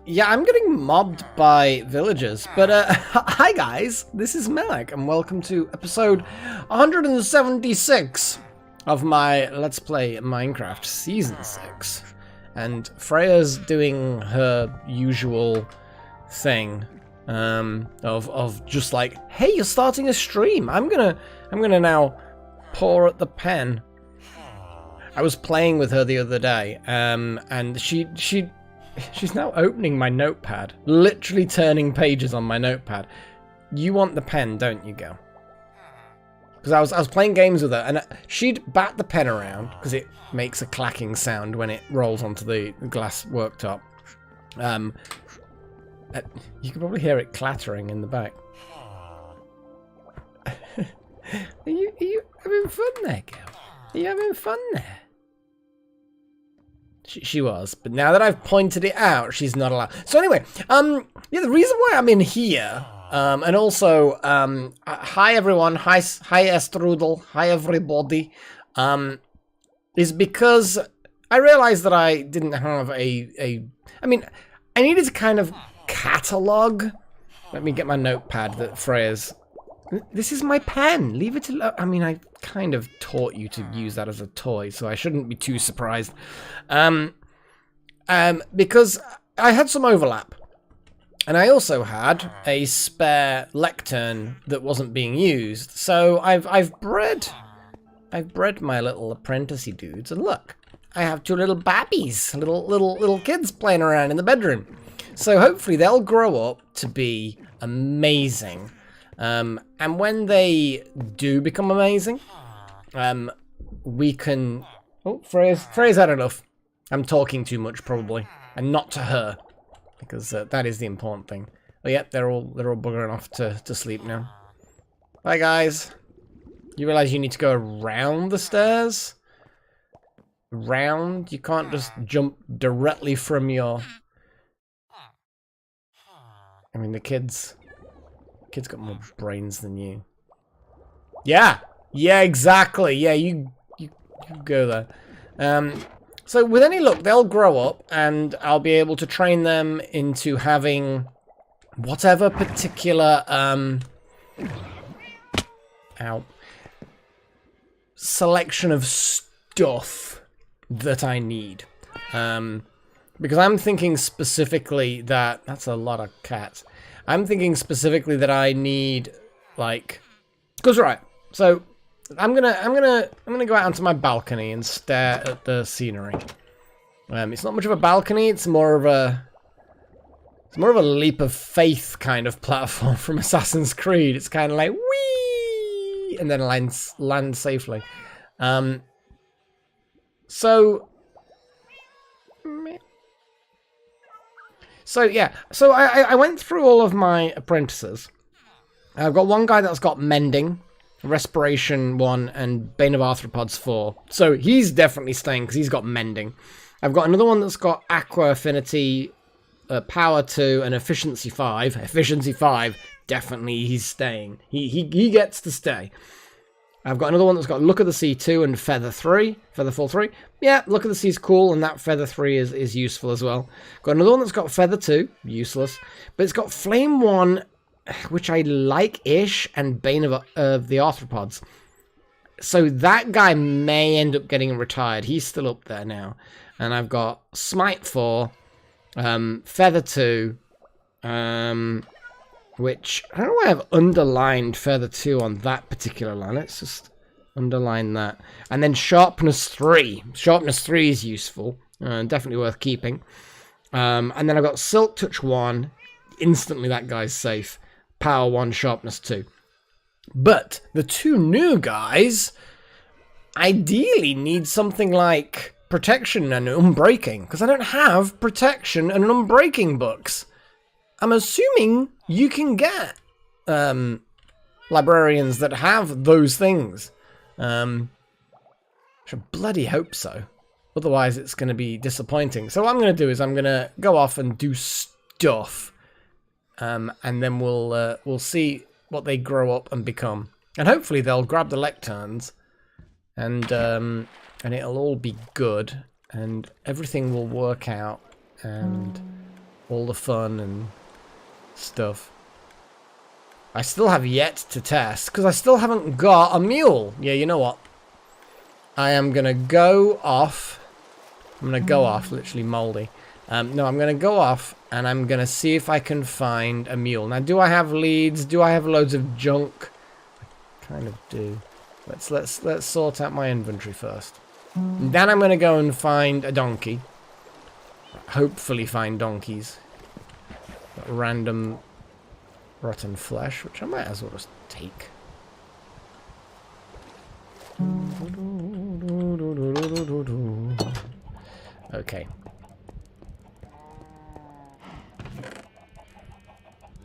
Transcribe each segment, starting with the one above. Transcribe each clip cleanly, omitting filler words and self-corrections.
Yeah, I'm getting mobbed by villagers, but hi guys, this is Mac, and welcome to episode 176 of my Let's Play Minecraft Season 6. And Freya's doing her usual thing, of just like, hey, you're starting a stream, I'm gonna now pour at the pen. I was playing with her the other day, and she's now opening my notepad, literally turning pages on my notepad. You want the pen, don't you, girl? Because I was playing games with her, and she'd bat the pen around because it makes a clacking sound when it rolls onto the glass worktop. You can probably hear it clattering in the back. Are you having fun there, girl? Are you having fun there? She was, but now that I've pointed it out, she's not allowed. So anyway, yeah, the reason why I'm in here, and also, hi everyone, hi Estrudel, hi everybody, is because I realized that I didn't have I needed to kind of catalog. Let me get my notepad that Freya's. This is my pen. Leave it alone. I mean, I kind of taught you to use that as a toy, so I shouldn't be too surprised. Because I had some overlap, and I also had a spare lectern that wasn't being used. So I've bred my little apprenticey dudes, and look, I have two little babbies, little kids playing around in the bedroom. So hopefully they'll grow up to be amazing. And when they do become amazing, we can... Oh, Freya's had enough. I'm talking too much, probably. And not to her. Because that is the important thing. But yeah, they're all buggering off to sleep now. Bye, guys. You realize you need to go around the stairs? Round? You can't just jump directly from your... I mean, the kids got more brains than you. Yeah, exactly. Yeah, you go there. So with any luck, they'll grow up, and I'll be able to train them into having whatever particular selection of stuff that I need. Because I'm thinking specifically that that's a lot of cats. I'm thinking specifically that I need, like, because right, so I'm gonna go out onto my balcony and stare at the scenery. It's not much of a balcony; it's more of a It's more of a leap of faith kind of platform from Assassin's Creed. It's kind of like, whee! And then land safely. So yeah, so I went through all of my apprentices. I've got one guy that's got Mending, Respiration 1, and Bane of Arthropods 4. So he's definitely staying because he's got Mending. I've got another one that's got Aqua Affinity, Power 2, and Efficiency 5. Efficiency 5, definitely he's staying. He gets to stay. I've got another one that's got Look of the Sea 2 and Feather 3. Featherfall 3. Yeah, Look of the Sea is cool, and that Feather 3 is useful as well. Got another one that's got Feather 2. Useless. But it's got Flame 1, which I like-ish, and Bane of the Arthropods. So that guy may end up getting retired. He's still up there now. And I've got Smite 4, Feather 2, which, I don't know why I have underlined Feather 2 on that particular line. Let's just underline that. And then Sharpness 3. Sharpness 3 is useful. Definitely worth keeping. And then I've got Silk Touch 1. Instantly that guy's safe. Power 1, Sharpness 2. But the two new guys ideally need something like Protection and Unbreaking. Because I don't have Protection and Unbreaking books. I'm assuming you can get librarians that have those things. Which I bloody hope so. Otherwise, it's going to be disappointing. So what I'm going to do is I'm going to go off and do stuff. And then we'll see what they grow up and become. And hopefully they'll grab the lecterns. And it'll all be good. And everything will work out. And all the fun and stuff. I still have yet to test because I still haven't got a mule. Yeah, you know what? I am gonna go off. I'm gonna go off, literally moldy. No, I'm gonna go off and I'm gonna see if I can find a mule. Now, do I have leads? Do I have loads of junk? I kind of do. Let's sort out my inventory first. And then I'm gonna go and find a donkey. Hopefully find donkeys. Random rotten flesh, which I might as well just take. Okay.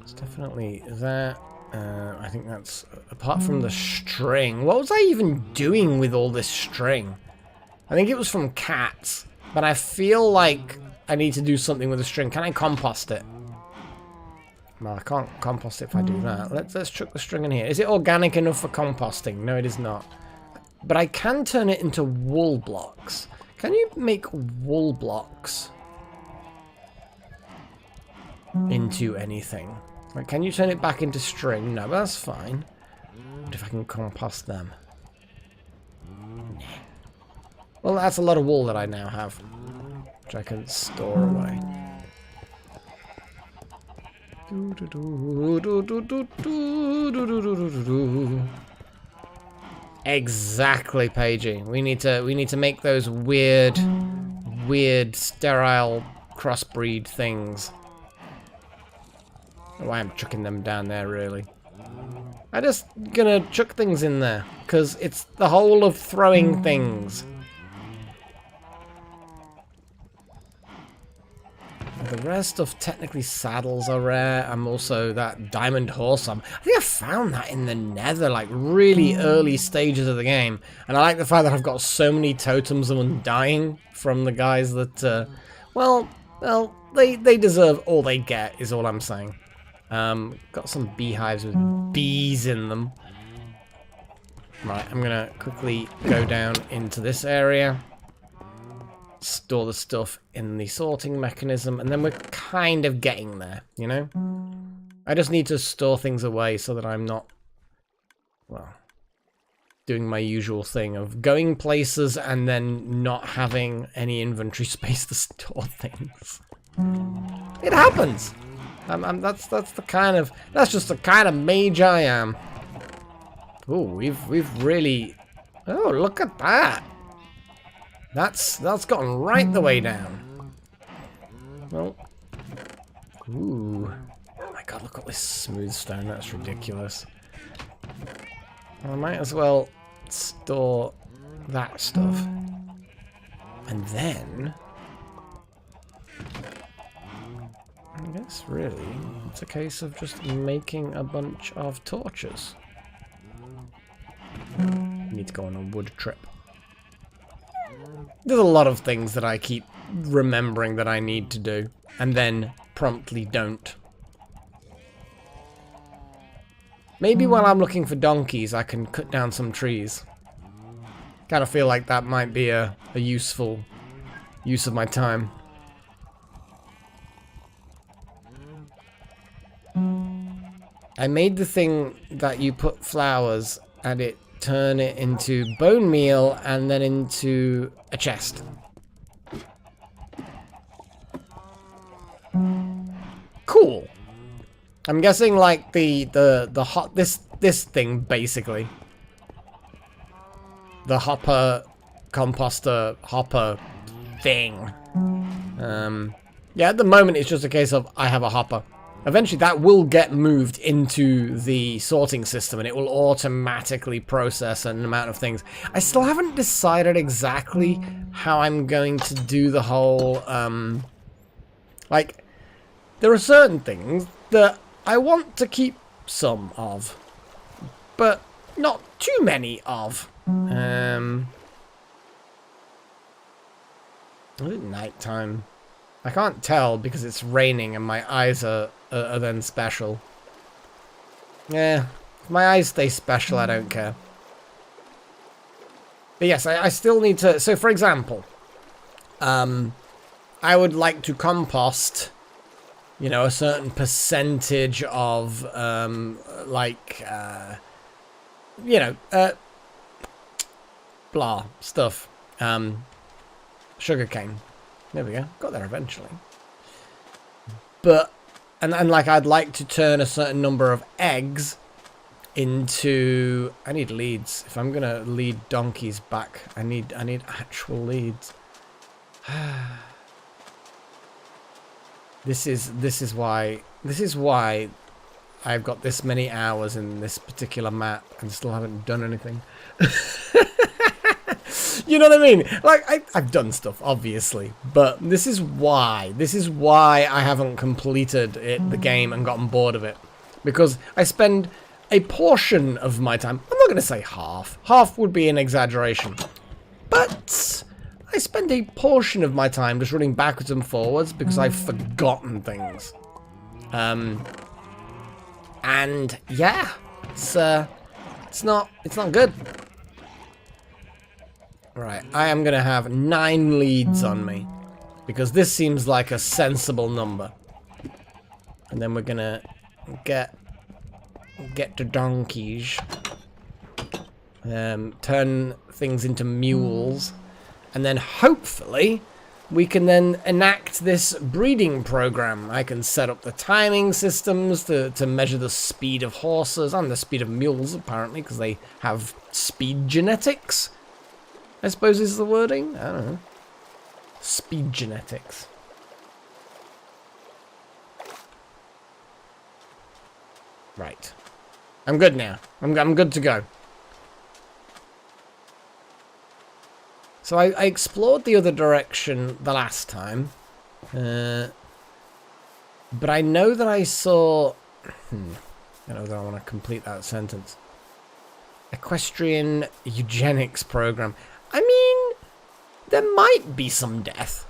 It's definitely that. I think that's... Apart from the string. What was I even doing with all this string? I think it was from cats. But I feel like I need to do something with the string. Can I compost it? Well, I can't compost it if I do that. Let's chuck the string in here. Is it organic enough for composting? No, it is not. But I can turn it into wool blocks. Can you make wool blocks into anything? Like, can you turn it back into string? No, but that's fine. What if I can compost them? Nah. Well, that's a lot of wool that I now have, which I can store away. Exactly, Paigey. We need to make those weird sterile crossbreed things. Oh, I'm chucking them down there, really. I'm just gonna chuck things in there because it's the whole of throwing things. The rare stuff, technically saddles are rare. I'm also that diamond horse. I think I found that in the nether, like really early stages of the game. And I like the fact that I've got so many totems of undying from the guys that, well, they deserve all they get, is all I'm saying. Got some beehives with bees in them. Right, I'm gonna quickly go down into this area. Store the stuff in the sorting mechanism, and then we're kind of getting there, you know? I just need to store things away so that I'm not, well, doing my usual thing of going places and then not having any inventory space to store things. It happens! That's just the kind of mage I am. Ooh, we've really... Oh, look at that! That's gotten right the way down. Well, Ooh. Oh my god, look at this smooth stone. That's ridiculous. Well, I might as well store that stuff. And then... I guess, really, it's a case of just making a bunch of torches. Need to go on a wood trip. There's a lot of things that I keep remembering that I need to do, and then promptly don't. Maybe while I'm looking for donkeys, I can cut down some trees. Kind of feel like that might be a useful use of my time. I made the thing that you put flowers and it turn it into bone meal and then into a chest. Cool. I'm guessing like the hot this thing basically. The hopper composter hopper thing. Yeah, at the moment it's just a case of I have a hopper. Eventually that will get moved into the sorting system and it will automatically process an amount of things. I still haven't decided exactly how I'm going to do the whole, like, there are certain things that I want to keep some of, but not too many of. Is it nighttime? I can't tell because it's raining and my eyes are then special. Yeah, if my eyes stay special, I don't care. But yes, I still need to... So, for example, I would like to compost, you know, a certain percentage of, you know, blah, stuff. Sugarcane. There we go. Got there eventually. But, and like, I'd like to turn a certain number of eggs into... I need leads. If I'm gonna lead donkeys back, I need actual leads. This is why I've got this many hours in this particular map and still haven't done anything. You know what I mean? Like, I've done stuff, obviously, but this is why I haven't completed the game and gotten bored of it. Because I spend a portion of my time, I'm not going to say half. Half would be an exaggeration. But I spend a portion of my time just running backwards and forwards because I've forgotten things. And yeah, it's not good. Right, I am gonna have 9 leads on me because this seems like a sensible number. And then we're gonna get to donkeys, turn things into mules, and then hopefully we can then enact this breeding program. I can set up the timing systems to measure the speed of horses and the speed of mules, apparently, because they have speed genetics, I suppose is the wording. I don't know. Speed genetics. Right. I'm good now. I'm good to go. So I explored the other direction the last time. But I know that I saw... I know that I want to complete that sentence. Equestrian eugenics program. I mean, there might be some death.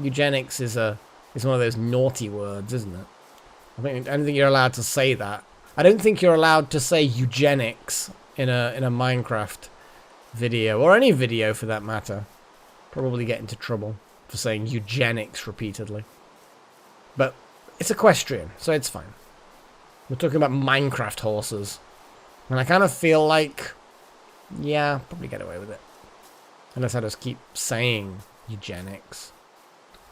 Eugenics is one of those naughty words, isn't it? I don't think you're allowed to say that. I don't think you're allowed to say eugenics in a Minecraft video, or any video for that matter. Probably get into trouble for saying eugenics repeatedly. But it's equestrian, so it's fine. We're talking about Minecraft horses. And I kind of feel like, yeah, probably get away with it. Unless I just keep saying eugenics.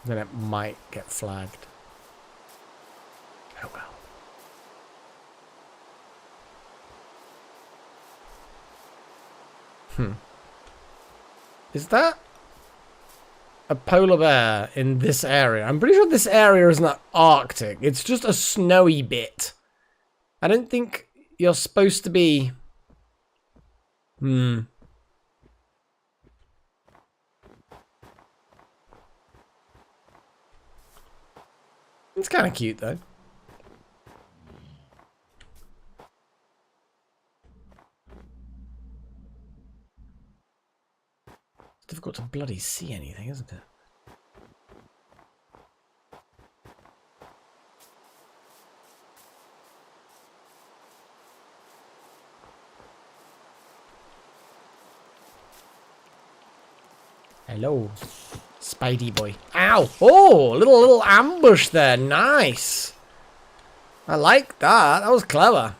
Then it might get flagged. Oh well. Is that a polar bear in this area. I'm pretty sure this area is not Arctic. It's just a snowy bit. I don't think you're supposed to be... It's kind of cute, though. It's difficult to bloody see anything, isn't it? Hello, Spidey boy. Ow! Oh, little ambush there. Nice. I like that. That was clever.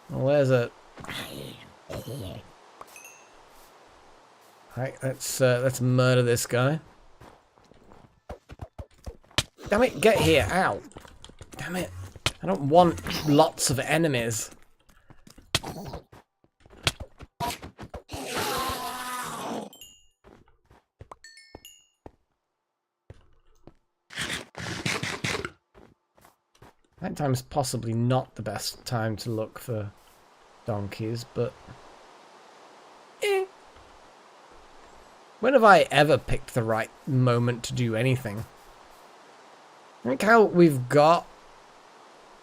Well, where's it? Right, let's murder this guy. Damn it! Get here! Ow! Damn it! I don't want lots of enemies. Nighttime's possibly not the best time to look for donkeys, but... When have I ever picked the right moment to do anything? I think how we've got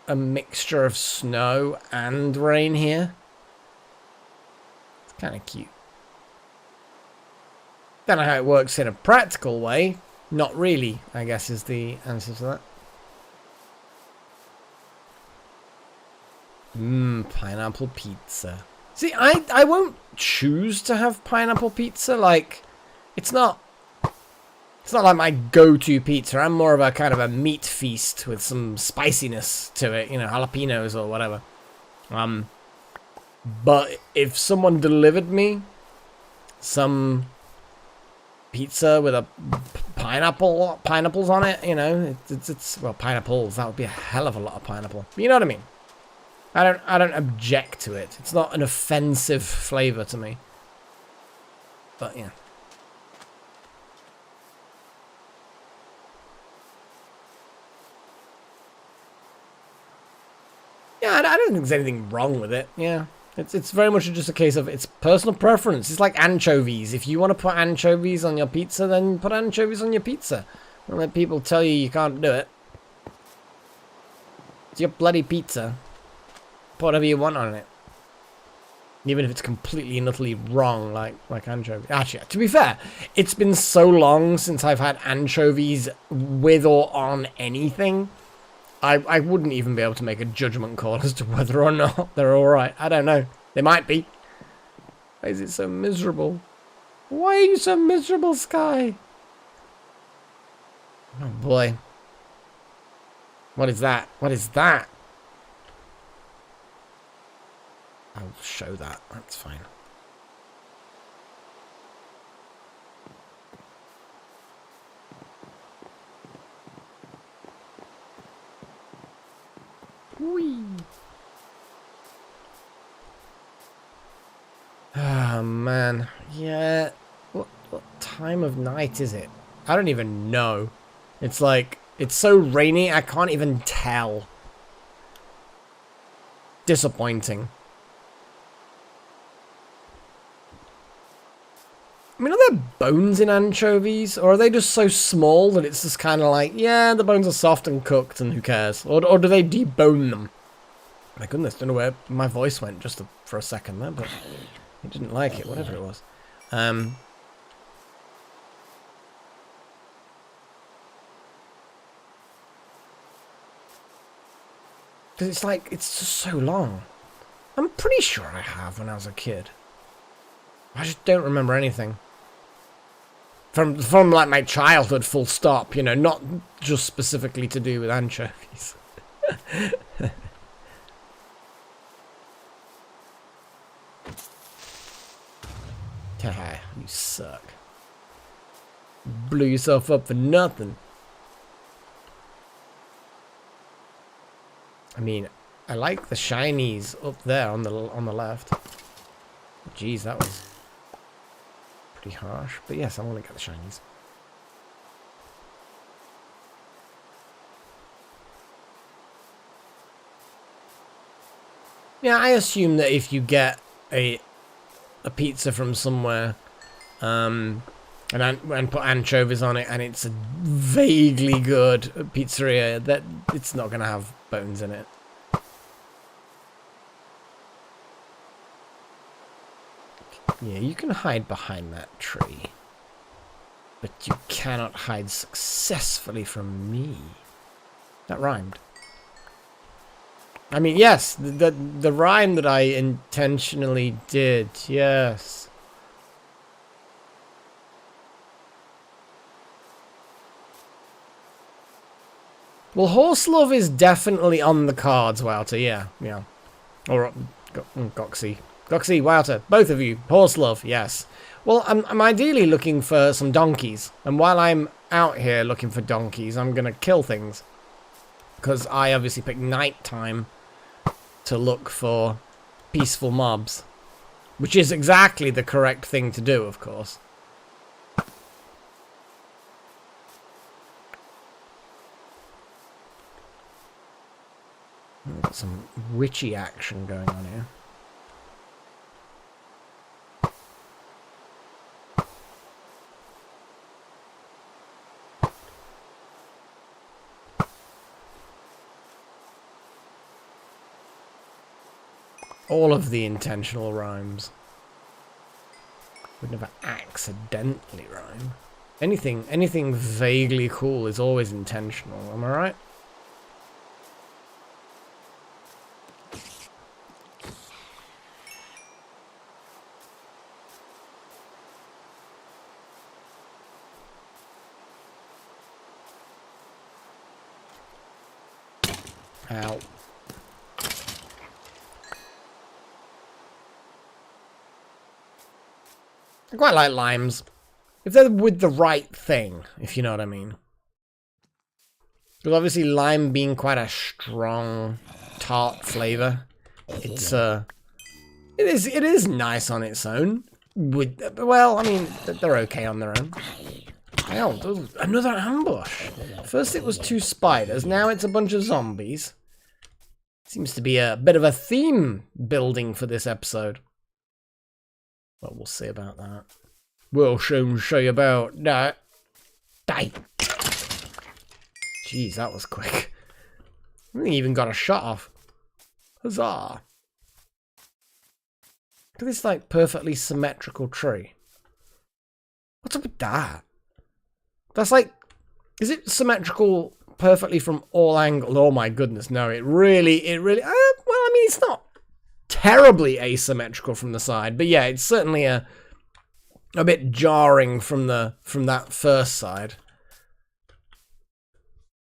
a mixture of snow and rain here. It's kind of cute. Don't know how it works in a practical way. Not really, I guess, is the answer to that. Pineapple pizza. See, I won't choose to have pineapple pizza. Like, it's not like my go-to pizza. I'm more of a kind of a meat feast with some spiciness to it, you know, jalapenos or whatever. But if someone delivered me some pizza with a pineapples on it, you know, it's well, pineapples, that would be a hell of a lot of pineapple. You know what I mean? I don't object to it. It's not an offensive flavor to me. But yeah. Yeah, I don't think there's anything wrong with it. Yeah. It's very much just a case of it's personal preference. It's like anchovies. If you want to put anchovies on your pizza, then put anchovies on your pizza. Don't let people tell you you can't do it. It's your bloody pizza. Put whatever you want on it. Even if it's completely and utterly wrong, like anchovies. Actually, to be fair, it's been so long since I've had anchovies with or on anything. I wouldn't even be able to make a judgment call as to whether or not they're alright. I don't know. They might be. Why is it so miserable? Why are you so miserable, Sky? Oh boy. What is that? What is that? I'll show that. That's fine. Whee! Oh man. Yeah. What time of night is it? I don't even know. It's like, it's so rainy I can't even tell. Disappointing. I mean, are there bones in anchovies? Or are they just so small that it's just kind of like, yeah, the bones are soft and cooked and who cares? Or do they debone them? My goodness, don't know where my voice went just for a second there, but I didn't like it, whatever it was. Because it's like, it's just so long. I'm pretty sure I have when I was a kid. I just don't remember anything. From like my childhood, full stop, you know, not just specifically to do with anchovies. Haha, you suck. Blew yourself up for nothing. I mean, I like the shinies up there on the left. Jeez, that was pretty harsh. But yes, I want to get the shinies. Yeah, I assume that if you get a pizza from somewhere, and put anchovies on it, and it's a vaguely good pizzeria, that it's not going to have bones in it. Yeah, you can hide behind that tree, but you cannot hide successfully from me. That rhymed. I mean, yes, the rhyme that I intentionally did, yes. Well, horse love is definitely on the cards, Wouter, yeah. Or Goxie. Goxie, Wouter, both of you, horse love, yes. Well, I'm ideally looking for some donkeys, and while I'm out here looking for donkeys, I'm gonna kill things. Because I obviously picked nighttime to look for peaceful mobs. Which is exactly the correct thing to do, of course. Got some witchy action going on here. All of the intentional rhymes. Would never accidentally rhyme. Anything vaguely cool is always intentional, am I right? Ow. I quite like limes. If they're with the right thing, if you know what I mean. Because obviously lime being quite a strong, tart flavour, it's it is nice on its own. Well, I mean, they're okay on their own. Hell, another ambush. First it was 2 spiders, now it's a bunch of zombies. Seems to be a bit of a theme building for this episode. Well, we'll see about that. We'll soon see about that. Die. Jeez, that was quick. I think he even got a shot off. Huzzah. Look at this, like, perfectly symmetrical tree. What's up with that? That's like... Is it symmetrical perfectly from all angles? Oh my goodness, no. It really... well, I mean, it's not terribly asymmetrical from the side. But yeah, it's certainly a bit jarring from that first side.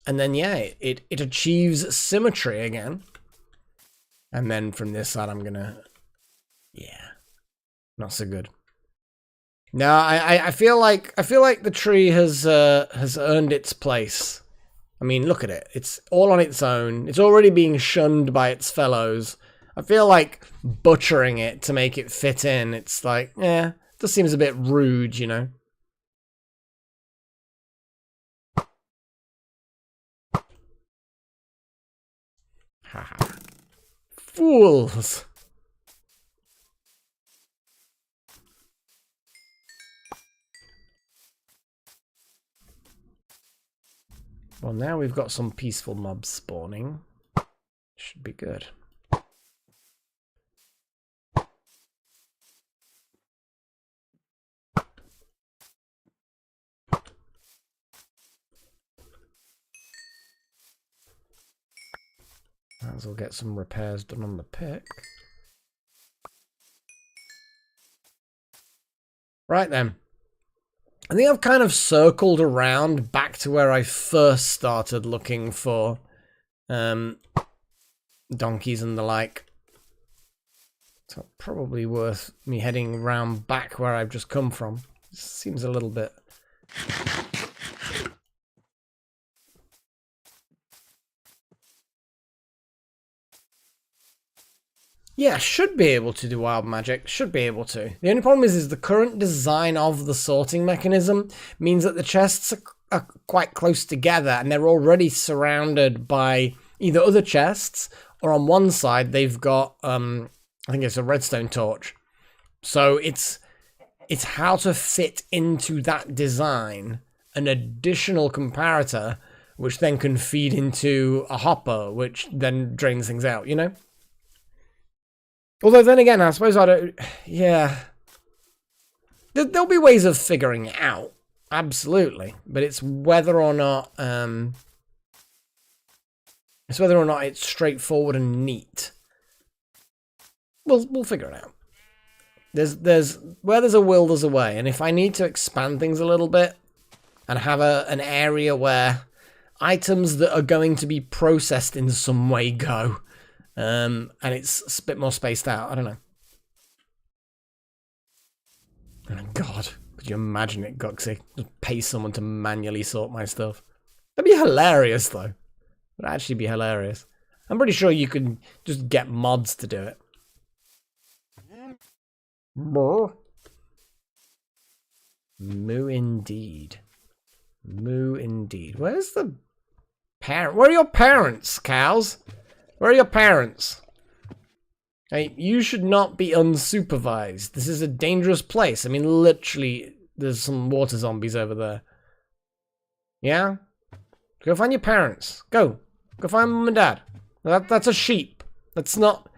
And then, yeah, it achieves symmetry again. And then from this side, I'm gonna... Yeah. Not so good. No, I feel like the tree has earned its place. I mean, look at it. It's all on its own. It's already being shunned by its fellows. I feel like butchering it to make it fit in. It's like, it just seems a bit rude, you know. Haha. Fools. Well, now we've got some peaceful mobs spawning. Should be good. Might as well get some repairs done on the pick. Right then. I think I've kind of circled around back to where I first started looking for donkeys and the like. So probably worth me heading round back where I've just come from. Seems a little bit... Yeah, should be able to do wild magic. Should be able to. The only problem is the current design of the sorting mechanism means that the chests are quite close together and they're already surrounded by either other chests or on one side they've got, I think it's a redstone torch. So it's how to fit into that design an additional comparator which then can feed into a hopper, which then drains things out, you know? Although then again, I suppose I don't... Yeah. There'll be ways of figuring it out. Absolutely. But it's whether or not... it's whether or not it's straightforward and neat. We'll figure it out. Where there's a will, there's a way. And if I need to expand things a little bit and have an area where items that are going to be processed in some way go... and it's a bit more spaced out. I don't know. Oh God, could you imagine it, Goxy? Just pay someone to manually sort my stuff. That'd be hilarious, though. It'd actually be hilarious. I'm pretty sure you can just get mods to do it. Moo indeed. Moo indeed. Where's the parent? Where are your parents, cows? Where are your parents? Hey, you should not be unsupervised. This is a dangerous place. I mean, literally, there's some water zombies over there. Yeah? Go find your parents. Go. Go find mum and dad. That's a sheep. That's not...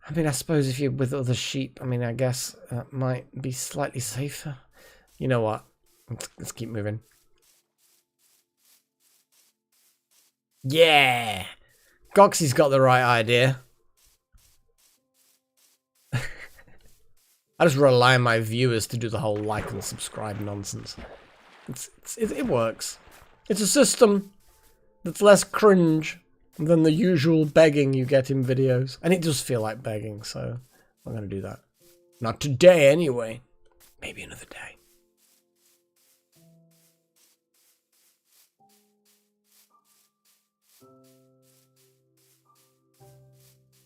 I mean, I suppose if you're with other sheep, I mean, I guess that might be slightly safer. You know what? Let's keep moving. Yeah! Goxy's got the right idea. I just rely on my viewers to do the whole like and subscribe nonsense. It works. It's a system that's less cringe than the usual begging you get in videos. And it does feel like begging, so I'm going to do that. Not today, anyway. Maybe another day.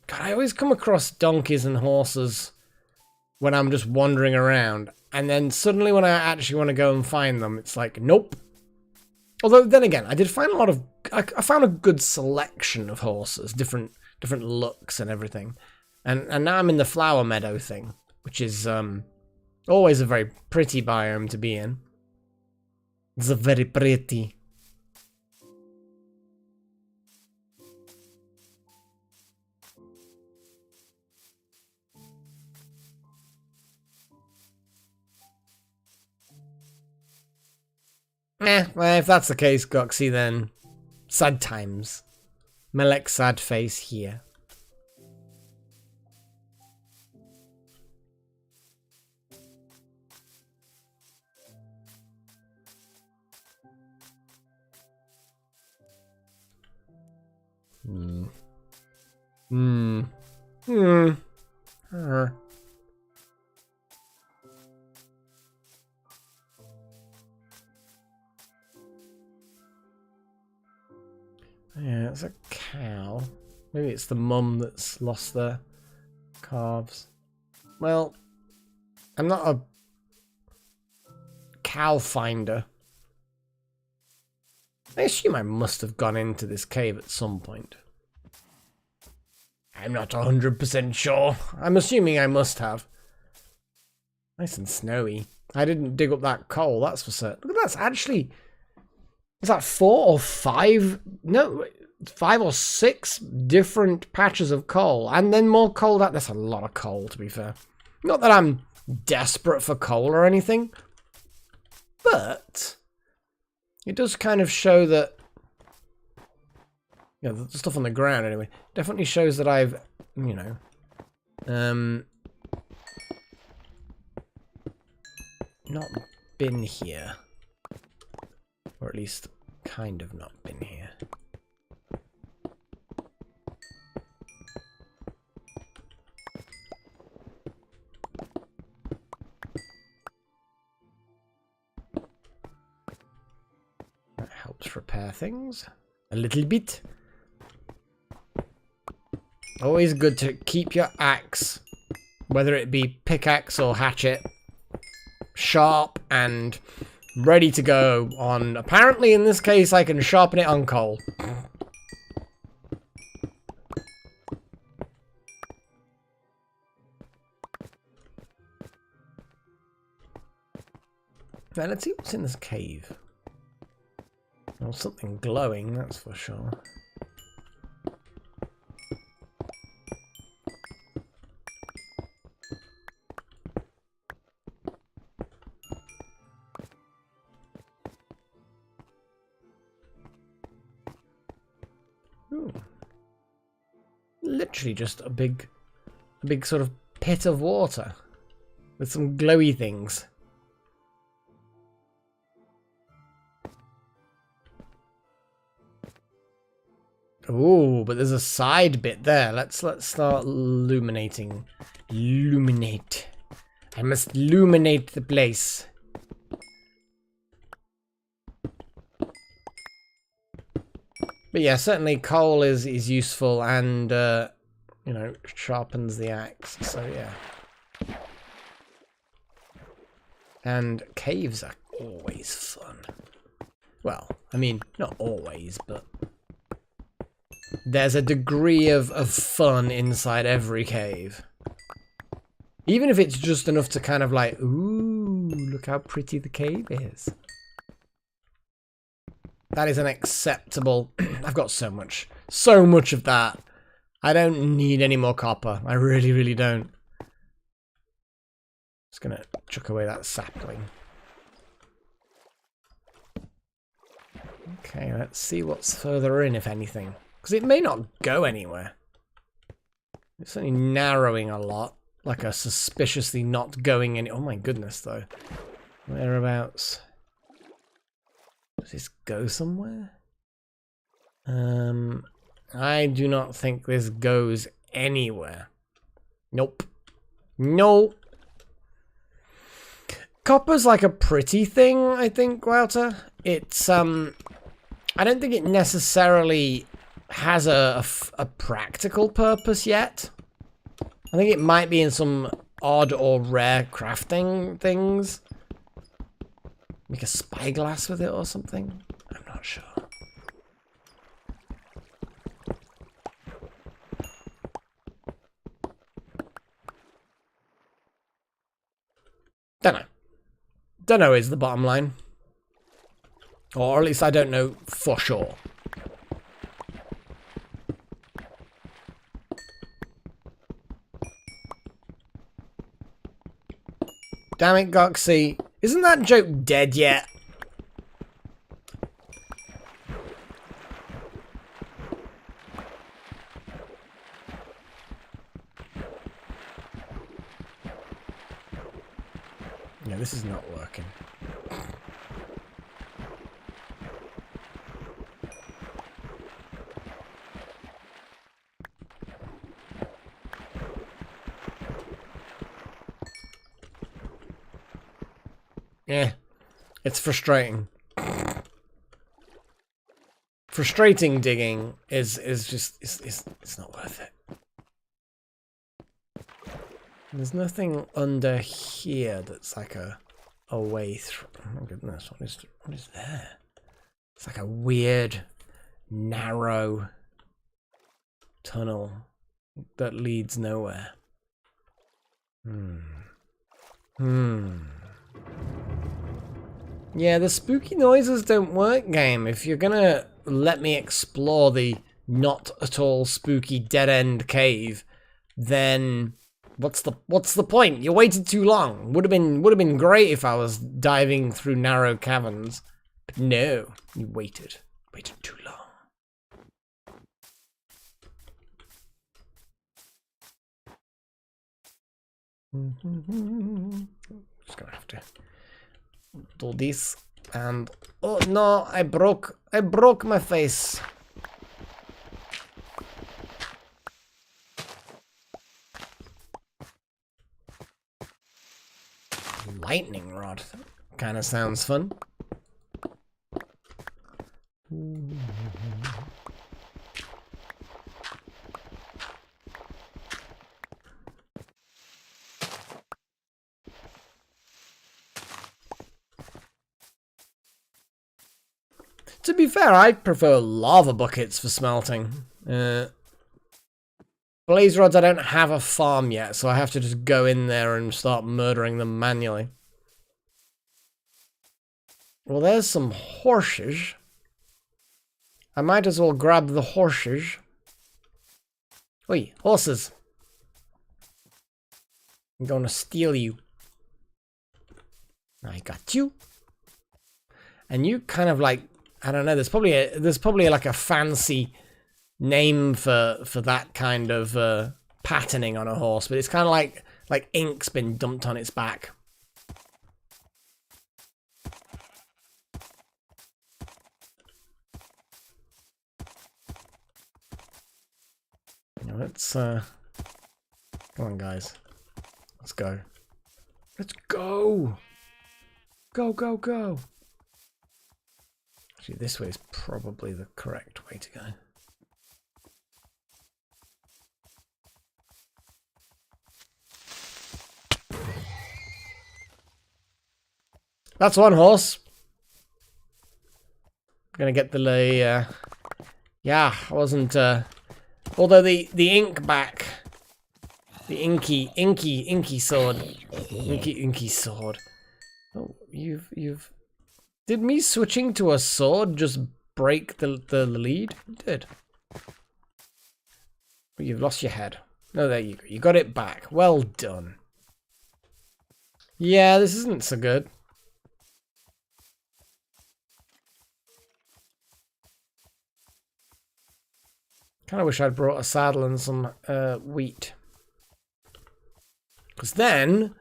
God, I always come across donkeys and horses when I'm just wandering around. And then suddenly when I actually want to go and find them, it's like, nope. Although, then again, I did find a lot of... I found a good selection of horses, different looks and everything. And now I'm in the flower meadow thing, which is always a very pretty biome to be in. It's a very pretty. Well, if that's the case, Goxy, then sad times. Melek sad face here. Yeah, it's a cow. Maybe it's the mum that's lost their calves. Well, I'm not a cow finder. I assume I must have gone into this cave at some point. I'm not 100% sure. I'm assuming I must have. Nice and snowy. I didn't dig up that coal, that's for certain. Look at that, actually... Is that 4 or 5? No, 5 or 6 different patches of coal. And then more coal. That's a lot of coal, to be fair. Not that I'm desperate for coal or anything. But it does kind of show that... You know, the stuff on the ground, anyway. Definitely shows that I've, you know... not been here. Or at least, kind of not been here. That helps repair things. A little bit. Always good to keep your axe, whether it be pickaxe or hatchet, sharp and ready to go on. Apparently, in this case, I can sharpen it on coal. Now, let's see what's in this cave. Well, something glowing, that's for sure. Ooh. Literally just a big sort of pit of water with some glowy things. Oh, but there's a side bit there. Let's start illuminating. Illuminate. I must illuminate the place. But yeah, certainly coal is useful and you know, sharpens the axe. So yeah. And caves are always fun. Well, I mean, not always, but there's a degree of fun inside every cave. Even if it's just enough to kind of like, ooh, look how pretty the cave is. That is an acceptable... I've got so much of that. I don't need any more copper. I really, really don't. Just gonna chuck away that sapling. Okay, let's see what's further in, if anything. Because it may not go anywhere. It's certainly narrowing a lot. Like a suspiciously not going any... Oh my goodness, though. Whereabouts? Does this go somewhere? I do not think this goes anywhere. Nope. No. Copper's like a pretty thing, I think, Wouter. It's, I don't think it necessarily has a practical purpose yet. I think it might be in some odd or rare crafting things. Make a spyglass with it or something? I'm not sure. Don't know. Don't know is the bottom line. Or at least I don't know for sure. Damn it, Goxy. Isn't that joke dead yet? Yeah, this is not working. Yeah, it's frustrating. Frustrating digging is just it's not worth it. There's nothing under here that's like a way through. Oh my goodness, what is there? It's like a weird, narrow tunnel that leads nowhere. Yeah, the spooky noises don't work, game. If you're gonna let me explore the not at all spooky dead-end cave, then what's the point? You waited too long. Would have been great if I was diving through narrow caverns. But no, you waited too long. Just gonna have to do this, and oh no, I broke my face. Lightning rod, kind of sounds fun. to be fair, I prefer lava buckets for smelting. Blaze rods, I don't have a farm yet, so I have to just go in there and start murdering them manually. Well, there's some horses. I might as well grab the horses. Oi, horses. I'm gonna steal you. I got you. And you kind of like, I don't know, there's probably like a fancy name for that kind of patterning on a horse, but it's kind of like ink's been dumped on its back. Let's come on, guys. Let's go. Let's go. Go, go, go. Actually, this way is probably the correct way to go. That's one horse. I'm gonna get the yeah, I wasn't although the ink back, the inky sword, inky sword. Oh, you've did me switching to a sword just break the lead? It did. But you've lost your head. No, there you go. You got it back. Well done. Yeah, this isn't so good. Kind of wish I'd brought a saddle and some wheat. Because then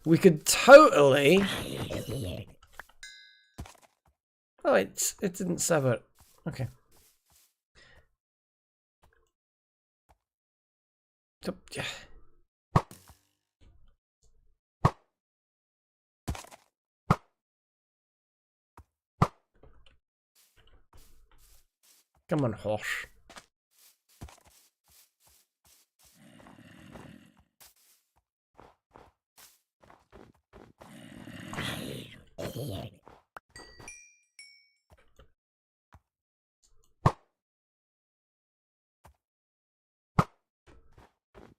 we could totally... Oh, it didn't sever it. Okay. So, yeah. Come on, horse.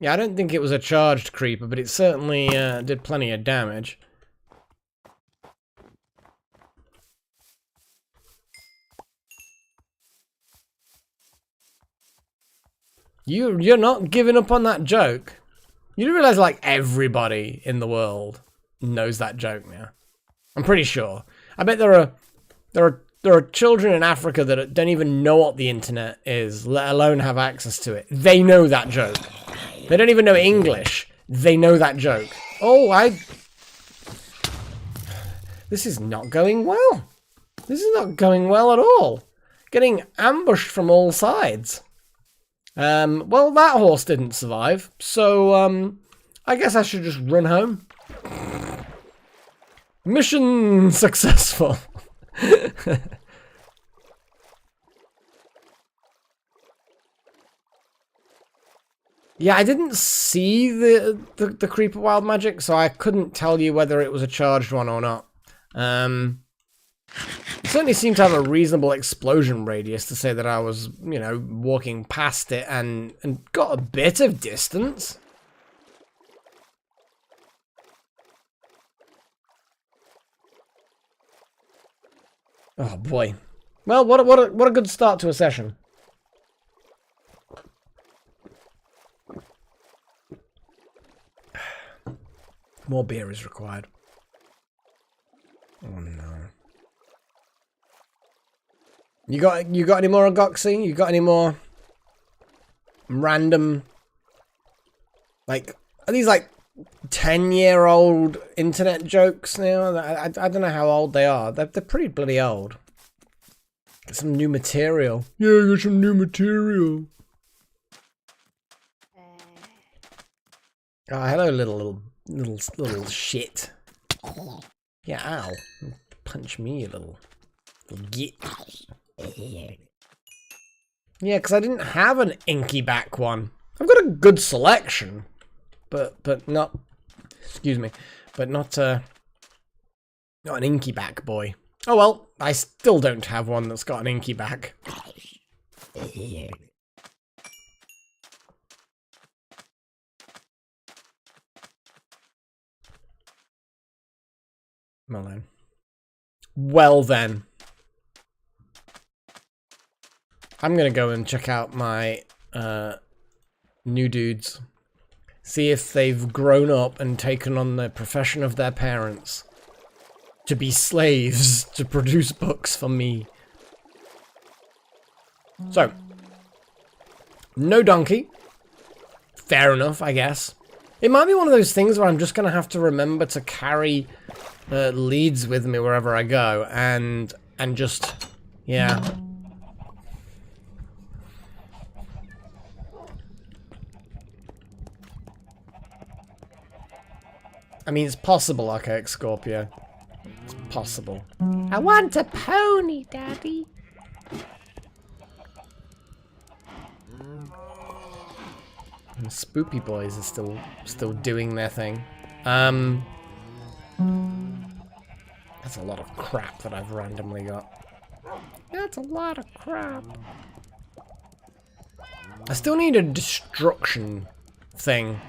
Yeah, I don't think it was a charged creeper, but it certainly did plenty of damage. You're not giving up on that joke. You do realize like everybody in the world knows that joke now. I'm pretty sure. I bet there are children in Africa that don't even know what the internet is, let alone have access to it. They know that joke. They don't even know English. They know that joke. Oh, this is not going well. This is not going well at all. Getting ambushed from all sides. Well, that horse didn't survive, so, I guess I should just run home. Mission successful. Yeah, I didn't see the creeper wild magic, so I couldn't tell you whether it was a charged one or not. It certainly seemed to have a reasonable explosion radius to say that I was, you know, walking past it and got a bit of distance. Oh boy. Well, what a good start to a session. More beer is required. Oh no. You got any more Goxy? You got any more random, like, are these like 10-year-old internet jokes now? I don't know how old they are. They're pretty bloody old. Get some new material. Yeah, got some new material. Oh, hello, little shit. Yeah, ow. Punch me, you little git. Yeah, because I didn't have an inky back one. I've got a good selection, but not. Excuse me, but not an inky back boy. Oh well, I still don't have one that's got an inky back. Well then. I'm gonna go and check out my new dudes. See if they've grown up and taken on the profession of their parents. To be slaves, to produce books for me. So. No donkey. Fair enough, I guess. It might be one of those things where I'm just gonna have to remember to carry leads with me wherever I go, and just, yeah. I mean, it's possible, Archaic Scorpio. It's possible. I want a pony, Daddy. And the Spoopy Boys are still doing their thing. That's a lot of crap that I've randomly got. That's a lot of crap. I still need a destruction thing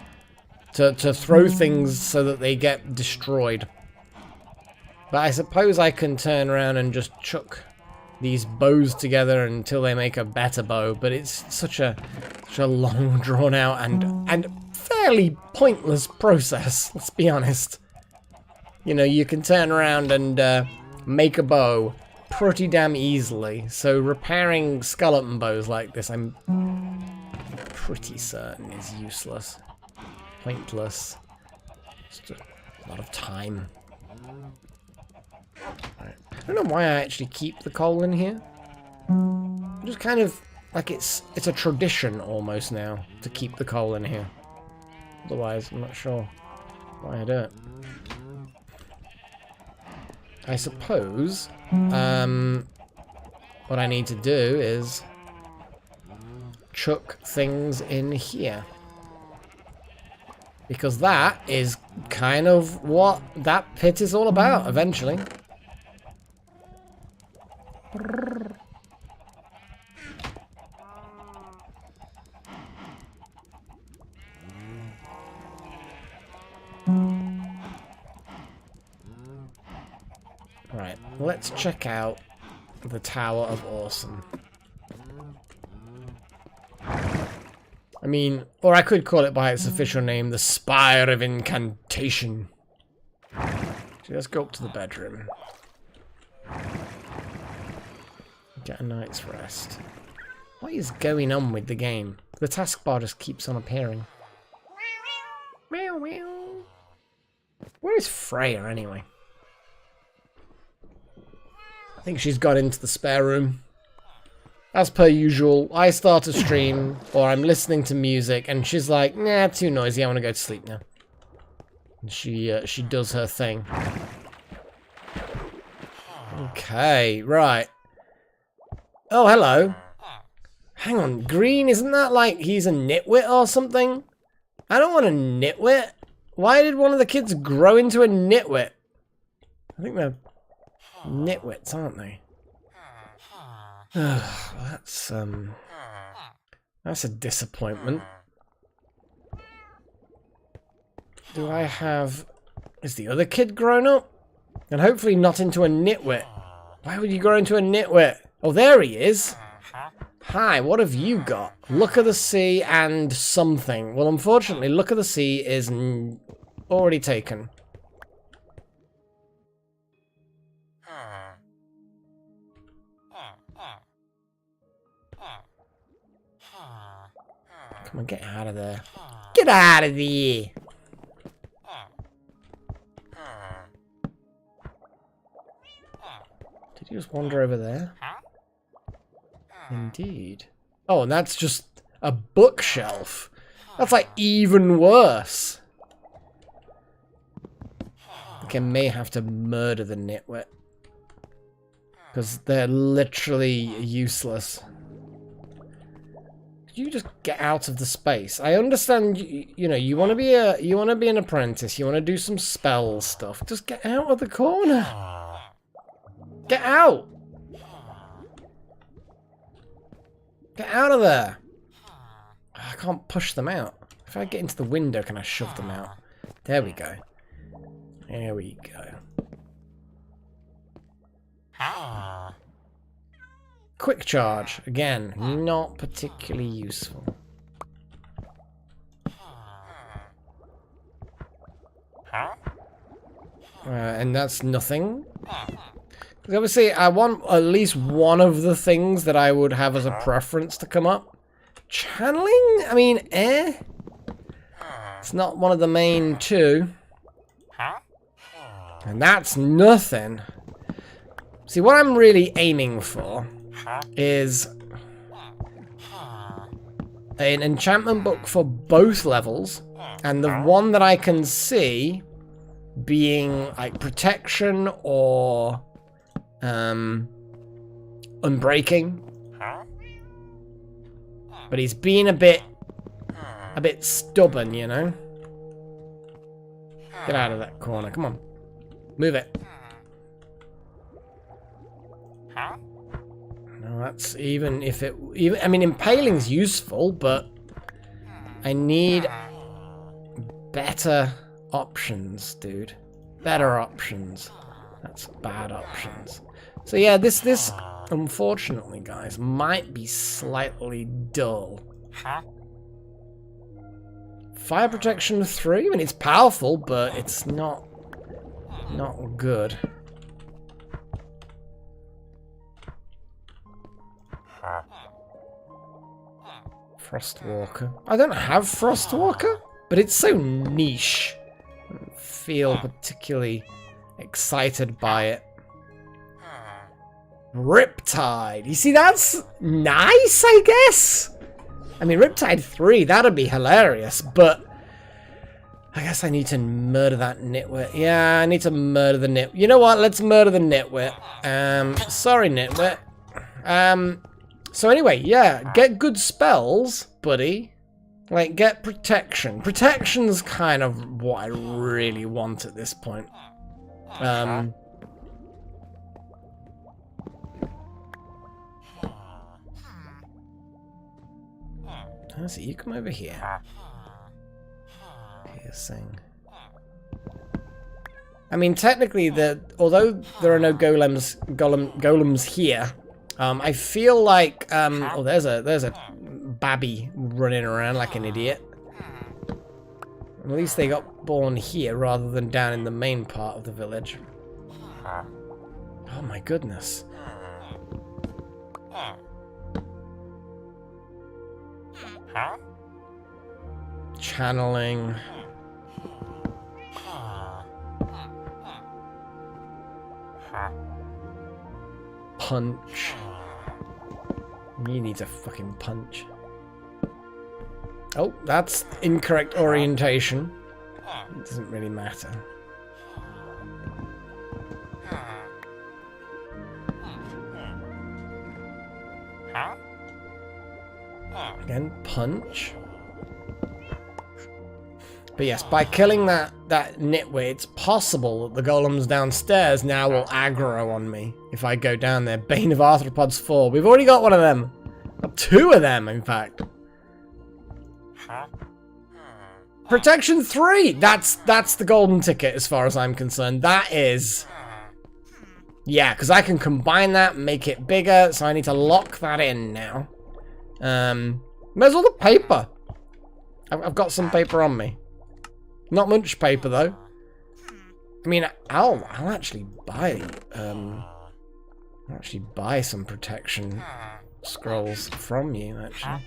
to throw things so that they get destroyed. But I suppose I can turn around and just chuck these bows together until they make a better bow, but it's such a long, drawn out and fairly pointless process, let's be honest. You know, you can turn around and make a bow pretty damn easily, so repairing skeleton bows like this, I'm pretty certain is useless. Pointless. Just a lot of time. Right. I don't know why I actually keep the coal in here. Just kind of like it's a tradition almost now to keep the coal in here. Otherwise, I'm not sure why I do it. I suppose what I need to do is chuck things in here. Because that is kind of what that pit is all about, eventually. Right, let's check out the Tower of Awesome. I mean, or I could call it by its official name, the Spire of Incantation. So let's go up to the bedroom. Get a night's rest. What is going on with the game? The taskbar just keeps on appearing. Meow meow. Where is Freya anyway? I think she's got into the spare room. As per usual, I start a stream, or I'm listening to music, and she's like, nah, too noisy, I want to go to sleep now. And she does her thing. Okay, right. Oh, hello. Hang on, Green, isn't that like he's a nitwit or something? I don't want a nitwit. Why did one of the kids grow into a nitwit? I think they're nitwits, aren't they? That's a disappointment. Do I have... Is the other kid grown up? And hopefully not into a nitwit. Why would you grow into a nitwit? Oh, there he is. Hi, what have you got? Look of the Sea and something. Well, unfortunately, Look of the Sea is already taken. Come on, get out of there. Get out of there! Did you just wander over there? Indeed. Oh, and that's just a bookshelf. That's like even worse. I think I may have to murder the nitwit. Because they're literally useless. You just get out of the space. I understand, you know, you want to be an apprentice. You want to do some spell stuff. Just get out of the corner. Get out! Get out of there! I can't push them out. If I get into the window, can I shove them out? There we go. There we go. Quick charge. Again, not particularly useful. And that's nothing. Obviously, I want at least one of the things that I would have as a preference to come up. Channeling? I mean, It's not one of the main two. And that's nothing. See, what I'm really aiming for is an enchantment book for both levels. And the one that I can see being like protection or unbreaking. But he's being a bit stubborn, you know? Get out of that corner, come on. Move it. No, that's even if it I mean impaling's useful, but I need better options, dude. Better options. That's bad options. So yeah, this unfortunately, guys, might be slightly dull. Fire protection 3? I mean, it's powerful, but it's not good. Frostwalker. I don't have Frostwalker, but it's so niche. I don't feel particularly excited by it. Riptide. You see, that's nice, I guess. I mean, Riptide 3, that'd be hilarious, but I guess I need to murder that nitwit. Yeah, I need to murder the nitwit. You know what? Let's murder the nitwit. Sorry, nitwit. So anyway, yeah, get good spells, buddy. Like, get protection. Protection's kind of what I really want at this point. So you come over here. Piercing. I mean, technically, although there are no golems here, I feel like oh, there's a babby running around like an idiot. At least they got born here rather than down in the main part of the village. Oh my goodness. Channeling. Punch. You need a fucking punch. Oh, that's incorrect orientation. It doesn't really matter. Again, punch. But yes, by killing that nitwit, it's possible that the golems downstairs now will aggro on me if I go down there. Bane of Arthropods 4. We've already got one of them. Two of them, in fact. Protection 3! That's the golden ticket as far as I'm concerned. That is... Yeah, because I can combine that, make it bigger, so I need to lock that in now. Where's all the paper? I've got some paper on me. Not much paper though. I mean, I'll actually buy some protection scrolls from you actually.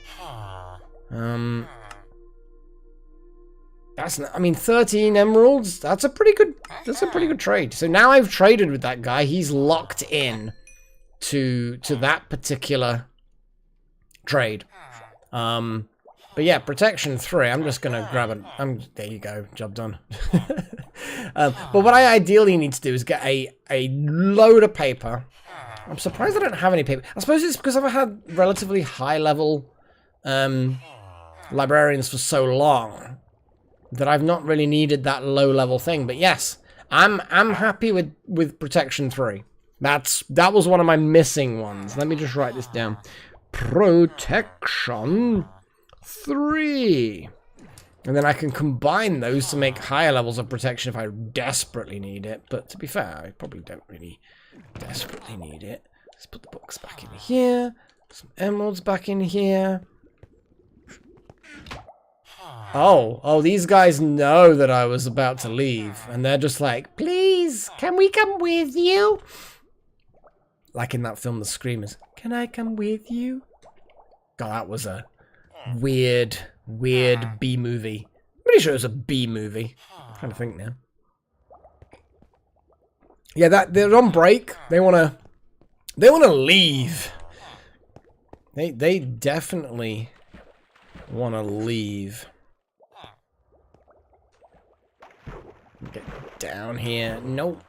That's not, I mean 13 emeralds. That's a pretty good trade. So now I've traded with that guy. He's locked in to that particular trade. But yeah, protection 3, I'm just gonna grab it. There you go, job done. But what I ideally need to do is get a load of paper. I'm surprised I don't have any paper. I suppose it's because I've had relatively high level librarians for so long that I've not really needed that low level thing. But yes, I'm happy with protection 3. That was one of my missing ones. Let me just write this down. Protection 3. And then I can combine those to make higher levels of protection if I desperately need it. But to be fair, I probably don't really desperately need it. Let's put the books back in here. Some emeralds back in here. Oh, these guys know that I was about to leave. And they're just like, please, can we come with you? Like in that film, The Screamers. Can I come with you? God, that was a weird B movie. Pretty sure it was a B movie. I'm trying to think now. Yeah, they're on break. They wanna leave. They definitely wanna leave. Get down here. Nope.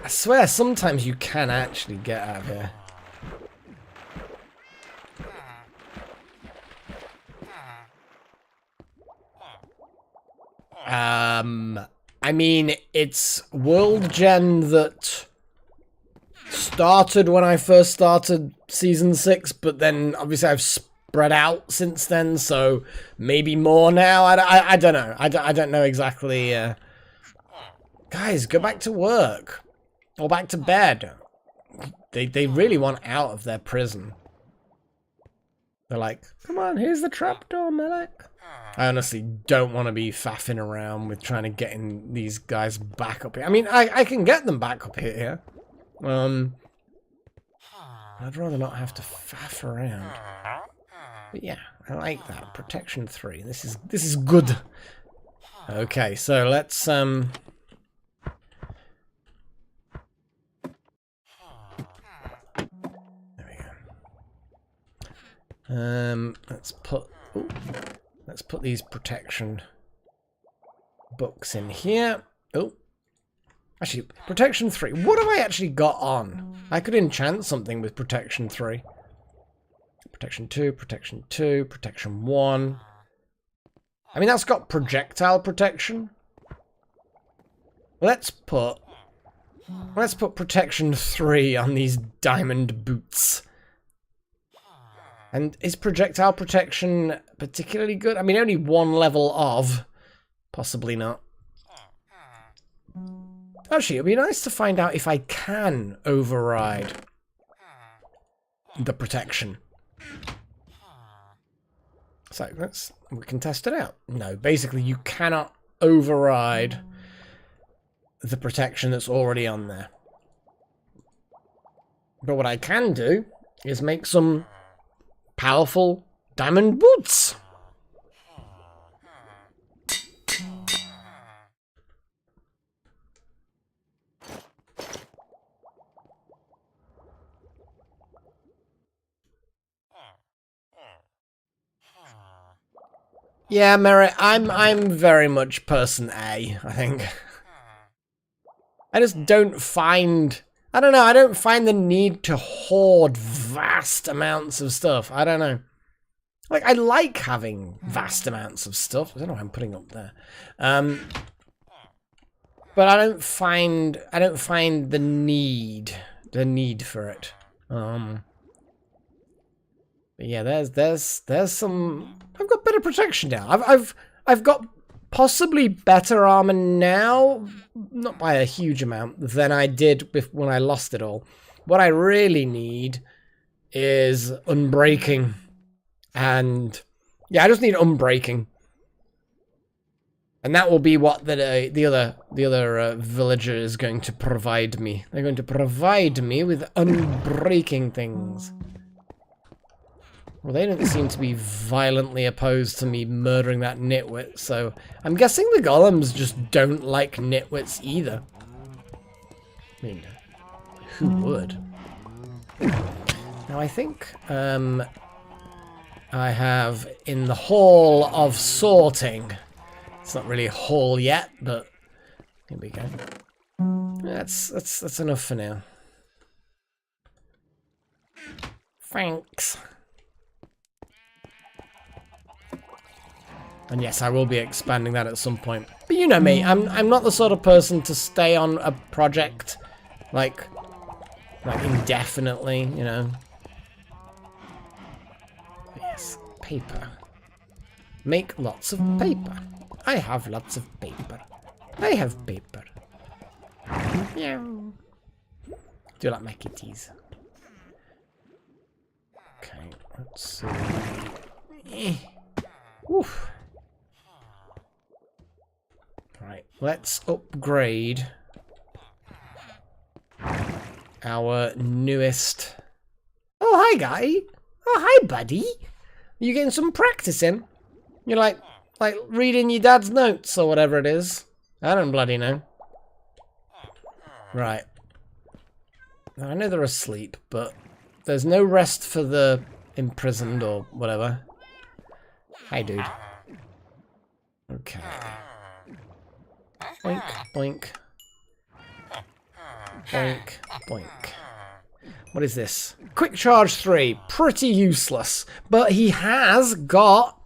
I swear, sometimes you can actually get out of here. I mean, it's World Gen that started when I first started Season 6, but then obviously I've spread out since then, so maybe more now. I don't know. I don't know exactly. Guys, go back to work. Or back to bed. They really want out of their prison. They're like, come on, here's the trapdoor, Melek. I honestly don't want to be faffing around with trying to get in these guys back up here. I mean, I can get them back up here. I'd rather not have to faff around. But yeah, I like that. Protection 3. This is good. Okay, so let's There we go. Let's put these protection books in here. Oh. Actually, protection 3. What have I actually got on? I could enchant something with protection 3. Protection 2, protection 2, protection 1. I mean, that's got projectile protection. Let's put protection 3 on these diamond boots. And is projectile protection particularly good? I mean, only one level of. Possibly not. Actually, it'd be nice to find out if I can override the protection. So, we can test it out. No, basically you cannot override the protection that's already on there. But what I can do is make some powerful diamond boots. Yeah, Merritt, I'm very much person A, I think. I just don't find... I don't know, I don't find the need to hoard vast amounts of stuff. I don't know. Like, I like having vast amounts of stuff. I don't know what I'm putting up there. But I don't find the need for it. But yeah, there's some... I've got better protection now. I've got possibly better armor now, not by a huge amount, than I did when I lost it all. What I really need is unbreaking, and yeah, I just need unbreaking, and that will be what the other villager is going to provide me. They're going to provide me with unbreaking things. Well, they don't seem to be violently opposed to me murdering that nitwit, so I'm guessing the golems just don't like nitwits either. I mean, who would? Now, I think I have in the Hall of Sorting. It's not really a hall yet, but here we go. That's enough for now. Thanks. And yes, I will be expanding that at some point. But you know me, I'm not the sort of person to stay on a project like indefinitely, you know. Yes, paper. Make lots of paper. I have lots of paper. I have paper. Meow. Do you like my kitties? Okay, let's see. Oof. Right, let's upgrade our newest. Oh, hi, guy. Oh, hi, buddy. You getting some practice in? You're like reading your dad's notes or whatever it is. I don't bloody know. Right. Now, I know they're asleep, but there's no rest for the imprisoned or whatever. Hi, dude. Okay. Boink, boink. Boink, boink. What is this? Quick Charge 3. Pretty useless. But he has got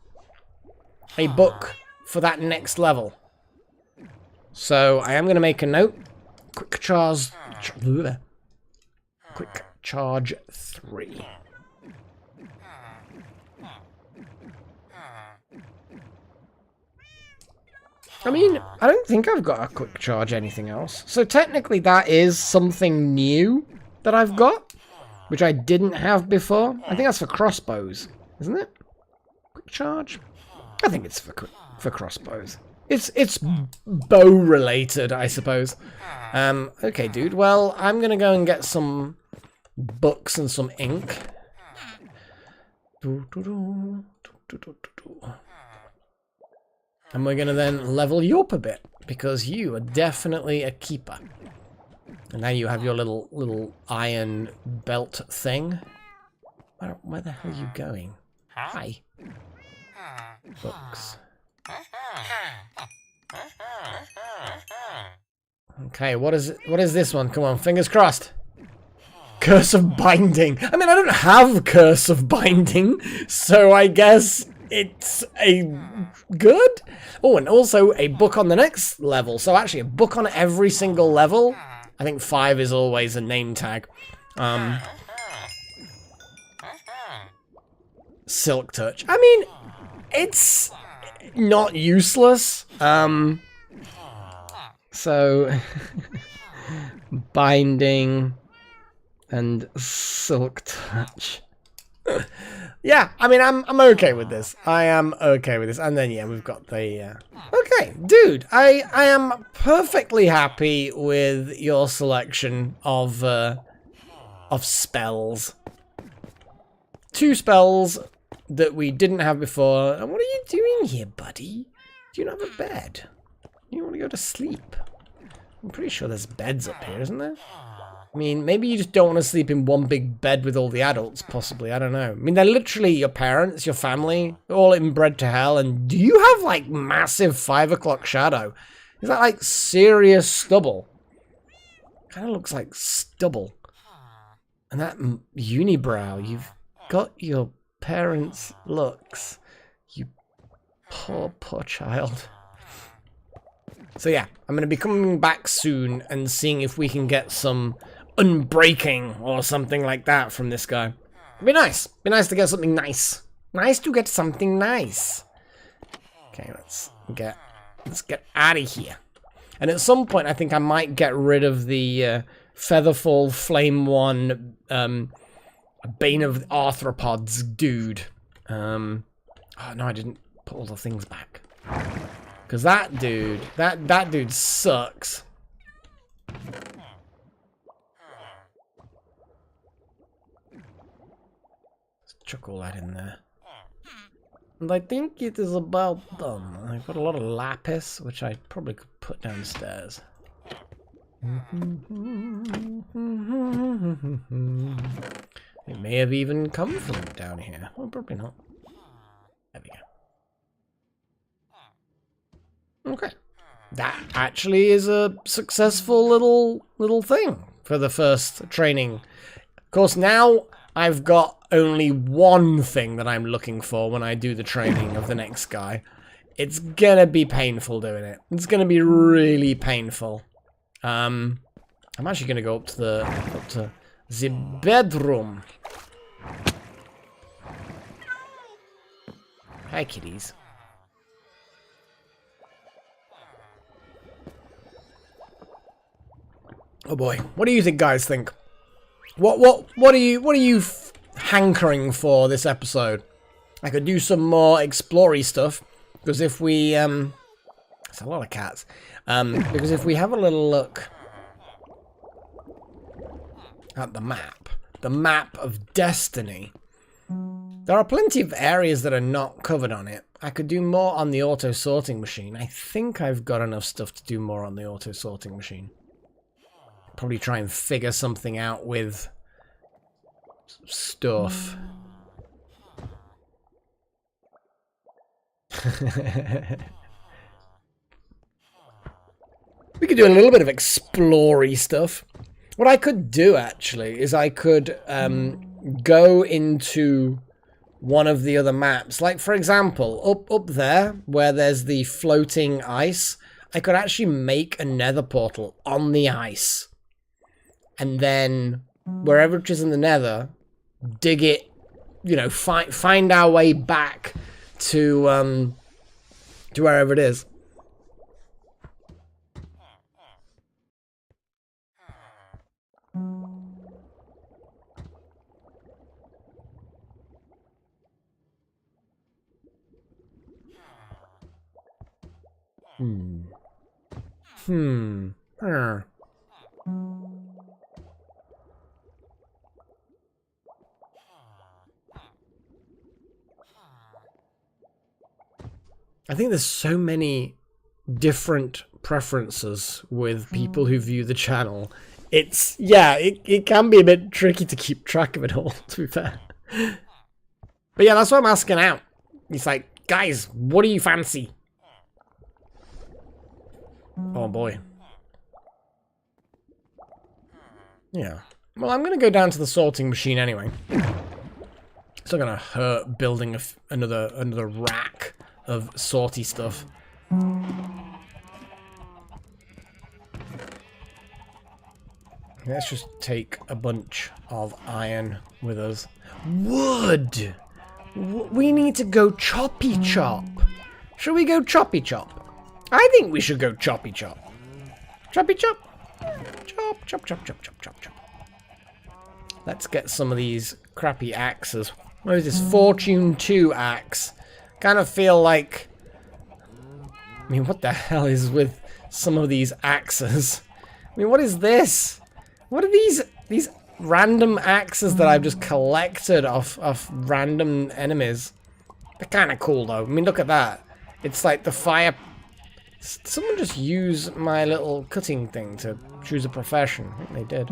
a book for that next level. So I am going to make a note. Quick Charge 3. I mean, I don't think I've got a quick charge anything else. So technically that is something new that I've got, which I didn't have before. I think that's for crossbows, isn't it? Quick charge? I think it's for crossbows. It's bow related, I suppose. Okay, dude. Well, I'm gonna go and get some books and some ink. And we're gonna then level you up a bit because you are definitely a keeper. And now you have your little iron belt thing. Where the hell are you going? Hi. Books. Okay, what is this one? Come on, fingers crossed. Curse of Binding. I mean, I don't have Curse of Binding, so I guess it's a good. Oh, and also a book on the next level. So actually a book on every single level. I think 5 is always a name tag. Silk Touch. I mean, it's not useless. So Binding and Silk Touch. Yeah, I mean, I'm okay with this. I am okay with this. And then, yeah, we've got the... Okay, dude, I am perfectly happy with your selection of spells. 2 spells that we didn't have before. And what are you doing here, buddy? Do you not have a bed? You want to go to sleep? I'm pretty sure there's beds up here, isn't there? I mean, maybe you just don't want to sleep in one big bed with all the adults, possibly. I don't know. I mean, they're literally your parents, your family, all inbred to hell. And do you have, like, massive 5 o'clock shadow? Is that, like, serious stubble? Kind of looks like stubble. And that unibrow, you've got your parents' looks. You poor, poor child. So, yeah, I'm going to be coming back soon and seeing if we can get some unbreaking or something like that from this guy. It'd be nice. Be nice to get something nice. Nice to get something nice. Okay, let's get out of here. And at some point, I think I might get rid of the Featherfall Flame 1 Bane of Arthropods dude. Oh, no, I didn't put all the things back. Because that dude, that dude sucks. Chuck all that in there. And I think it is about done. I've got a lot of lapis, which I probably could put downstairs. It may have even come from down here. Well, probably not. There we go. Okay. That actually is a successful little thing for the first training. Of course, now I've got only one thing that I'm looking for when I do the training of the next guy. It's gonna be painful doing it. It's gonna be really painful. I'm actually gonna go up to the bedroom. Hi, kitties. Oh boy, what do you think, guys? Think what are you hankering for this episode? I could do some more explory stuff because if we it's a lot of cats. Because if we have a little look at the map of Destiny, there are plenty of areas that are not covered on it. I could do more on the auto sorting machine. I think I've got enough stuff to do more on the auto sorting machine. Probably try and figure something out with stuff. We could do a little bit of explory stuff. What I could do actually is I could go into one of the other maps. Like for example, up there where there's the floating ice, I could actually make a nether portal on the ice. And then wherever it is in the nether, dig it, you know, find our way back to wherever it is. I think there's so many different preferences with people who view the channel. It's, yeah, it can be a bit tricky to keep track of it all, to be fair. But yeah, that's what I'm asking out. It's like, guys, what do you fancy? Oh boy. Yeah. Well, I'm going to go down to the sorting machine anyway. It's not going to hurt building another rack of sorty stuff. Let's just take a bunch of iron with us. Wood! We need to go choppy chop. Should we go choppy chop? I think we should go choppy chop. Choppy chop. Chop, chop, chop, chop, chop, chop, chop. Let's get some of these crappy axes. What is this? Fortune 2 axe. Kind of feel like... I mean, what the hell is with some of these axes? I mean, what is this? What are these random axes that I've just collected off random enemies? They're kind of cool, though. I mean, look at that. It's like the fire... Someone just use my little cutting thing to choose a profession. I think they did.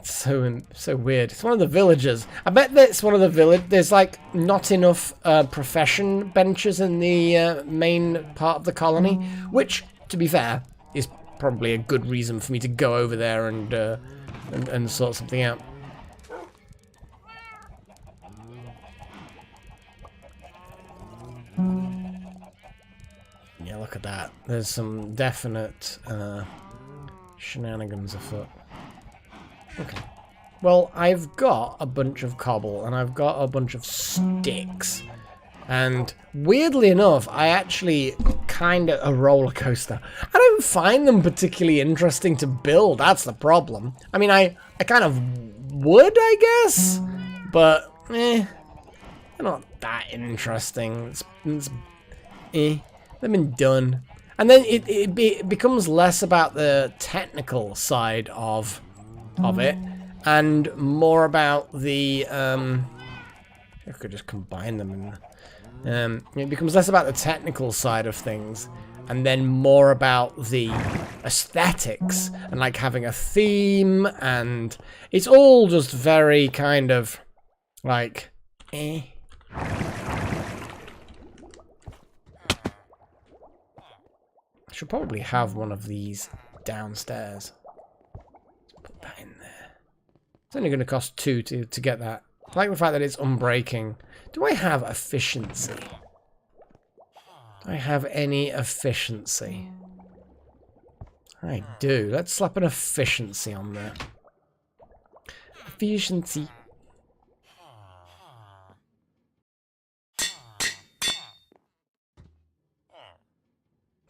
So weird. It's one of the villagers. I bet that's one of the village. There's like not enough profession benches in the main part of the colony, which, to be fair, is probably a good reason for me to go over there and sort something out. Yeah, look at that. There's some definite shenanigans afoot. Okay. Well, I've got a bunch of cobble, and I've got a bunch of sticks. And weirdly enough, I actually kind of... A roller coaster. I don't find them particularly interesting to build. That's the problem. I mean, I kind of would, I guess. But, they're not that interesting. They've been done. And then it becomes less about the technical side of it, and more about the I could just combine them, and it becomes less about the technical side of things, and then more about the aesthetics and like having a theme, and it's all just very kind of like I should probably have one of these downstairs. Let's put that in there. It's only going to cost 2 to get that I like the fact that it's unbreaking. Do I have efficiency? Do I have any efficiency? I do. Let's slap an efficiency on there. Efficiency.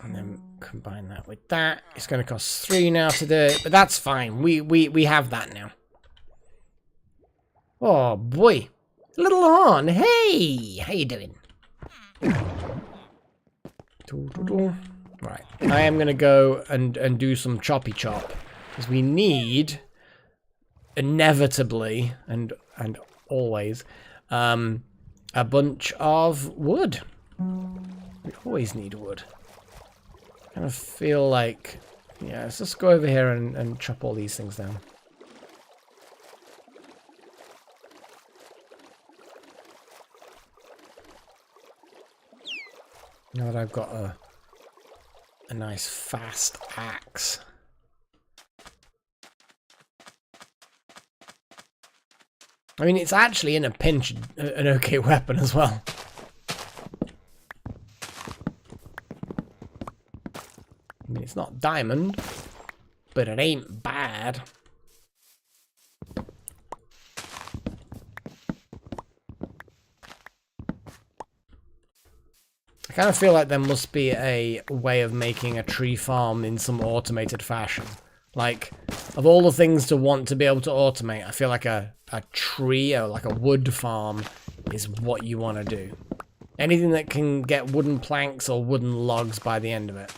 And then combine that with that. It's going to cost 3 now to do it, but that's fine. We have that now. Oh boy, little horn. Hey, how you doing? Right, I am going to go and do some choppy chop because we need inevitably and always a bunch of wood. We always need wood. I kind of feel like, yeah, let's just go over here and chop all these things down. Now that I've got a nice fast axe. I mean, it's actually in a pinch an okay weapon as well. I mean, it's not diamond, but it ain't bad. I kind of feel like there must be a way of making a tree farm in some automated fashion. Like, of all the things to want to be able to automate, I feel like a tree or like a wood farm is what you want to do. Anything that can get wooden planks or wooden logs by the end of it.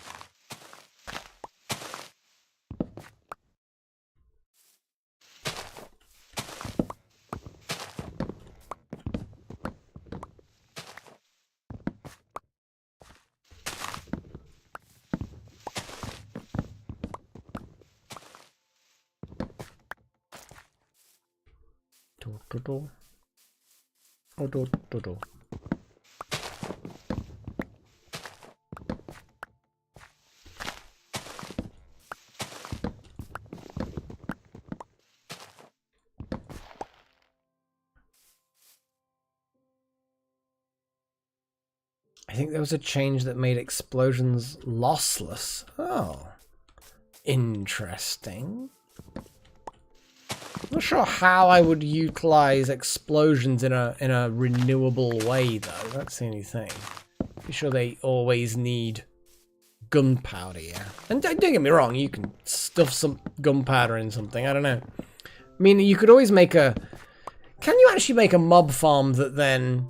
I think there was a change that made explosions lossless. Oh, interesting. Not sure how I would utilize explosions in a renewable way, though. That's the only thing. Be sure they always need gunpowder, yeah. And don't get me wrong, you can stuff some gunpowder in something. I don't know. I mean, you could always make a. Can you actually make a mob farm that then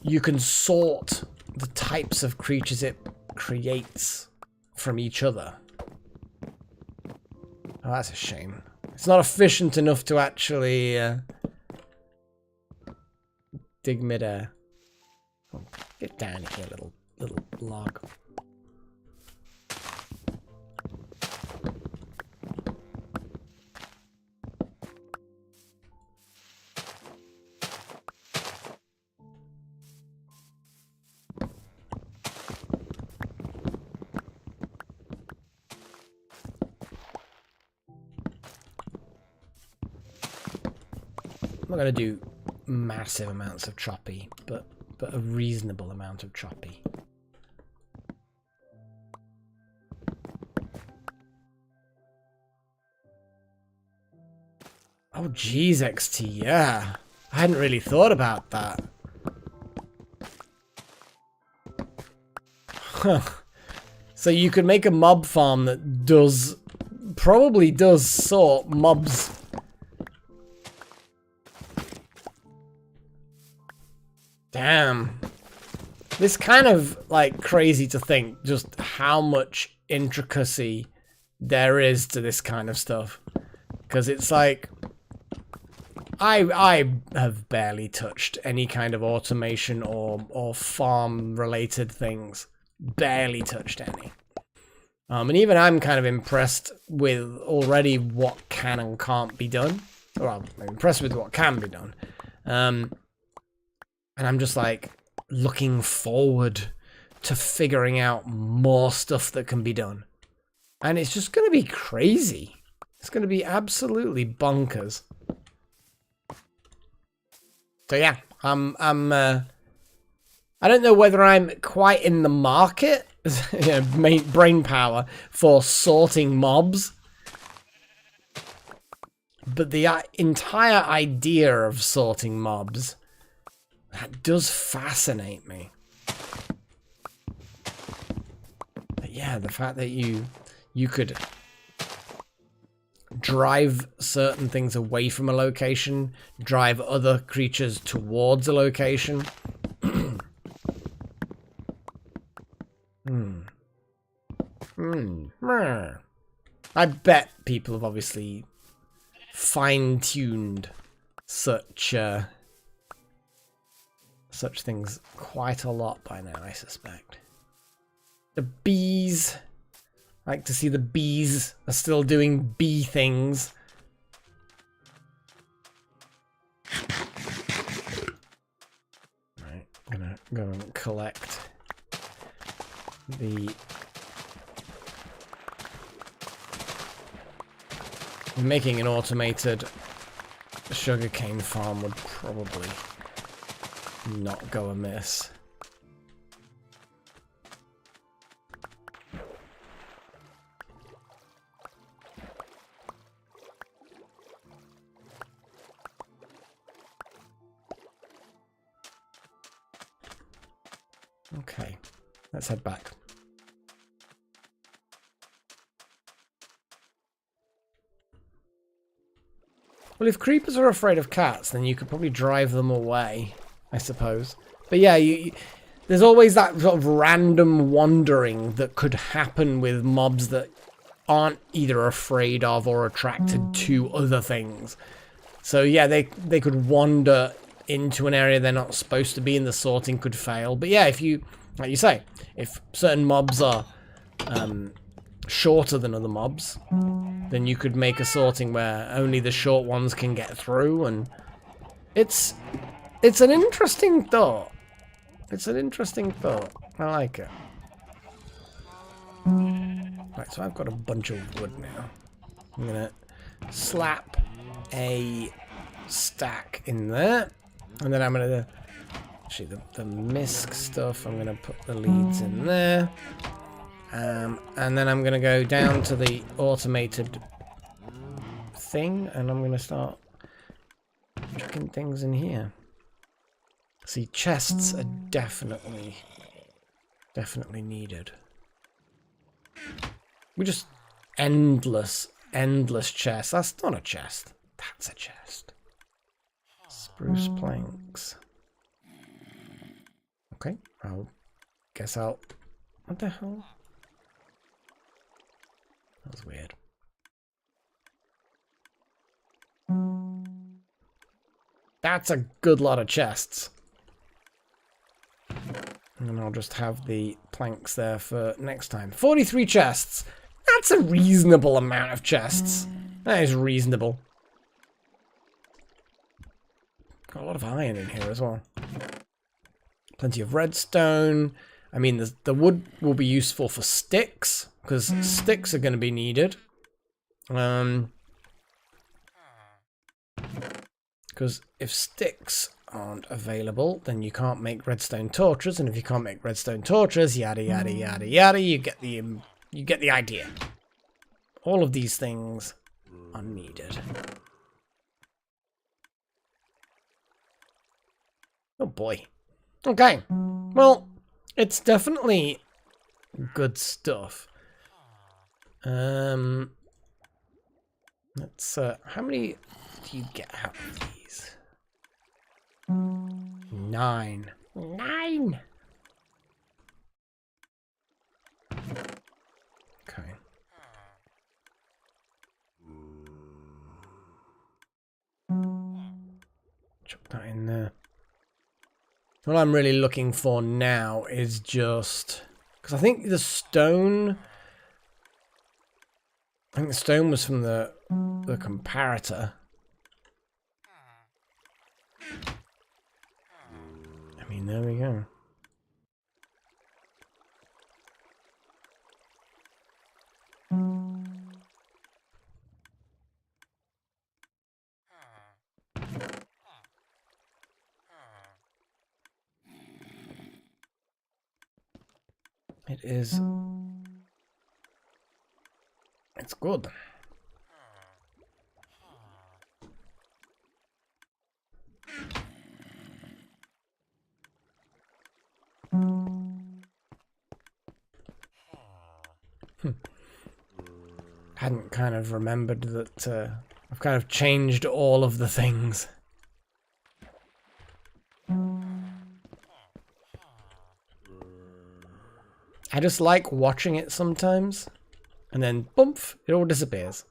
you can sort the types of creatures it creates from each other? Oh, that's a shame. It's not efficient enough to actually dig midair. Oh, get down here, little log. I'm not going to do massive amounts of choppy, but a reasonable amount of choppy. Oh, geez, XT, yeah. I hadn't really thought about that. Huh. So you could make a mob farm that probably does sort mobs. Damn. This kind of, like, crazy to think just how much intricacy there is to this kind of stuff. Because it's like, I have barely touched any kind of automation or farm-related things. Barely touched any. And even I'm kind of impressed with already what can and can't be done. Well, I'm impressed with what can be done. And I'm just like looking forward to figuring out more stuff that can be done. And it's just going to be crazy. It's going to be absolutely bonkers. So yeah, I don't know whether I'm quite in the market, brain power, for sorting mobs. But the entire idea of sorting mobs, that does fascinate me. But yeah, the fact that you could drive certain things away from a location, drive other creatures towards a location. I bet people have obviously fine-tuned such things quite a lot by now, I suspect. The bees. I like to see the bees are still doing bee things. Right, I'm gonna go and collect the... Making an automated sugarcane farm would probably not go amiss. Okay, let's head back. Well, if creepers are afraid of cats, then you could probably drive them away, I suppose. But yeah, there's always that sort of random wandering that could happen with mobs that aren't either afraid of or attracted to other things. So yeah, they could wander into an area they're not supposed to be and the sorting could fail. But yeah, if you, like you say, if certain mobs are shorter than other mobs, then you could make a sorting where only the short ones can get through, and it's an interesting thought. It's an interesting thought. I like it. Right, so I've got a bunch of wood now. I'm gonna slap a stack in there, and then I'm gonna actually the misc stuff. I'm gonna put the leads in there, and then I'm gonna go down to the automated thing, and I'm gonna start chucking things in here. See, chests are definitely needed. We just endless chests. That's not a chest. That's a chest. Spruce planks. Okay, guess I'll... What the hell? That was weird. That's a good lot of chests. And I'll just have the planks there for next time. 43 chests. That's a reasonable amount of chests. That is reasonable. Got a lot of iron in here as well. Plenty of redstone. I mean, the wood will be useful for sticks, because sticks are going to be needed. Because if sticks aren't available, then you can't make redstone torches, and if you can't make redstone torches, yada yada yada yada, you get the idea. All of these things are needed. Oh boy. Okay. Well, it's definitely good stuff. Let's how many do you get out of these? 9. 9. Okay. Chuck that in there. What I'm really looking for now is just... Because I think the stone... I think the stone was from the comparator. I mean, there we go. It is. It's good. Hadn't kind of remembered that I've kind of changed all of the things. I just like watching it sometimes, and then boom, it all disappears.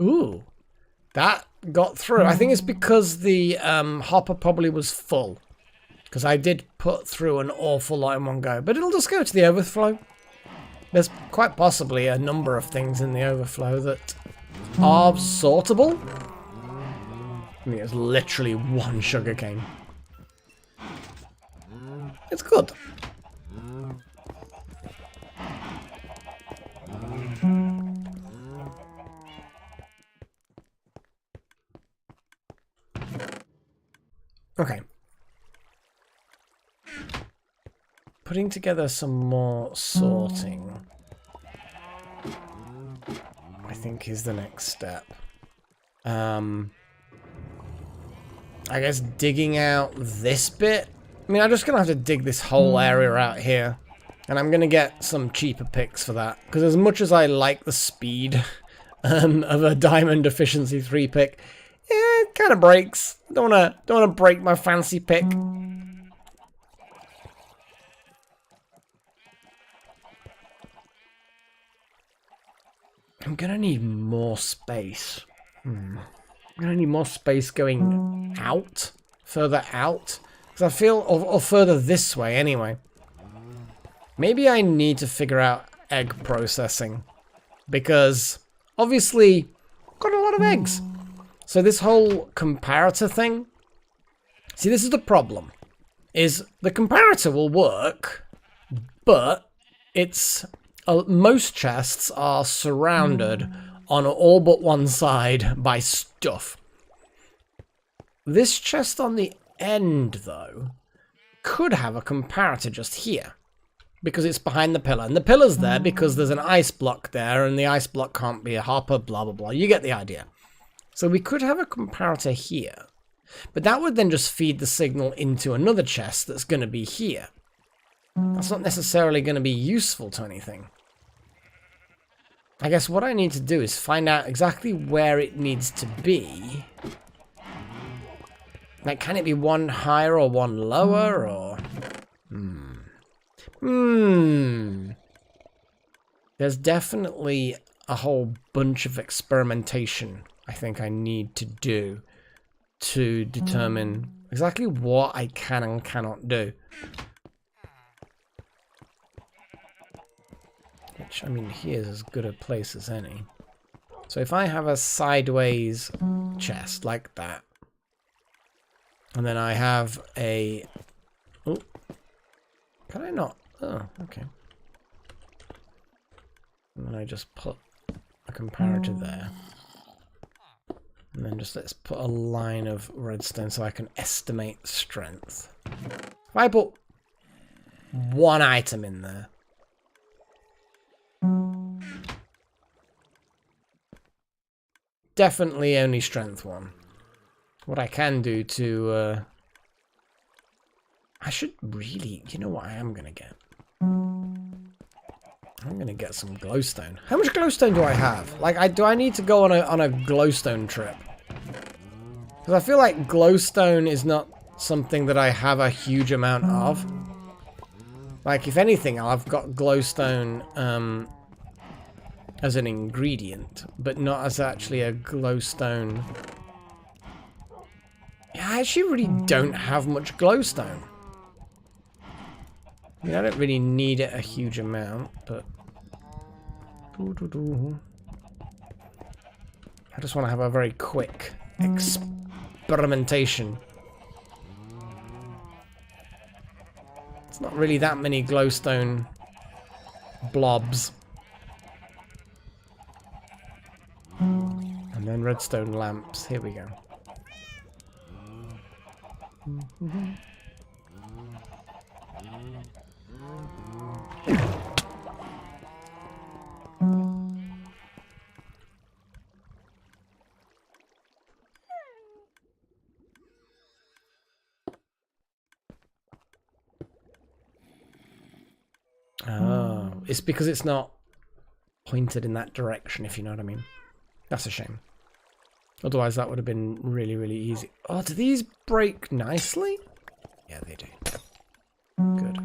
Ooh, that got through. I think it's because the hopper probably was full, because I did put through an awful lot in one go, but it'll just go to the overflow. There's quite possibly a number of things in the overflow that are sortable. I mean, it's literally one sugarcane. It's good. Okay. Putting together some more sorting, I think, is the next step. I guess digging out this bit. I mean, I'm just gonna have to dig this whole area out here, and I'm gonna get some cheaper picks for that. Because as much as I like the speed of a Diamond Efficiency 3 pick, it kind of breaks. Don't wanna break my fancy pick. I'm gonna need more space. I'm gonna need more space going out, further out, because I feel, or further this way anyway. Maybe I need to figure out egg processing, because obviously I've got a lot of eggs. So this whole comparator thing, see, this is the problem, is the comparator will work, but it's most chests are surrounded on all but one side by stuff. This chest on the end, though, could have a comparator just here, because it's behind the pillar. And the pillar's there because there's an ice block there, and the ice block can't be a hopper, blah, blah, blah. You get the idea. So we could have a comparator here, but that would then just feed the signal into another chest that's going to be here. That's not necessarily going to be useful to anything. I guess what I need to do is find out exactly where it needs to be. Like, can it be one higher or one lower, or... There's definitely a whole bunch of experimentation I think I need to do to determine exactly what I can and cannot do. Which, I mean, here's as good a place as any. So if I have a sideways chest like that, and then I have a... Oh, can I not? Oh, okay. And then I just put a comparator there. And then just let's put a line of redstone so I can estimate strength. If I put one item in there, definitely only strength 1. What I can do to... I should really... You know what I am going to get? I'm going to get some glowstone. How much glowstone do I have? Like, do I need to go on a glowstone trip? Because I feel like glowstone is not something that I have a huge amount of. Like, if anything, I've got glowstone... as an ingredient, but not as actually a glowstone. Yeah, I actually really don't have much glowstone. I mean, I don't really need it a huge amount, but... I just want to have a very quick experimentation. It's not really that many glowstone blobs. And then redstone lamps. Here we go. it's because it's not pointed in that direction, if you know what I mean. That's a shame. Otherwise, that would have been really, really easy. Oh, do these break nicely? Yeah, they do. Good.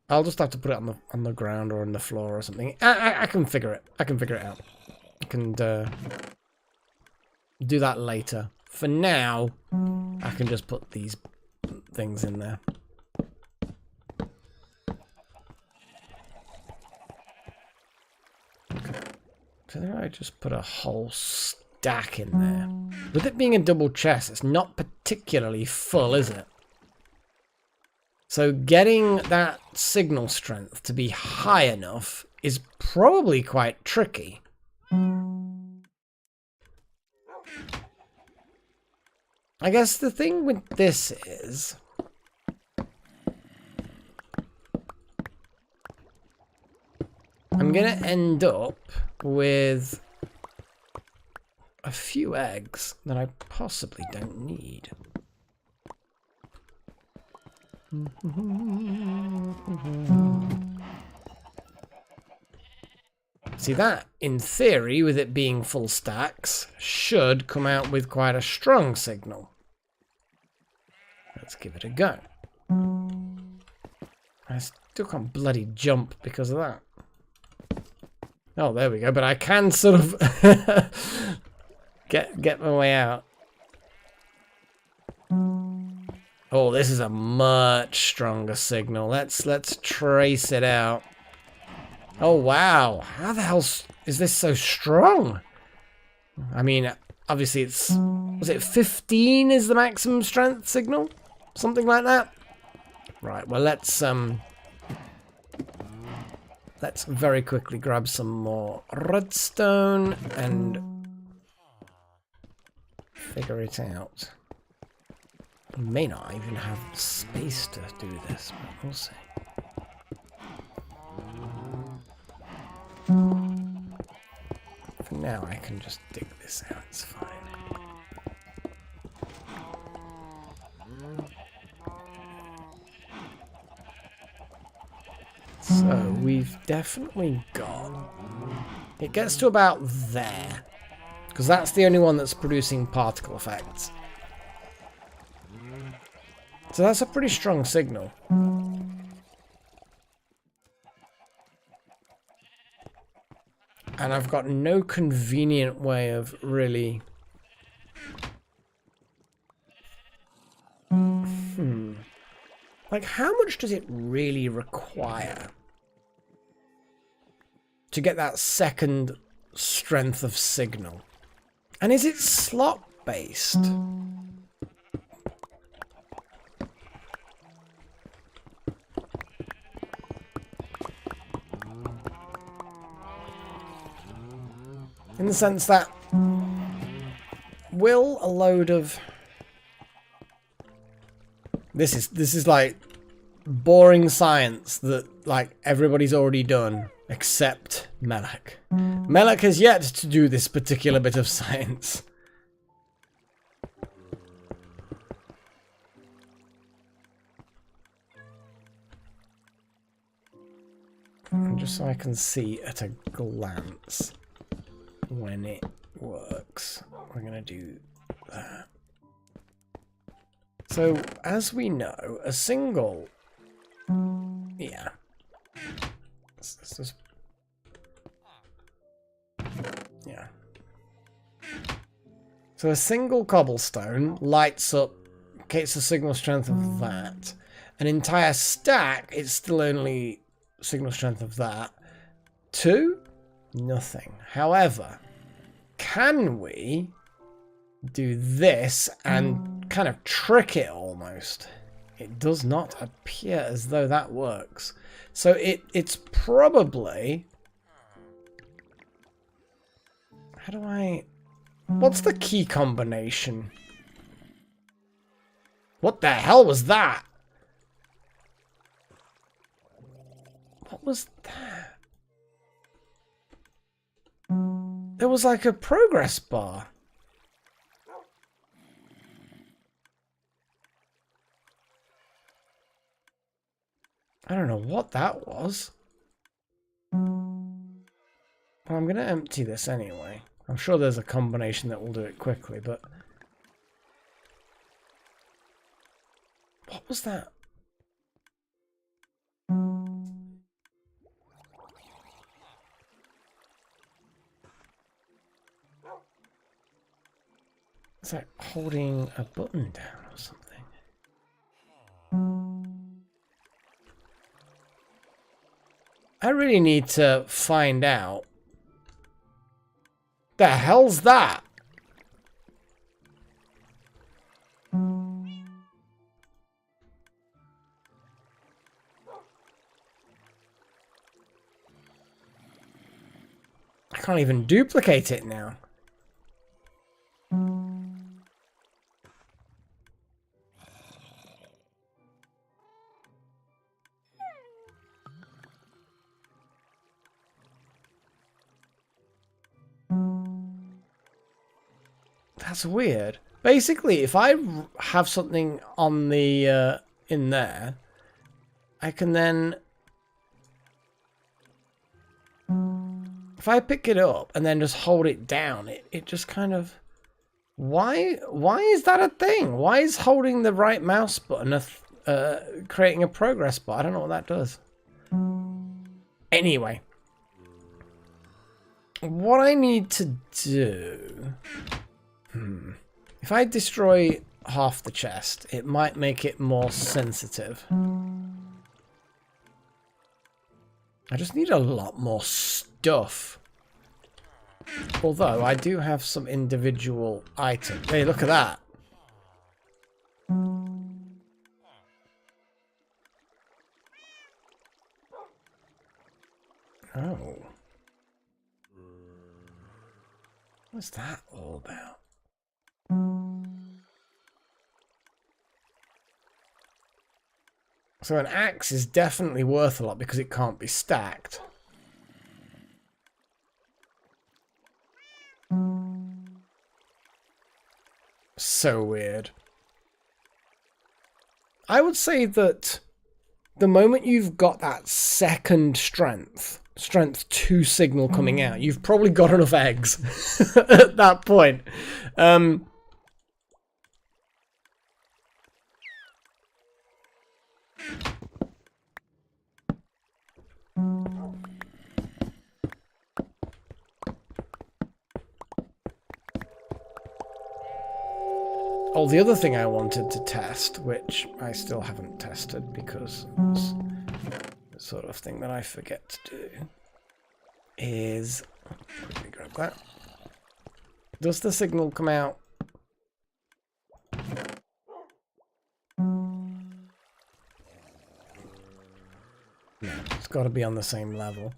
I'll just have to put it on the ground or on the floor or something. I can figure it. I can figure it out. I can do that later. For now, I can just put these things in there. Okay. So then I just put a whole stack in there. With it being a double chest, it's not particularly full, is it? So getting that signal strength to be high enough is probably quite tricky. I guess the thing with this is I'm gonna end up with a few eggs that I possibly don't need. See, that, in theory, with it being full stacks, should come out with quite a strong signal. Let's give it a go. I still can't bloody jump because of that. Oh, there we go, but I can sort of get my way out. Oh, this is a much stronger signal. Let's trace it out. Oh, wow. How the hell is this so strong? I mean, obviously it's... Was it 15 is the maximum strength signal? Something like that? Right, well, let's very quickly grab some more redstone and figure it out. We may not even have space to do this, but we'll see. For now, I can just dig this out, it's fine. So, we've definitely got... It gets to about there. Because that's the only one that's producing particle effects. So that's a pretty strong signal. And I've got no convenient way of really... Like, how much does it really require to get that second strength of signal? And is it slot-based? In the sense that, will a load of... This is like boring science that like everybody's already done except Melek. Melek has yet to do this particular bit of science. And just so I can see at a glance when it works, we're gonna do that. So, as we know, a single... Yeah. Let's just... Yeah. So a single cobblestone lights up, gets the signal strength of that. An entire stack, it's still only signal strength of that. 2? Nothing. However, can we do this and kind of trick it almost? It does not appear as though that works. So it's probably... How do I... What's the key combination? What the hell was that? What was that? There was like a progress bar. I don't know what that was. Well, I'm going to empty this anyway. I'm sure there's a combination that will do it quickly, but... What was that? It's like holding a button down or something. I really need to find out. The hell's that? I can't even duplicate it now. That's weird. Basically, if I have something on the in there, I can then, if I pick it up and then just hold it down, it just kind of, why is that a thing? Why is holding the right mouse button creating a progress bar? I don't know what that does. Anyway, what I need to do, if I destroy half the chest, it might make it more sensitive. I just need a lot more stuff. Although I do have some individual items. Hey, look at that. Oh. What's that all about? So an axe is definitely worth a lot because it can't be stacked. So weird. I would say that the moment you've got that second strength 2 signal coming out, you've probably got enough eggs at that point. Oh, the other thing I wanted to test, which I still haven't tested because it's the sort of thing that I forget to do, is, quickly grab that. Does the signal come out? No, it's got to be on the same level.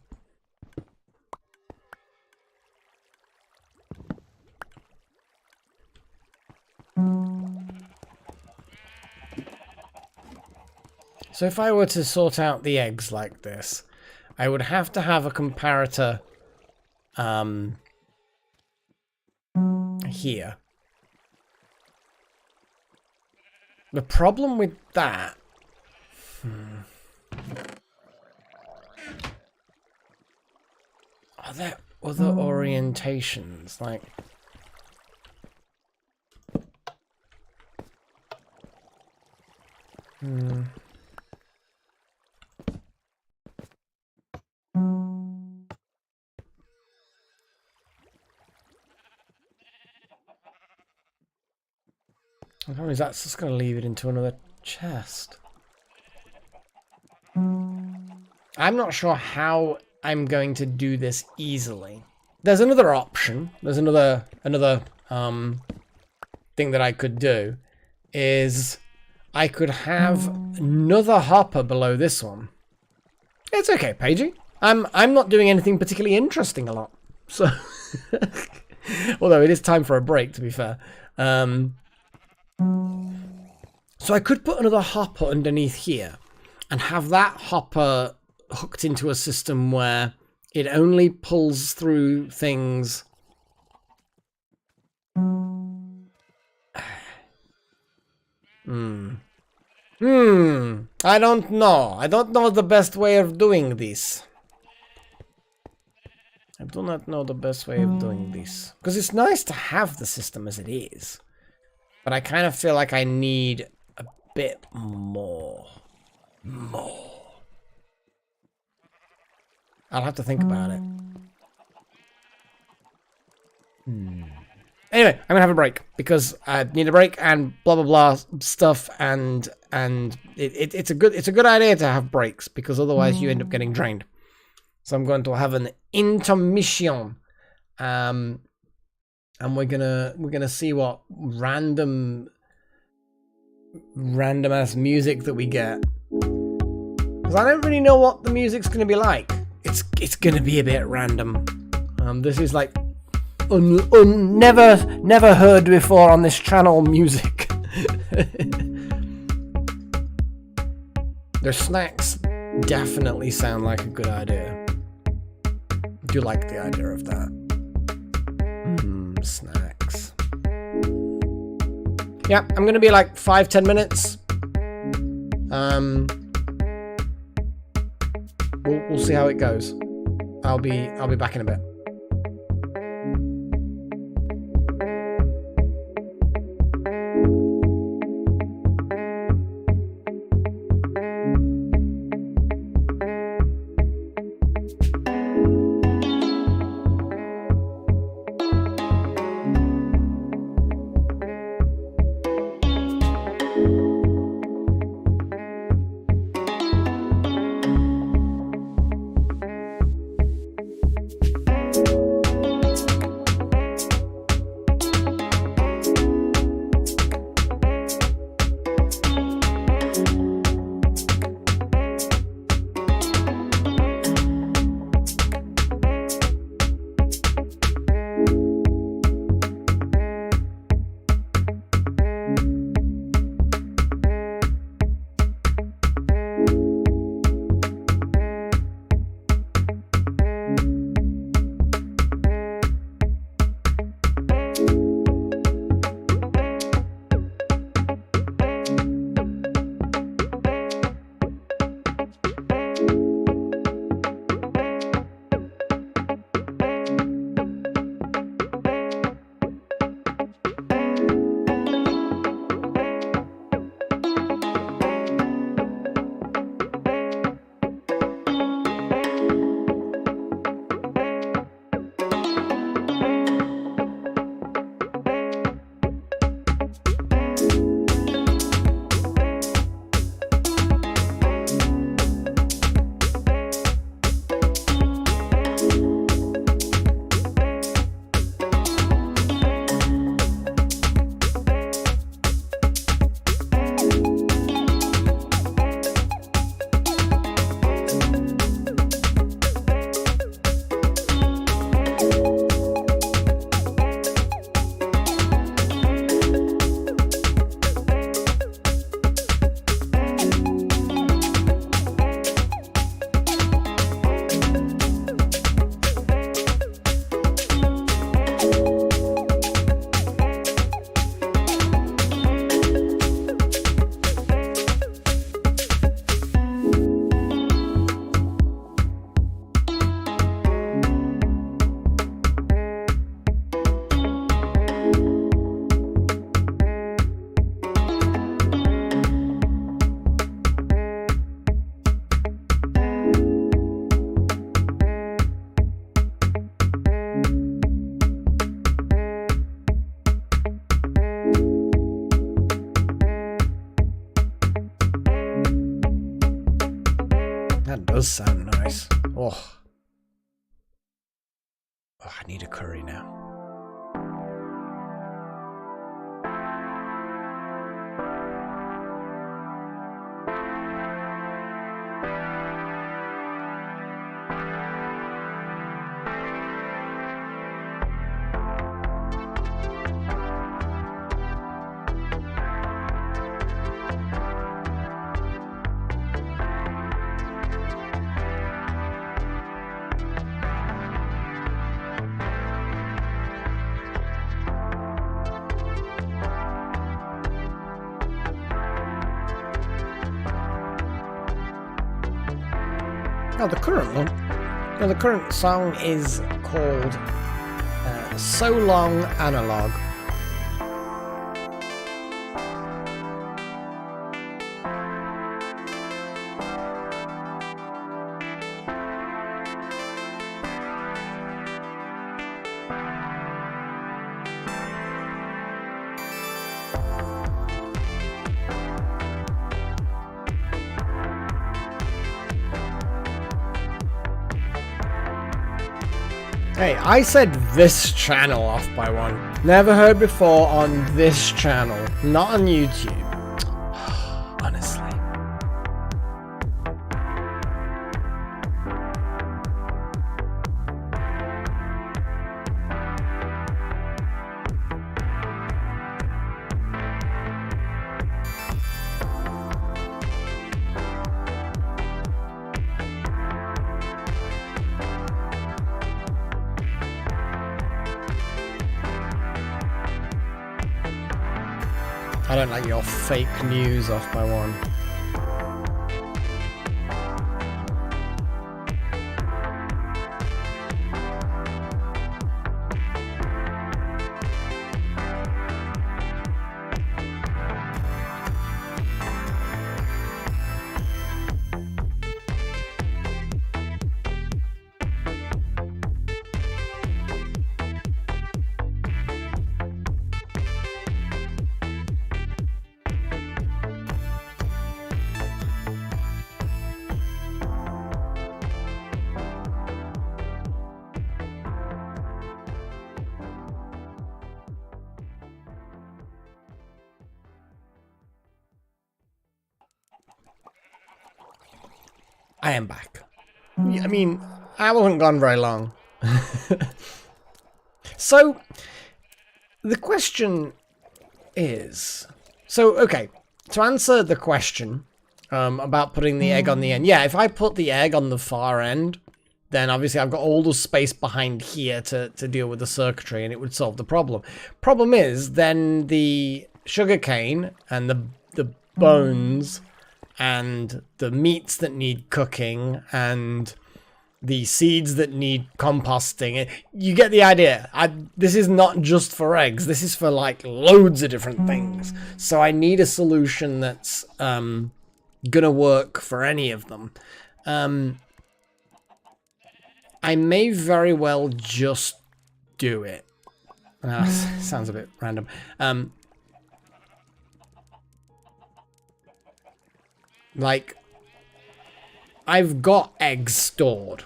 So if I were to sort out the eggs like this, I would have to have a comparator here. The problem with that... Are there other orientations? Like... The problem is that's just going to leave it into another chest. I'm not sure how I'm going to do this easily. There's another option. There's another thing that I could do. Is I could have another hopper below this one. It's okay, Paigey. I'm not doing anything particularly interesting a lot. So, although it is time for a break, to be fair. So I could put another hopper underneath here and have that hopper hooked into a system where it only pulls through things. I don't know. I don't know the best way of doing this. I do not know the best way of doing this. Because it's nice to have the system as it is. But I kind of feel like I need a bit more. I'll have to think about it. Anyway, I'm gonna have a break because I need a break and blah blah blah stuff, and it's a good idea to have breaks because otherwise you end up getting drained. So I'm going to have an intermission, and we're gonna see what random ass music that we get, because I don't really know what the music's gonna be like. It's gonna be a bit random. This is like never heard before on this channel music. Their snacks definitely sound like a good idea. Do you like the idea of that? Snacks. Yeah, I'm gonna be like 5-10 minutes. We'll see how it goes. I'll be back in a bit. That does sound nice. Oh. Oh, I need a curry now. Oh, the current one. No, the current song is called So Long Analog. Hey, I said this channel off by one. Never heard before on this channel. Not on YouTube. Honestly. I don't like your fake news off by one. I am back. I mean, I wasn't gone very long. So, the question is... So, okay, to answer the question about putting the egg on the end. Yeah, if I put the egg on the far end, then obviously I've got all the space behind here to deal with the circuitry, and it would solve the problem. Problem is, then the sugarcane and the bones... and the meats that need cooking, and the seeds that need composting. You get the idea. This is not just for eggs. This is for, like, loads of different things. So I need a solution that's gonna work for any of them. I may very well just do it. Sounds a bit random. Like, I've got eggs stored.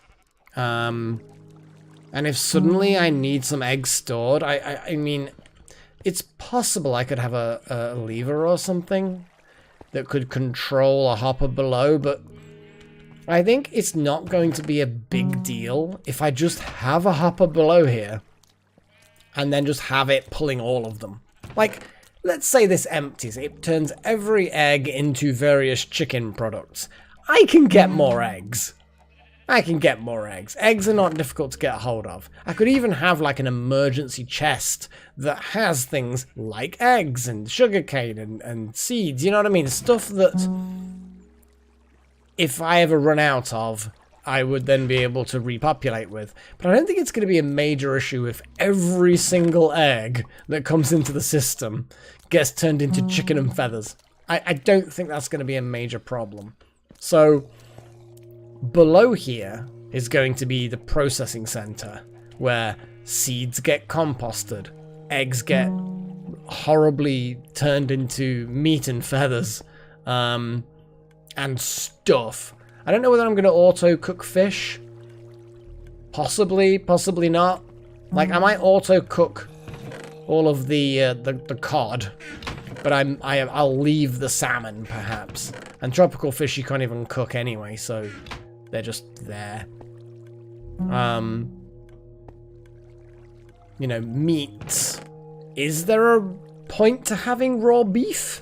And if suddenly I need some eggs stored, I mean, it's possible I could have a lever or something that could control a hopper below, but I think it's not going to be a big deal if I just have a hopper below here and then just have it pulling all of them. Like, let's say this empties. It turns every egg into various chicken products. I can get more eggs. I can get more eggs. Eggs are not difficult to get a hold of. I could even have like an emergency chest that has things like eggs and sugarcane and seeds. You know what I mean? Stuff that if I ever run out of, I would then be able to repopulate with. But I don't think it's going to be a major issue if every single egg that comes into the system gets turned into chicken and feathers. I don't think that's going to be a major problem. So, below here is going to be the processing center, where seeds get composted, eggs get horribly turned into meat and feathers, and stuff. I don't know whether I'm going to auto-cook fish. Possibly, possibly not. Like, I might auto-cook all of the cod, but I'll leave the salmon, perhaps. And tropical fish you can't even cook anyway, so they're just there. You know, meats. Is there a point to having raw beef?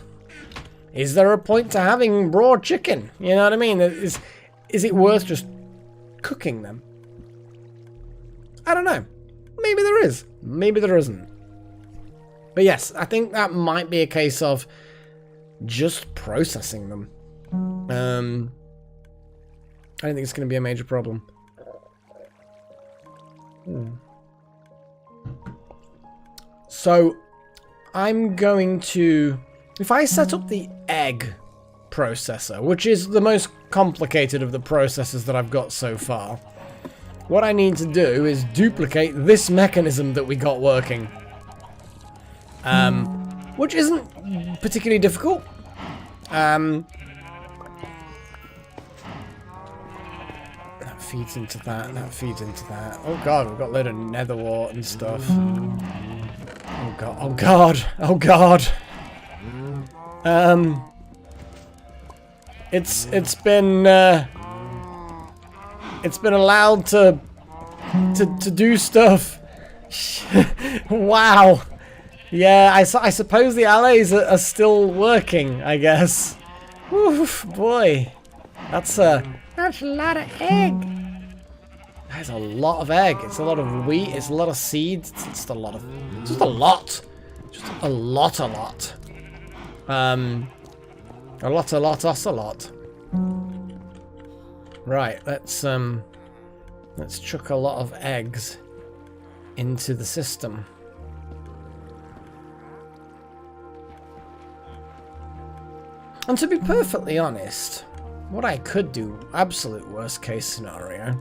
Is there a point to having raw chicken? You know what I mean? Is it worth just cooking them? I don't know. Maybe there is. Maybe there isn't. But yes, I think that might be a case of just processing them. I don't think it's going to be a major problem. So, I'm going to... If I set up the egg processor, which is the most complicated of the processors that I've got so far, what I need to do is duplicate this mechanism that we got working. Which isn't particularly difficult. That feeds into that, that feeds into that. Oh god, we've got a load of nether wart and stuff. Oh god, oh god, oh god. It's been allowed to do stuff. Wow. Yeah, I suppose the allies are still working, I guess. Oof, boy. That's a lot of egg. That's a lot of egg. It's a lot of wheat. It's a lot of seeds. It's just a lot of... Just a lot. Just a lot. A lot. Right, let's chuck a lot of eggs into the system. And to be perfectly honest, what I could do, absolute worst case scenario,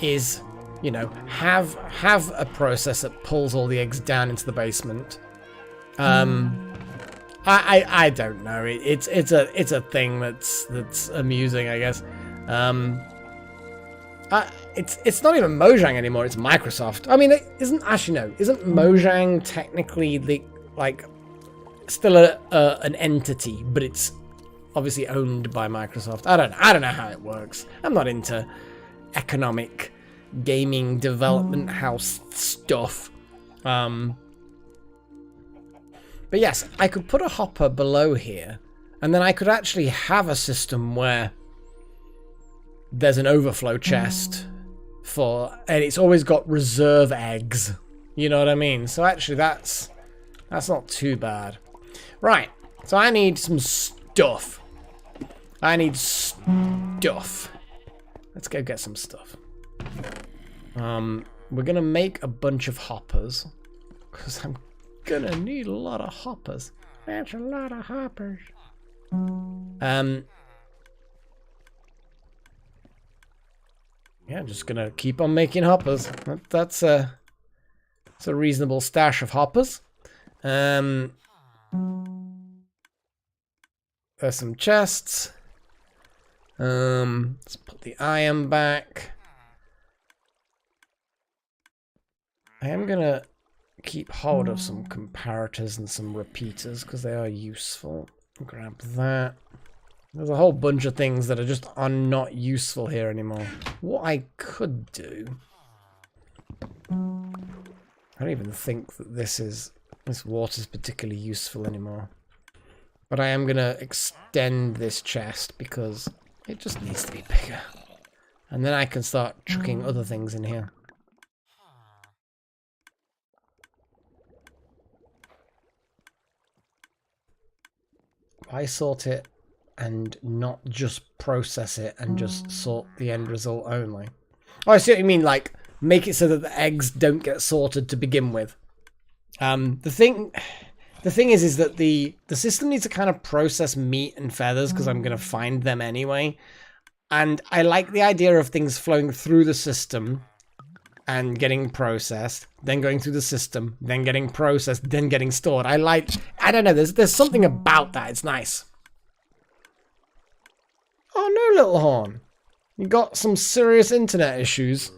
is, you know, have a process that pulls all the eggs down into the basement. I don't know. It's a thing that's amusing, I guess. It's not even Mojang anymore. It's Microsoft. I mean, isn't Mojang technically still an entity, but it's obviously owned by Microsoft. I don't know how it works. I'm not into economic gaming development house stuff. But yes, I could put a hopper below here, and then I could actually have a system where there's an overflow chest and it's always got reserve eggs. You know what I mean? So actually that's not too bad. Right, so I need some stuff. Let's go get some stuff. We're gonna make a bunch of hoppers, because I'm gonna need a lot of hoppers. That's a lot of hoppers. Yeah, I'm just gonna keep on making hoppers. That's a reasonable stash of hoppers. There's some chests. Let's put the iron back. I am gonna keep hold of some comparators and some repeaters because they are useful. Grab that. There's a whole bunch of things that are not useful here anymore. What I could do... I don't even think that this water's particularly useful anymore. But I am gonna extend this chest because it just needs to be bigger. And then I can start chucking other things in here. Why sort it and not just process it and just sort the end result only? Oh, I see what you mean, like, make it so that the eggs don't get sorted to begin with. The thing is that the system needs to kind of process meat and feathers because I'm going to find them anyway. And I like the idea of things flowing through the system and getting processed, then going through the system, then getting processed, then getting stored. I don't know, there's something about that. It's nice. Oh no, Little Horn. You got some serious internet issues.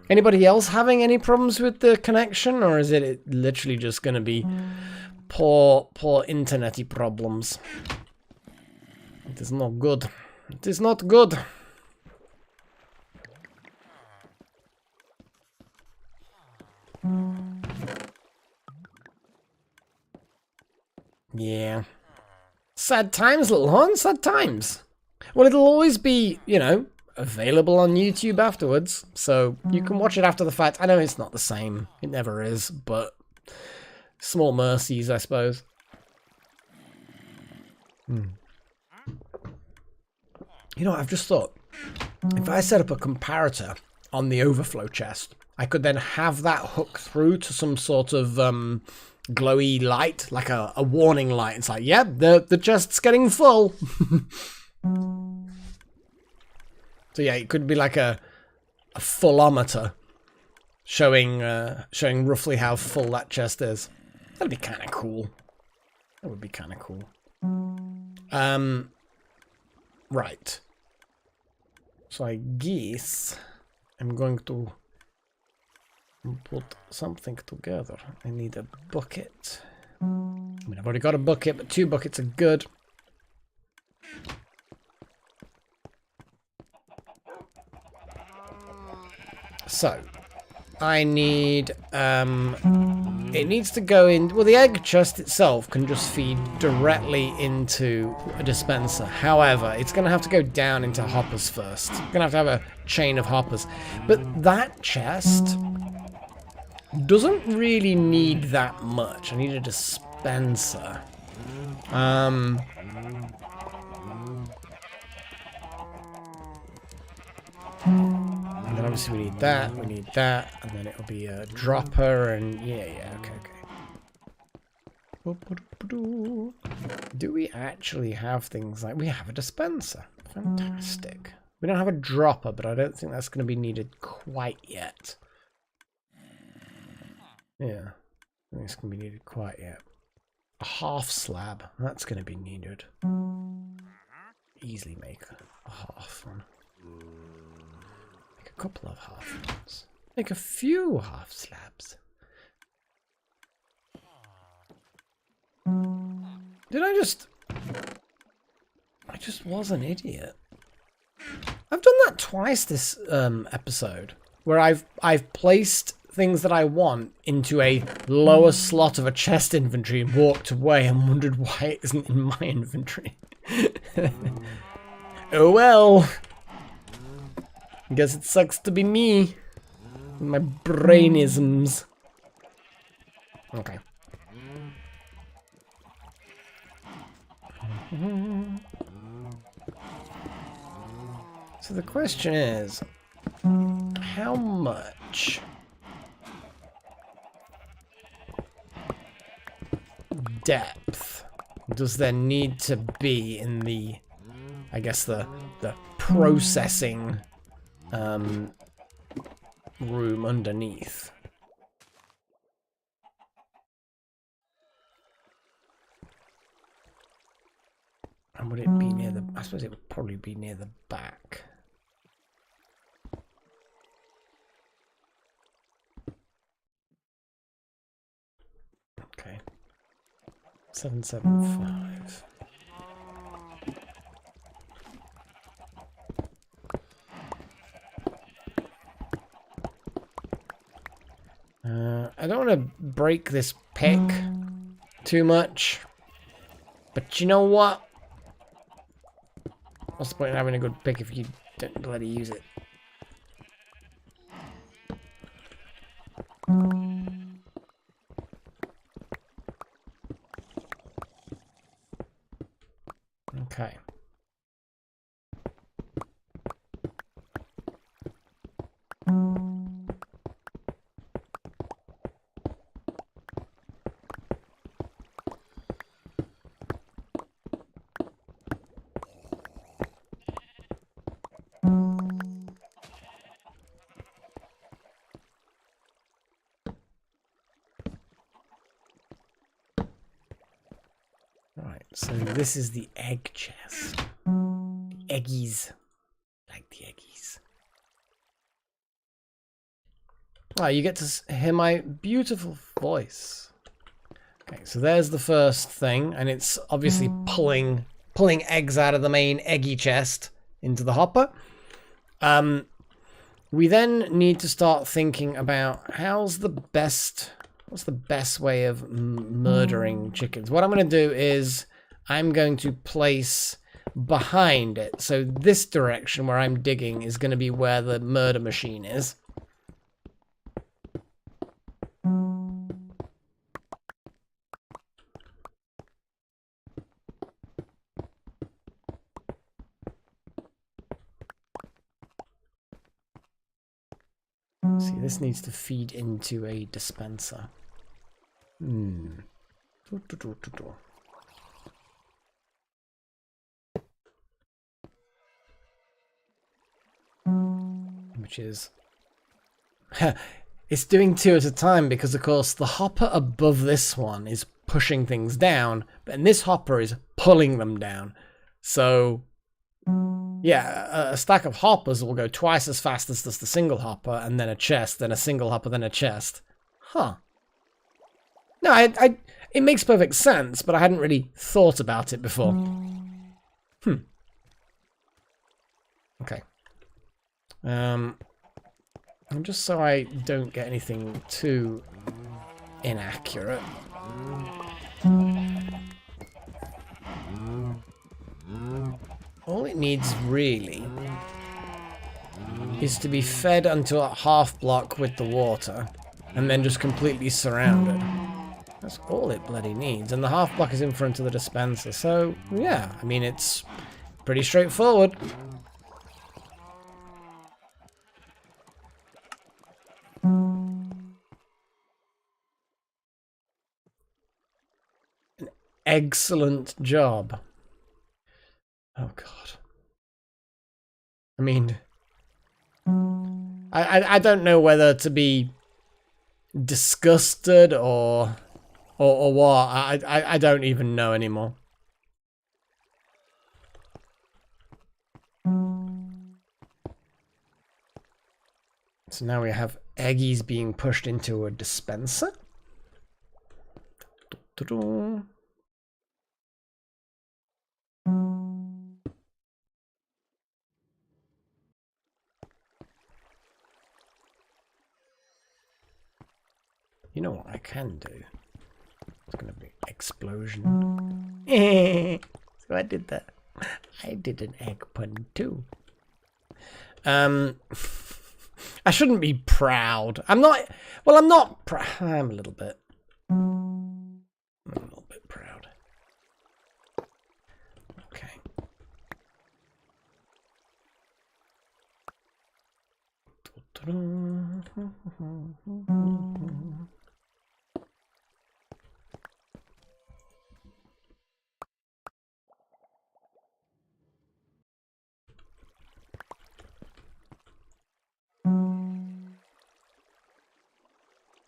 Anybody else having any problems with the connection, or is it literally just going to be poor internet-y problems? It is not good. It is not good. Yeah. Sad times, Little Horn, sad times. Well, it'll always be, you know, available on YouTube afterwards, so you can watch it after the fact. I know it's not the same. It never is, but small mercies, I suppose. You know what, I've just thought, if I set up a comparator on the overflow chest, I could then have that hook through to some sort of glowy light, like a warning light. It's like, yep, the chest's getting full. So yeah, it could be like a fullometer showing roughly how full that chest is. That'd be kind of cool. That would be kind of cool. Right. So I guess I'm going to put something together. I need a bucket. I mean, I've already got a bucket, but 2 buckets are good. So, I need, it needs to go in, well, the egg chest itself can just feed directly into a dispenser. However, it's going to have to go down into hoppers first. It's going to have a chain of hoppers. But that chest doesn't really need that much. I need a dispenser. And then obviously we need that, and then it'll be a dropper, and yeah, okay. Do we actually have things like... We have a dispenser. Fantastic. We don't have a dropper, but I don't think that's going to be needed quite yet. Yeah, I think it's going to be needed quite yet. A half slab, that's going to be needed. Easily make a half one. Make a couple of half ones. Make a few half slabs. Did I just was an idiot. I've done that twice this episode, where I've placed things that I want into a lower slot of a chest inventory and walked away and wondered why it isn't in my inventory. Oh well. I guess it sucks to be me. My brainisms. Okay. So the question is, how much depth does there need to be in the, I guess, the processing room underneath? And would it be near the... I suppose it would probably be near the back. Okay. 775. I don't want to break this pick too much. But you know what? What's the point in having a good pick if you don't bloody use it? Okay. Right, so this is the egg chest. The eggies. Like the eggies. Oh, you get to hear my beautiful voice. Okay, so there's the first thing, and it's obviously pulling eggs out of the main eggy chest into the hopper. We then need to start thinking about what's the best way of murdering chickens. What I'm going to do is I'm going to place behind it. So this direction where I'm digging is going to be where the murder machine is. See, this needs to feed into a dispenser. Which is... It's doing 2 at a time because, of course, the hopper above this one is pushing things down, but this hopper is pulling them down. So, yeah, a stack of hoppers will go twice as fast as does the single hopper, and then a chest, then a single hopper, then a chest. Huh. No, it makes perfect sense, but I hadn't really thought about it before. Okay. And just so I don't get anything too inaccurate. All it needs really is to be fed onto a half block with the water and then just completely surrounded. That's all it bloody needs. And the half block is in front of the dispenser. So, yeah, I mean, it's pretty straightforward. An excellent job. Oh, God. I mean, I don't know whether to be disgusted or what. I don't even know anymore. So now we have eggies being pushed into a dispenser. You know what I can do? It's gonna be explosion. So I did that. I did an egg pun too. I shouldn't be proud. I'm not. Well, I'm not proud. I'm a little bit. I'm a little bit proud. Okay.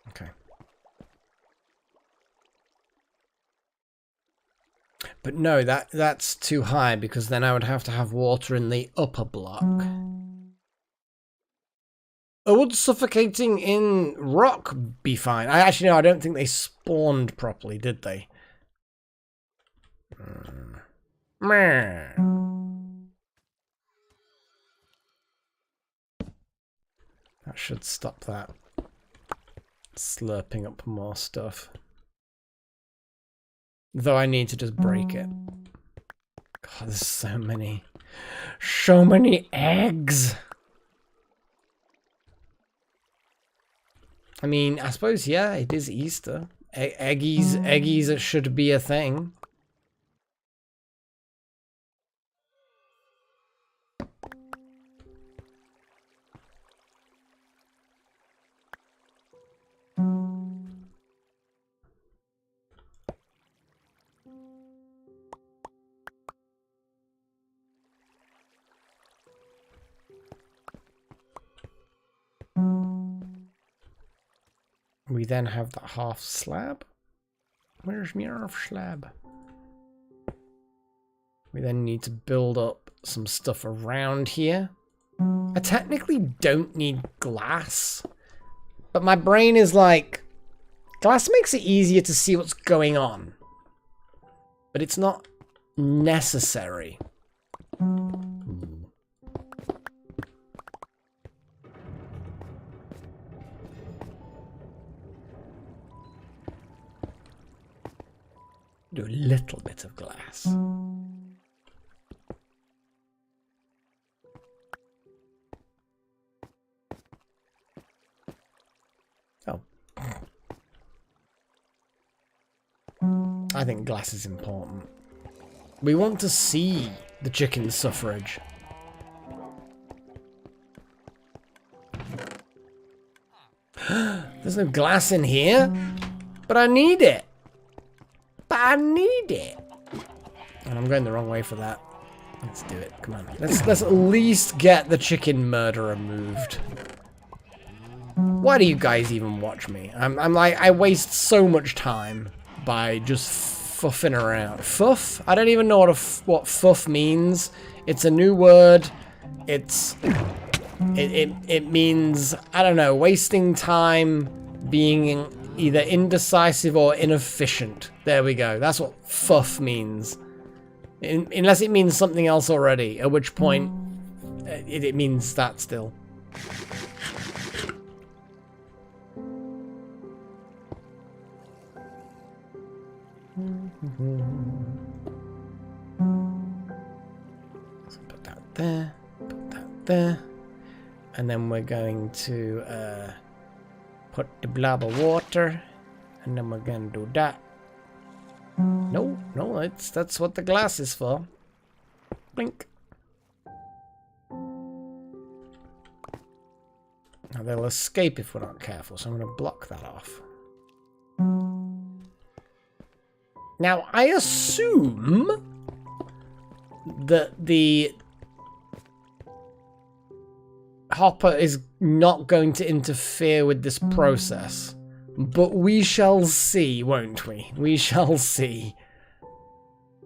Okay. But no, that's too high because then I would have to have water in the upper block. Or would suffocating in rock be fine? No, I don't think they spawned properly, did they? That should stop that slurping up more stuff. Though I need to just break it. God, there's so many eggs. I mean, I suppose, yeah, it is Easter. Eggies should be a thing. We then have that half slab. Where's my half slab? We then need to build up some stuff around here. I technically don't need glass, but my brain is like, glass makes it easier to see what's going on, but it's not necessary. Do a little bit of glass. Oh. I think glass is important. We want to see the chicken suffrage. There's no glass in here. But I need it. But I need it. And I'm going the wrong way for that. Let's do it. Come on. Let's at least get the chicken murderer moved. Why do you guys even watch me? I'm like, I waste so much time by just fuffing around. Fuff? I don't even know what fuff means. It's a new word. It means, I don't know, wasting time, being either indecisive or inefficient. There we go. That's what fuff means. Unless it means something else already, at which point it means that still. So put that there, put that there, and then we're going to put the blob of water, and then we're going to do that. No, that's what the glass is for. Blink. Now they'll escape if we're not careful, so I'm going to block that off. Now, I assume that the hopper is not going to interfere with this process. But we shall see, won't we? We shall see.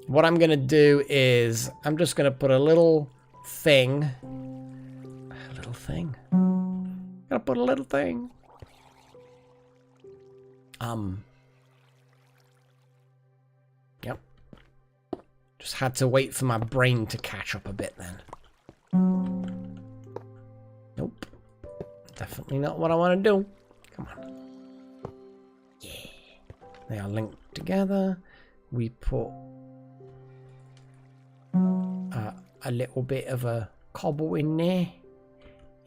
What I'm going to do is, I'm just going to put a little thing. A little thing. Gonna put a little thing. Yep. Just had to wait for my brain to catch up a bit then. Nope. Definitely not what I want to do. Come on. They are linked together. We put a little bit of a cobble in there.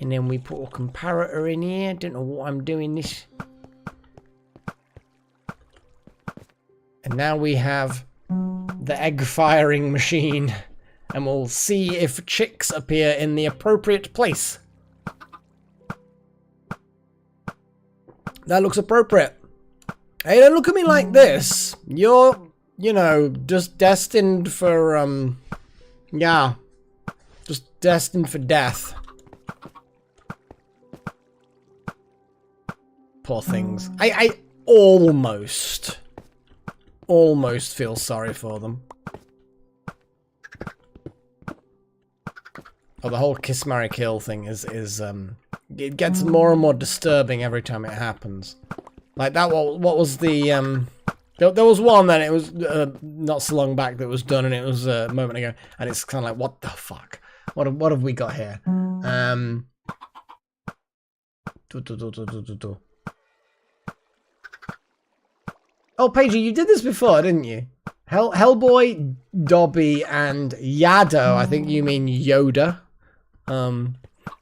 And then we put a comparator in here. Don't know what I'm doing this. And now we have the egg firing machine. And we'll see if chicks appear in the appropriate place. That looks appropriate. Hey, don't look at me like this. You're, you know, just destined for, yeah. Just destined for death. Poor things. I almost feel sorry for them. Oh, the whole kiss, marry, kill thing is it gets more and more disturbing every time it happens. Like that, what was the, there was one that it was not so long back that was done, and it was a moment ago, and it's kind of like, what the fuck? What have we got here? Oh, Paige, you did this before, didn't you? Hellboy, Dobby, and Yado. I think you mean Yoda.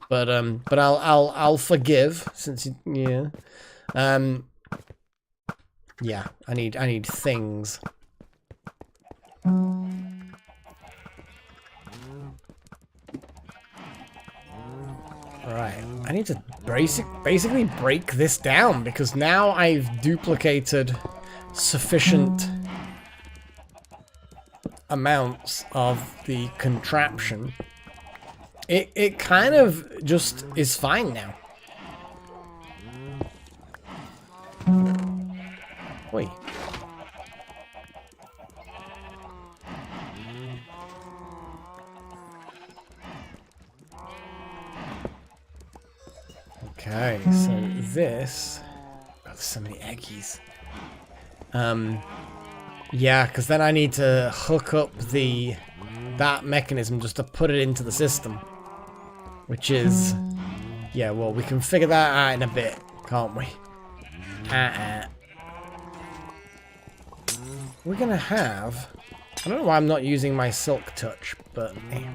But I'll forgive since yeah. Yeah, I need things. Right, I need to basically break this down because now I've duplicated sufficient amounts of the contraption. It kind of just is fine now. Wait. Okay, so this... Oh, there's so many eggies. Yeah, because then I need to hook up that mechanism just to put it into the system. Which is... Yeah, well, we can figure that out in a bit, can't we? We're gonna have... I don't know why I'm not using my silk touch, but whatever.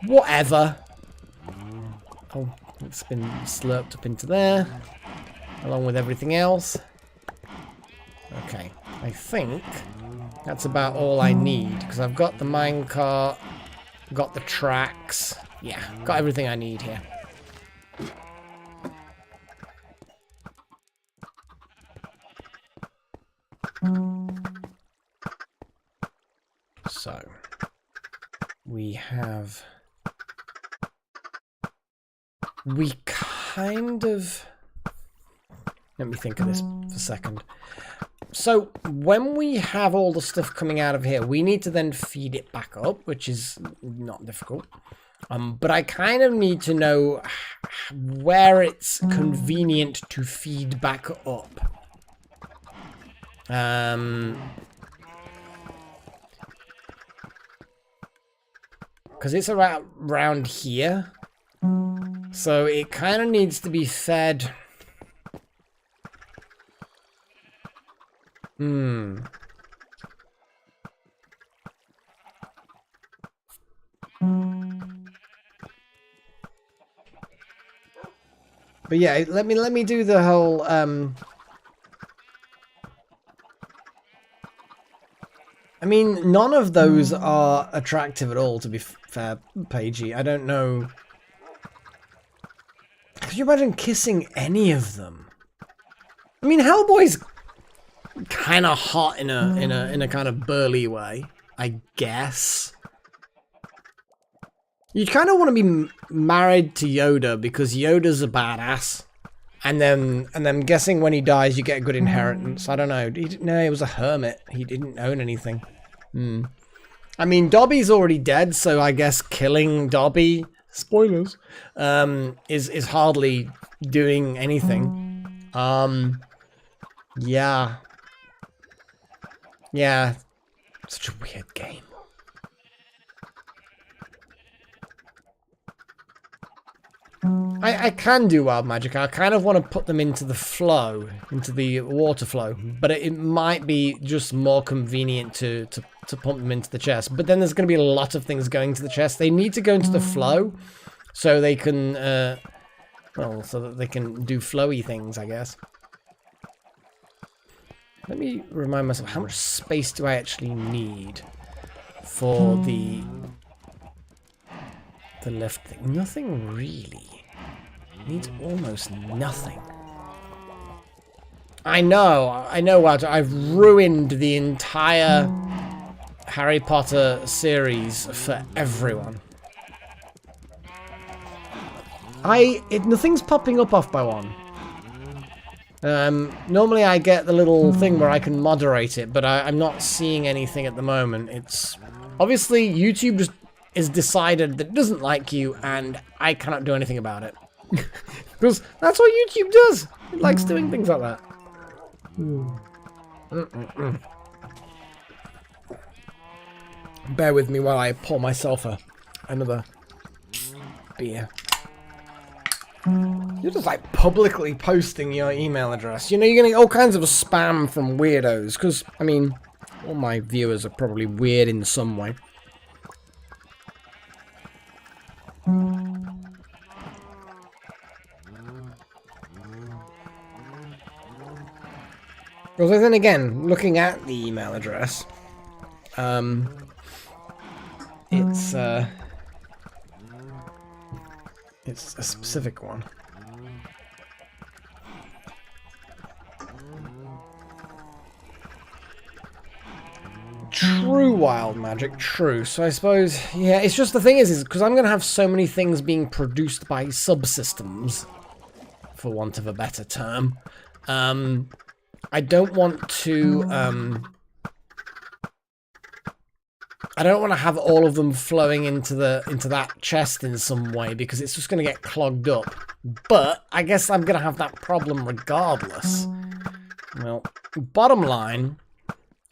Whatever! Oh, it's been slurped up into there, along with everything else. Okay, I think that's about all I need, because I've got the minecart, got the tracks, yeah, got everything I need here. So we have... We kind of... Let me think of this for a second. So when we have all the stuff coming out of here, we need to then feed it back up, which is not difficult. But I kind of need to know where it's convenient to feed back up. Because it's around here. So it kind of needs to be fed. But yeah, let me do the whole I mean, none of those are attractive at all, to be fair, Paigey. I don't know. Could you imagine kissing any of them? I mean, Hellboy's kind of hot in a kind of burly way, I guess. You kind of want to be married to Yoda because Yoda's a badass, and then I'm guessing when he dies you get a good inheritance. I don't know. No, he was a hermit. He didn't own anything. I mean, Dobby's already dead, so I guess killing Dobby, spoilers, is hardly doing anything. Yeah. Yeah. Such a weird game. I can do wild magic. I kind of want to put them into the flow, into the water flow, but it might be just more convenient to pump them into the chest. But then there's going to be a lot of things going to the chest. They need to go into the flow so they can, well, so that they can do flowy things, I guess. Let me remind myself, how much space do I actually need for the left thing? Nothing really. Needs almost nothing. I know, Walter. I've ruined the entire Harry Potter series for everyone. Nothing's popping up off by one. Normally I get the little thing where I can moderate it, but I'm not seeing anything at the moment. It's obviously YouTube just is decided that it doesn't like you, and I cannot do anything about it. Because that's what YouTube does. It likes doing things like that. Bear with me while I pour myself another beer. You're just like publicly posting your email address. You know, you're getting all kinds of spam from weirdos. Because, I mean, all my viewers are probably weird in some way. Well, then again, looking at the email address, it's a specific one. True wild magic, true. So I suppose, yeah, it's just the thing is because I'm going to have so many things being produced by subsystems, for want of a better term, I don't want to, I don't want to have all of them flowing into that chest in some way because it's just going to get clogged up. But I guess I'm going to have that problem regardless. Well, bottom line,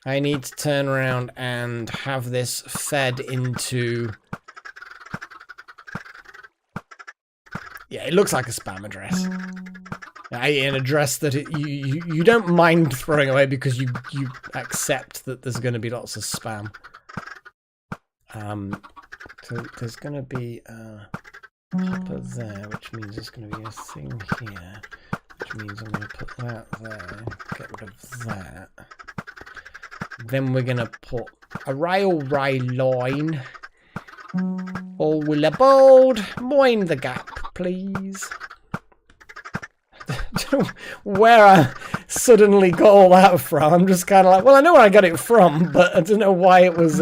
I need to turn around and have this fed into... Yeah, it looks like a spam address. An address that you don't mind throwing away because you accept that there's going to be lots of spam. So there's going to be a hopper there, which means there's going to be a thing here, which means I'm going to put that there, get rid of that. Then we're going to put a railway line. All will aboard. Mind the gap, please. suddenly got all that from. I'm just kind of like, well, I know where I got it from, but I don't know why it was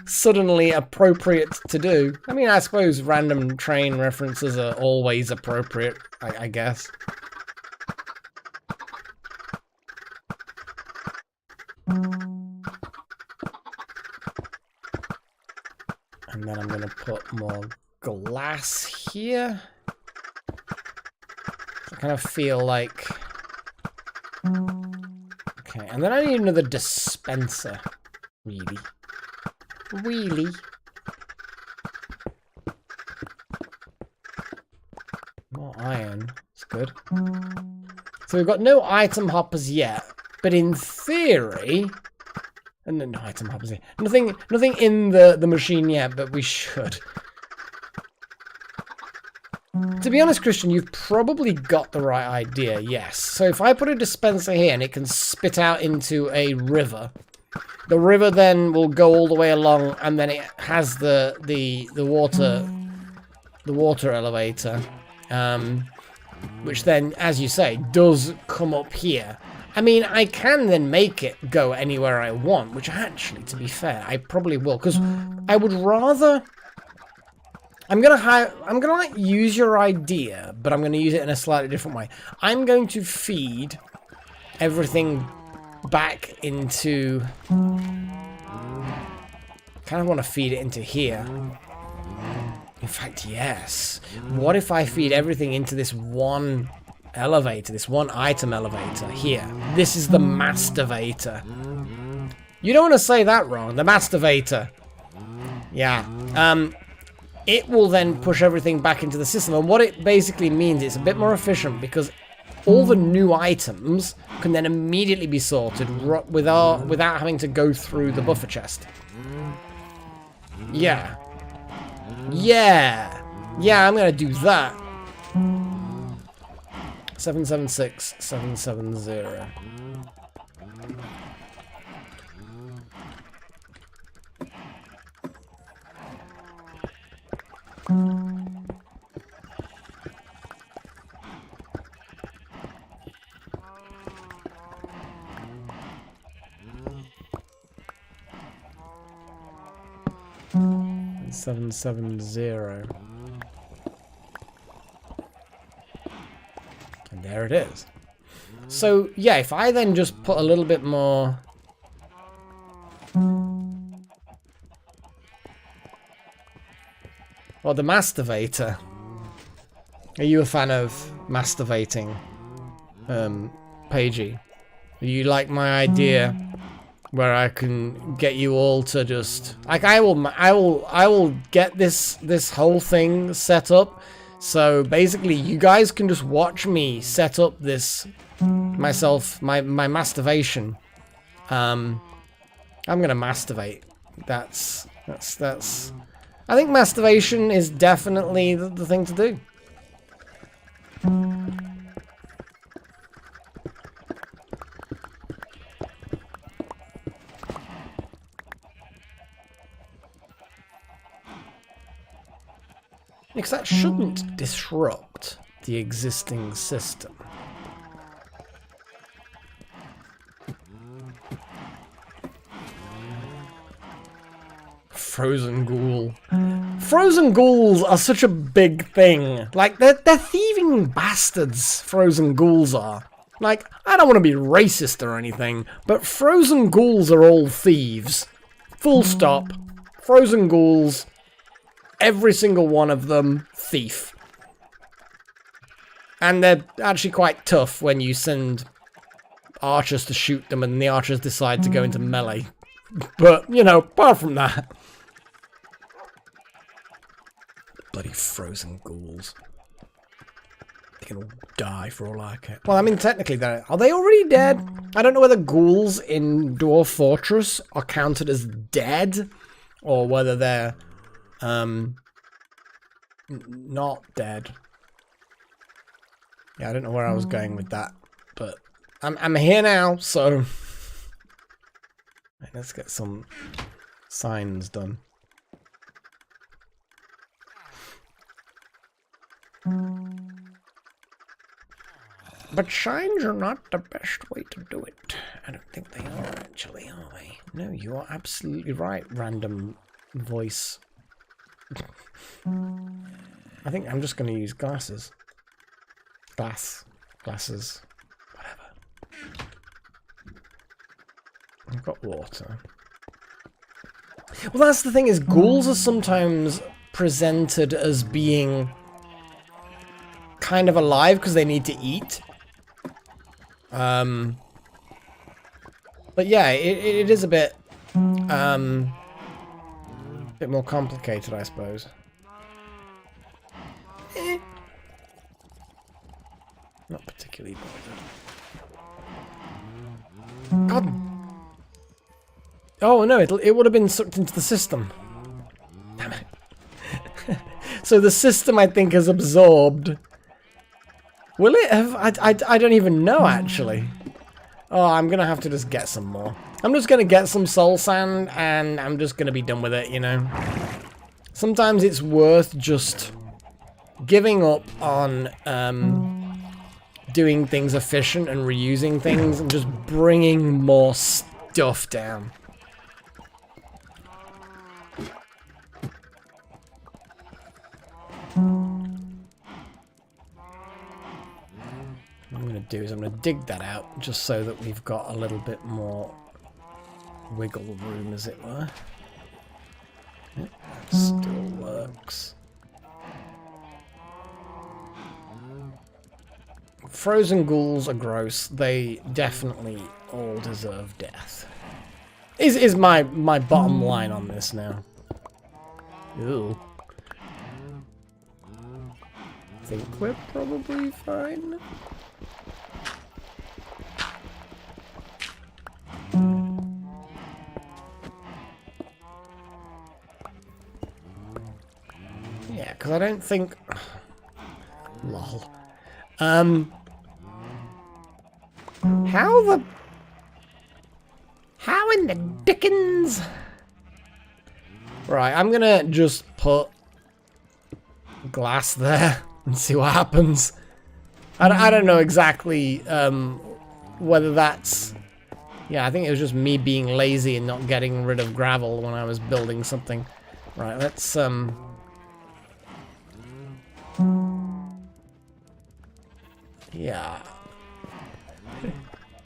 suddenly appropriate to do. I mean, I suppose random train references are always appropriate, I guess. And then I'm going to put more glass here. I kind of feel like... Okay, and then I need another dispenser. Really. Really. More iron. It's good. So we've got no item hoppers yet, but in theory... And no item hoppers here. Nothing in the machine yet, but we should. To be honest, Christian, you've probably got the right idea, yes. So if I put a dispenser here and it can spit out into a river, the river then will go all the way along, and then it has the water elevator, which then, as you say, does come up here. I mean, I can then make it go anywhere I want, which actually, to be fair, I probably will, because I would rather... I'm gonna like use your idea, but I'm gonna use it in a slightly different way. I'm going to feed everything back into... kind of want to feed it into here. In fact, yes. What if I feed everything into this one elevator, this one item elevator here? This is the masturbator. You don't want to say that wrong. The masturbator. Yeah. It will then push everything back into the system, and what it basically means, it's a bit more efficient because all the new items can then immediately be sorted without having to go through the buffer chest. Yeah. Yeah. Yeah, I'm gonna do that. 776 770. And 770. And there it is. So yeah, if I then just put a little bit more... Well, the masturbator. Are you a fan of masturbating, Paigey? Do you like my idea where I can get you all to just like I will get this whole thing set up. So basically, you guys can just watch me set up this my masturbation. I'm gonna masturbate. That's. I think masturbation is definitely the thing to do. Because that shouldn't disrupt the existing system. Frozen ghoul. Frozen ghouls are such a big thing. Like, they're thieving bastards, frozen ghouls are. Like, I don't want to be racist or anything, but frozen ghouls are all thieves. Full stop. Frozen ghouls, every single one of them, thief. And they're actually quite tough when you send archers to shoot them and the archers decide to go into melee. But, you know, apart from that... Bloody frozen ghouls. They can all die for all I care. Well, I mean, technically, are they already dead? I don't know whether ghouls in Dwarf Fortress are counted as dead, or whether they're not dead. Yeah, I don't know where I was going with that, but I'm here now, so let's get some signs done. But shines are not the best way to do it. I don't think they are, actually, are they? No, you are absolutely right, random voice. I think I'm just going to use glasses. Glasses, whatever. I've got water. Well, that's the thing, is ghouls are sometimes presented as being kind of alive because they need to eat. But yeah, it is a bit more complicated, I suppose. Not particularly bothered. God. Oh no, it would have been sucked into the system. Damn it. So the system, I think, has absorbed. Will it have? I don't even know, actually. Oh, I'm gonna have to just get some more. I'm just gonna get some soul sand, and I'm just gonna be done with it, you know. Sometimes it's worth just giving up on doing things efficient and reusing things and just bringing more stuff down. What I'm going to do is I'm going to dig that out just so that we've got a little bit more wiggle room, as it were. Yep, that still works. Frozen ghouls are gross. They definitely all deserve death. Is my bottom line on this now. Ew. I think we're probably fine. Yeah, because I don't think... Lol. How in the dickens? Right, I'm gonna just put glass there and see what happens. I don't know exactly whether that's... Yeah, I think it was just me being lazy and not getting rid of gravel when I was building something. Right, let's yeah.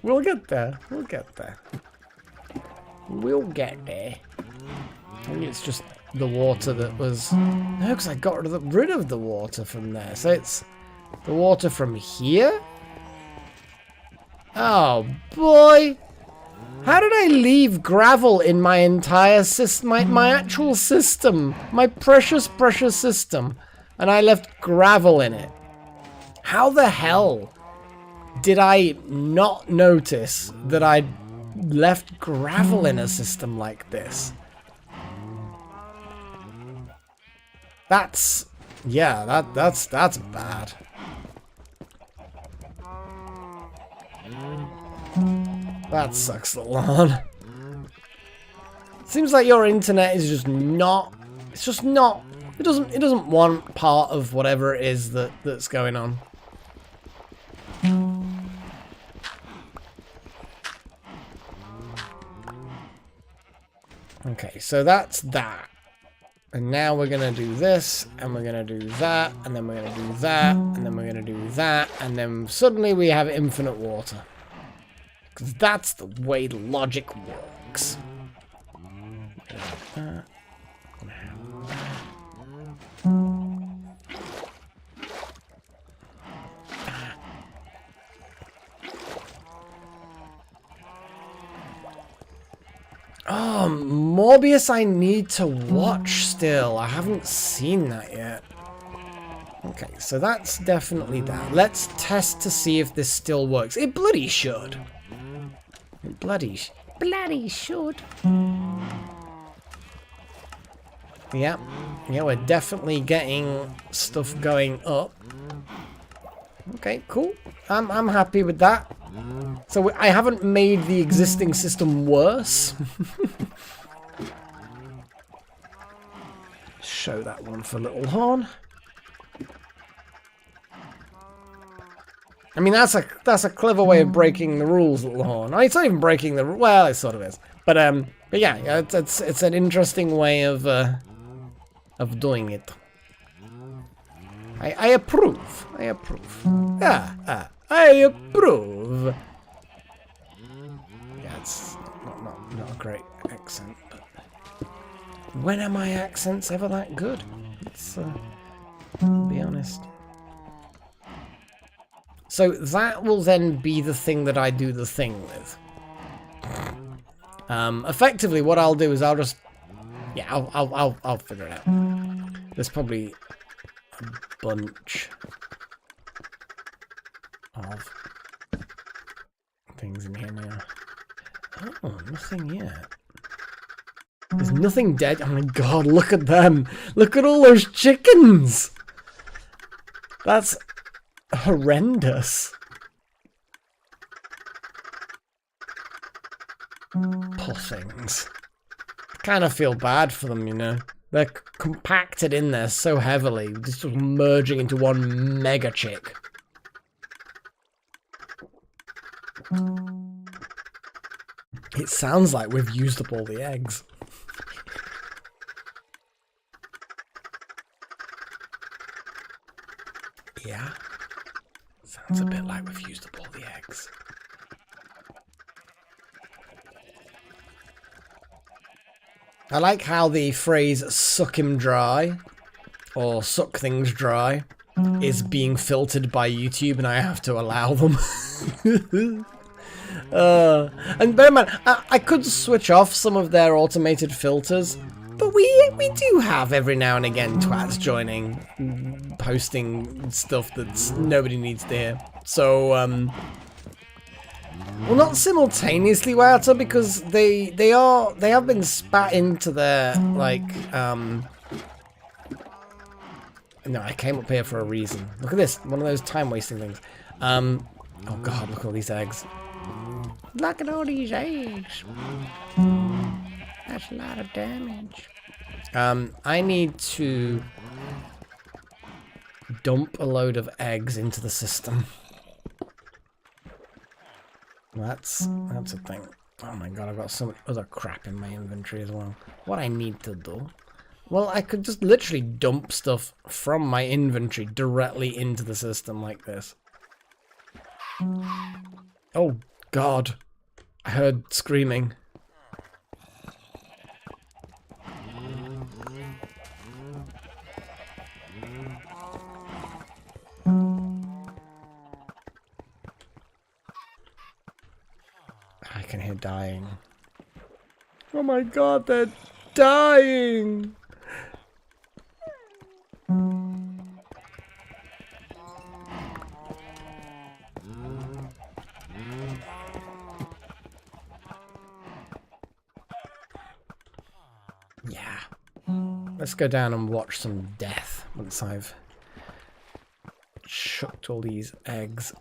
We'll get there. We'll get there. We'll get there. I think it's just the water that was... No, because I got rid of the water from there. So it's the water from here? Oh, boy. How did I leave gravel in my entire system? My actual system. My precious, precious system. And I left gravel in it. How the hell did I not notice that I'd left gravel in a system like this? That's... Yeah, that's bad. That sucks a lot. Seems like your internet is just not... It's just not... It doesn't want part of whatever it is that's going on. Okay, so that's that. And now we're gonna do this, and we're gonna do that, and then we're gonna do that, and then we're gonna do that, and then suddenly we have infinite water. Because that's the way logic works. Oh, Morbius I need to watch still. I haven't seen that yet. Okay, so that's definitely that. Let's test to see if this still works. It bloody should. It bloody should. Yeah, we're definitely getting stuff going up. Okay, cool. I'm happy with that. So I haven't made the existing system worse. Show that one for Little Horn. I mean, that's a clever way of breaking the rules, Little Horn. It's not even breaking the well, it sort of is. But yeah, it's an interesting way of doing it. I approve. I approve. I approve. Yeah, it's not a great accent, but when are my accents ever that good? Let's be honest. So that will then be the thing that I do the thing with. Effectively, what I'll do is I'll just, yeah, I'll figure it out. There's probably a bunch of things in here now. Oh, nothing yet. There's nothing dead. Oh my god, look at them. Look at all those chickens. That's horrendous. Poor things. I kind of feel bad for them, you know. They're compacted in there so heavily, just merging into one mega chick. It sounds like we've used up all the eggs. Yeah. Sounds a bit like we've used up all the eggs. I like how the phrase suck him dry, or suck things dry, is being filtered by YouTube and I have to allow them. And bear in mind, I could switch off some of their automated filters, but we do have every now and again twats joining, posting stuff that nobody needs to hear. So, well, not simultaneously, Wouter, because they have been spat into their, like, no, I came up here for a reason. Look at this, one of those time-wasting things. Oh god, look at all these eggs. Look at all these eggs. That's a lot of damage. I need to dump a load of eggs into the system. That's a thing. Oh my god, I've got so much other crap in my inventory as well. What I need to do? Well, I could just literally dump stuff from my inventory directly into the system like this. Oh god. I heard screaming. I can hear dying. Oh my god, they're dying! Yeah. Let's go down and watch some death once I've chucked all these eggs.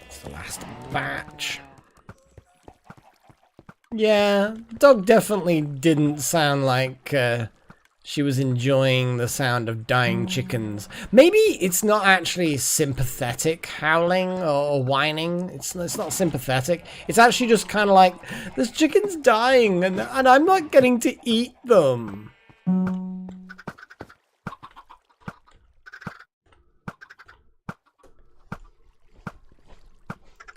It's the last batch. Yeah, the dog definitely didn't sound like she was enjoying the sound of dying chickens. Maybe it's not actually sympathetic howling or whining. It's not sympathetic. It's actually just kind of like, there's chickens dying and I'm not getting to eat them.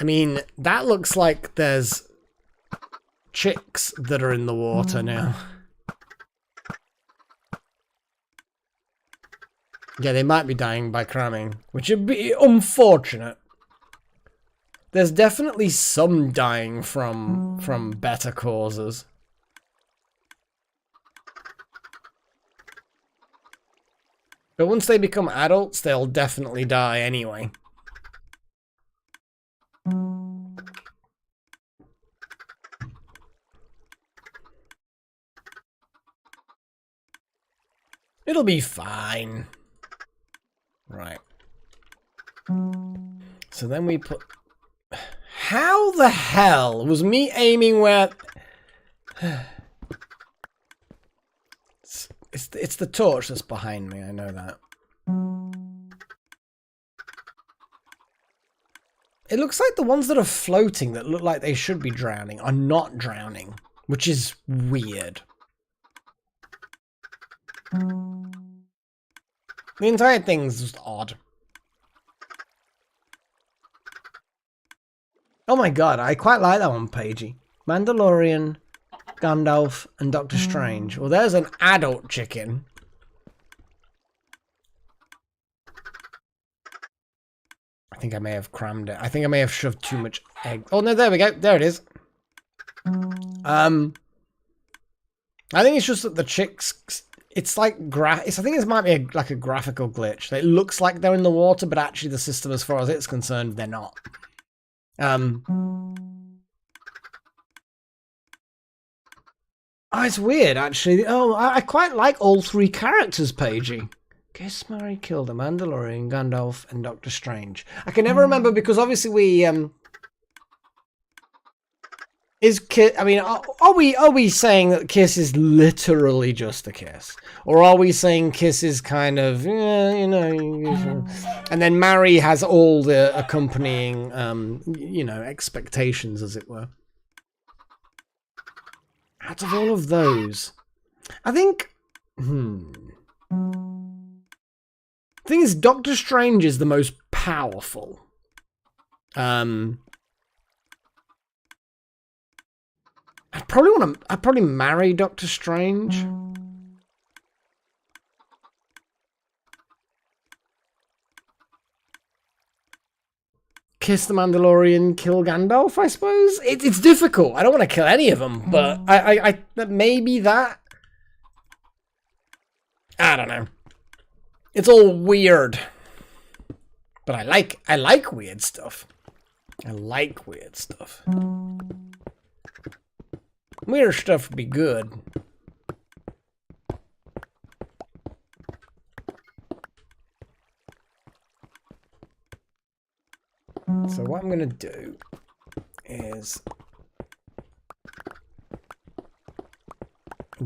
I mean, that looks like there's chicks that are in the water now. Yeah, they might be dying by cramming, which would be unfortunate. There's definitely some dying from better causes. But once they become adults, they'll definitely die anyway. It'll be fine. Right. So then we put... How the hell was me aiming where... It's the torch that's behind me, I know that. It looks like the ones that are floating that look like they should be drowning are not drowning, which is weird. The entire thing's just odd. Oh my god, I quite like that one, Paigey. Mandalorian, Gandalf, and Doctor Strange. Well, there's an adult chicken. I think I may have crammed it. I think I may have shoved too much egg. Oh no, there we go. There it is. I think it's just that the chicks. It's like I think it might be like a graphical glitch. It looks like they're in the water, but actually the system, as far as it's concerned, they're not. Oh, it's weird, actually. Oh, I quite like all three characters, Paigey. Kiss, marry, kill, the Mandalorian, Gandalf, and Doctor Strange. I can never remember because obviously we is kiss. I mean, are we saying that kiss is literally just a kiss, or are we saying kiss is kind of you know, and then marry has all the accompanying you know, expectations, as it were. Out of all of those, I think. The thing is, Doctor Strange is the most powerful. I'd probably marry Doctor Strange. Kiss the Mandalorian, kill Gandalf, I suppose? It's difficult. I don't want to kill any of them, but I maybe that. I don't know. It's all weird. But I like weird stuff. I like weird stuff. Weird stuff would be good. So what I'm gonna do is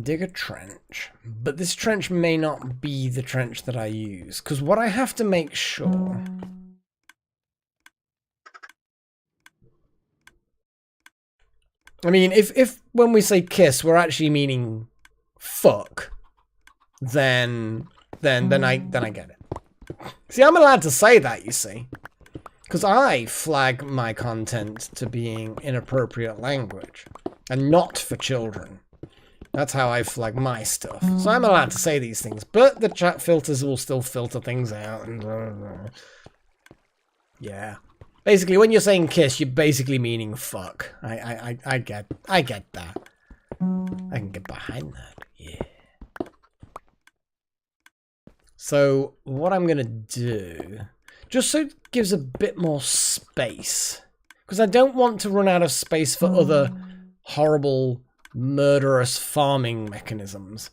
dig a trench, but this trench may not be the trench that I use, because what I have to make sure I mean, if when we say kiss we're actually meaning fuck, then I get it. See, I'm allowed to say that, you see. Because I flag my content to being inappropriate language and not for children. That's how I flag my stuff. So I'm allowed to say these things, but the chat filters will still filter things out. And yeah. Basically, when you're saying kiss, you're basically meaning fuck. I get that. I can get behind that. Yeah. So what I'm gonna do, just so it gives a bit more space, because I don't want to run out of space for other horrible, murderous farming mechanisms.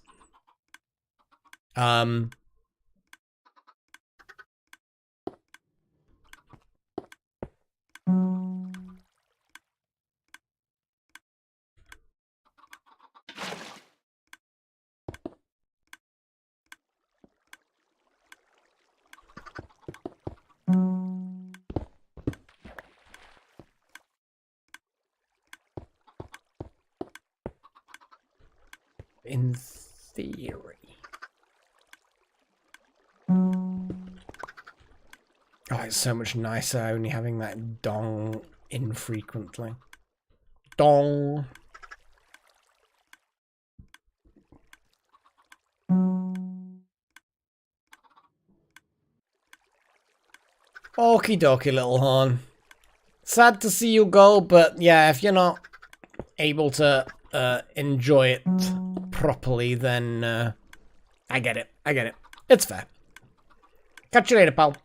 In theory. Oh, it's so much nicer only having that dong infrequently. Dong. Okie dokie, little horn. Sad to see you go, but yeah, if you're not able to enjoy it properly, then I get it. I get it. It's fair. Catch you later, pal.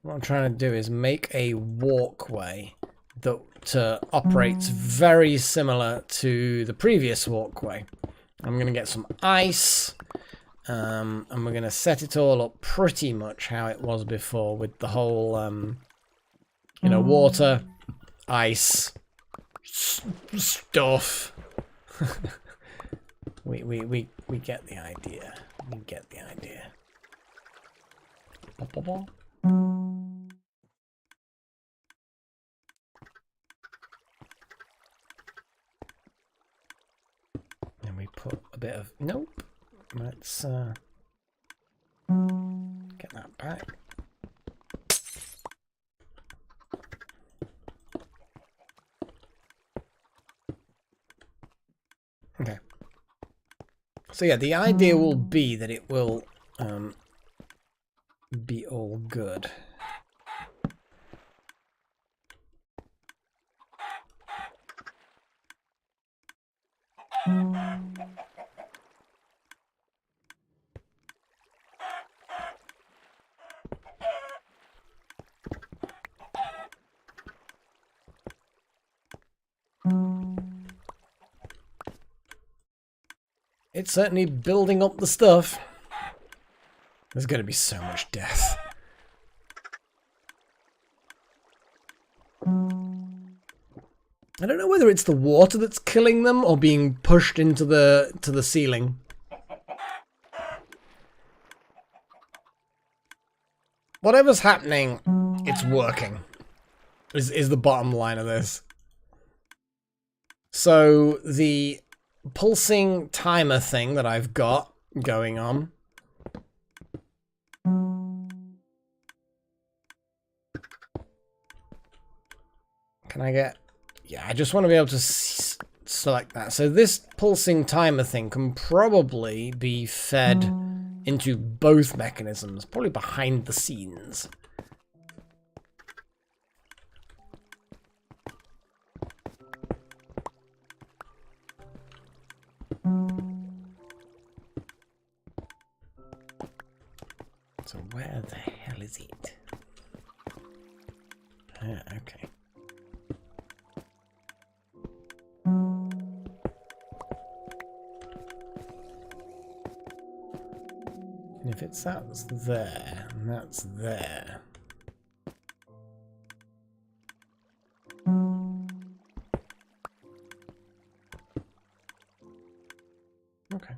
what I'm trying to do is make a walkway that operates very similar to the previous walkway. I'm going to get some ice, and we're going to set it all up pretty much how it was before with the whole, you know, water, ice, stuff. we get the idea. We get the idea. And we put a bit of... Nope. Let's get that back. Okay. So yeah, the idea will be that it will be all good. It's certainly building up the stuff. There's going to be so much death. I don't know whether it's the water that's killing them or being pushed into the ceiling. Whatever's happening, it's working. Is the bottom line of this. So the pulsing timer thing that I've got going on. Can I get... Yeah, I just want to be able to select that. So this pulsing timer thing can probably be fed into both mechanisms, probably behind the scenes. So where the hell is it? Okay. And if it's that's there, and that's there. Okay.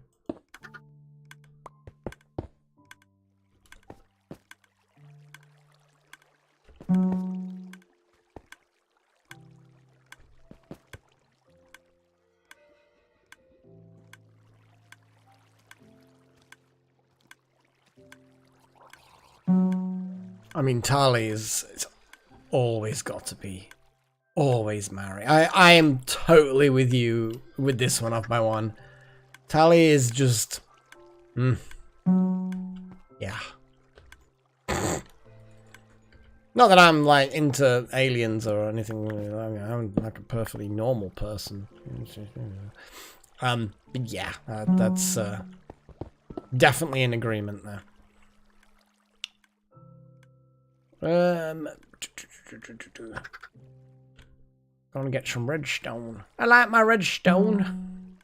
I mean, Tali is it's always got to be always marry. I am totally with you with this one off by one. Tali is just yeah. Not that I'm like into aliens or anything. I mean, I'm like a perfectly normal person. But yeah, that's definitely in agreement there. I want to get some redstone. I like my redstone.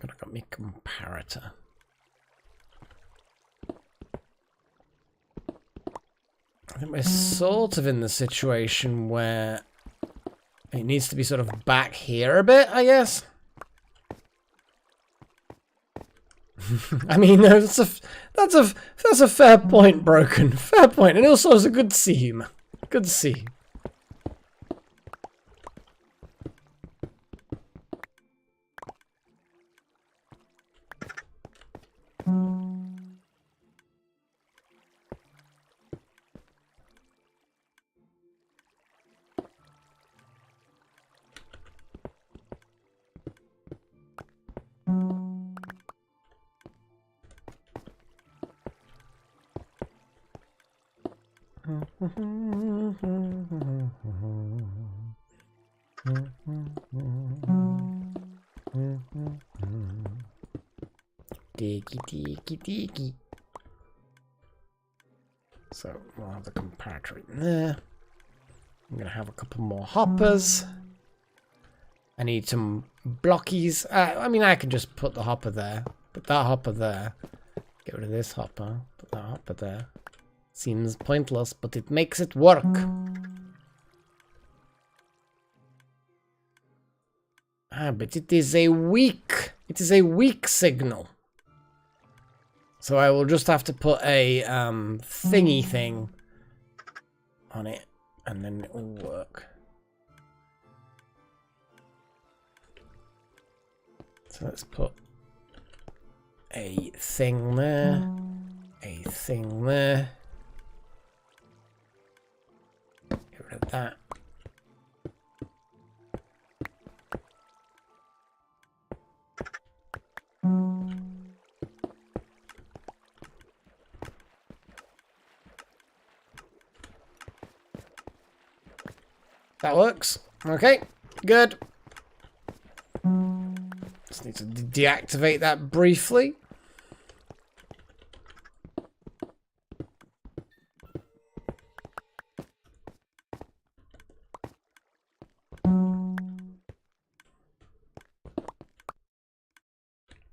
I got me comparator. I think we're sort of in the situation where it needs to be sort of back here a bit, I guess. I mean, that's a fair point, Broken. Fair point, and also it's a good seam. Good seam. Diggy, diggy, diggy. So we'll have the comparator in there. I'm going to have a couple more hoppers. I need some blockies. I mean, I can just put the hopper there. Put that hopper there. Get rid of this hopper. Put that hopper there. Seems pointless, but it makes it work. Ah, but it is a weak signal. So I will just have to put a thingy thing on it, and then it will work. So let's put a thing there, a thing there. Get rid of that. That works. Okay, good. Just need to deactivate that briefly.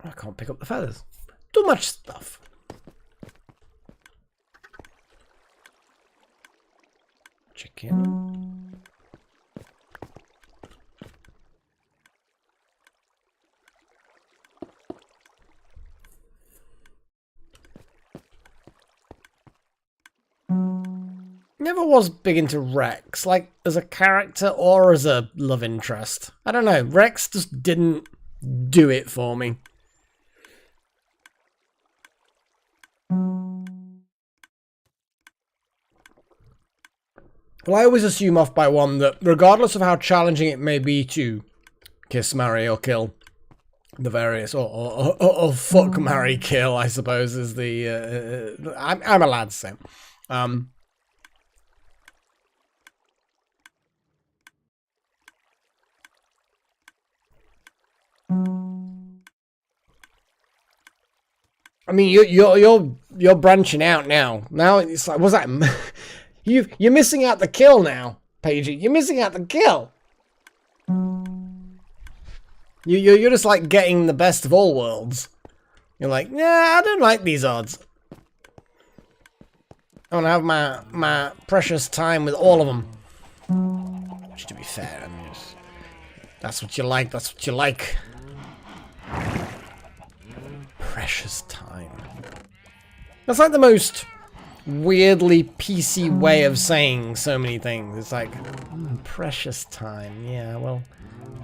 I can't pick up the feathers. Too much stuff. Chicken. Never was big into Rex, like as a character or as a love interest. I don't know, Rex just didn't do it for me. Well, I always assume off by one that regardless of how challenging it may be to kiss, marry, or kill the various, or fuck, marry, kill, I suppose is the, I'm allowed to say. I mean, you're branching out now. Now it's like, what's that? You're missing out the kill now, Paigey. You're missing out the kill. You're just like getting the best of all worlds. You're like, yeah, I don't like these odds. I want to have my precious time with all of them. Which, to be fair, I mean, that's what you like. That's what you like. Precious time. That's like the most weirdly PC way of saying so many things. It's like, precious time. Yeah,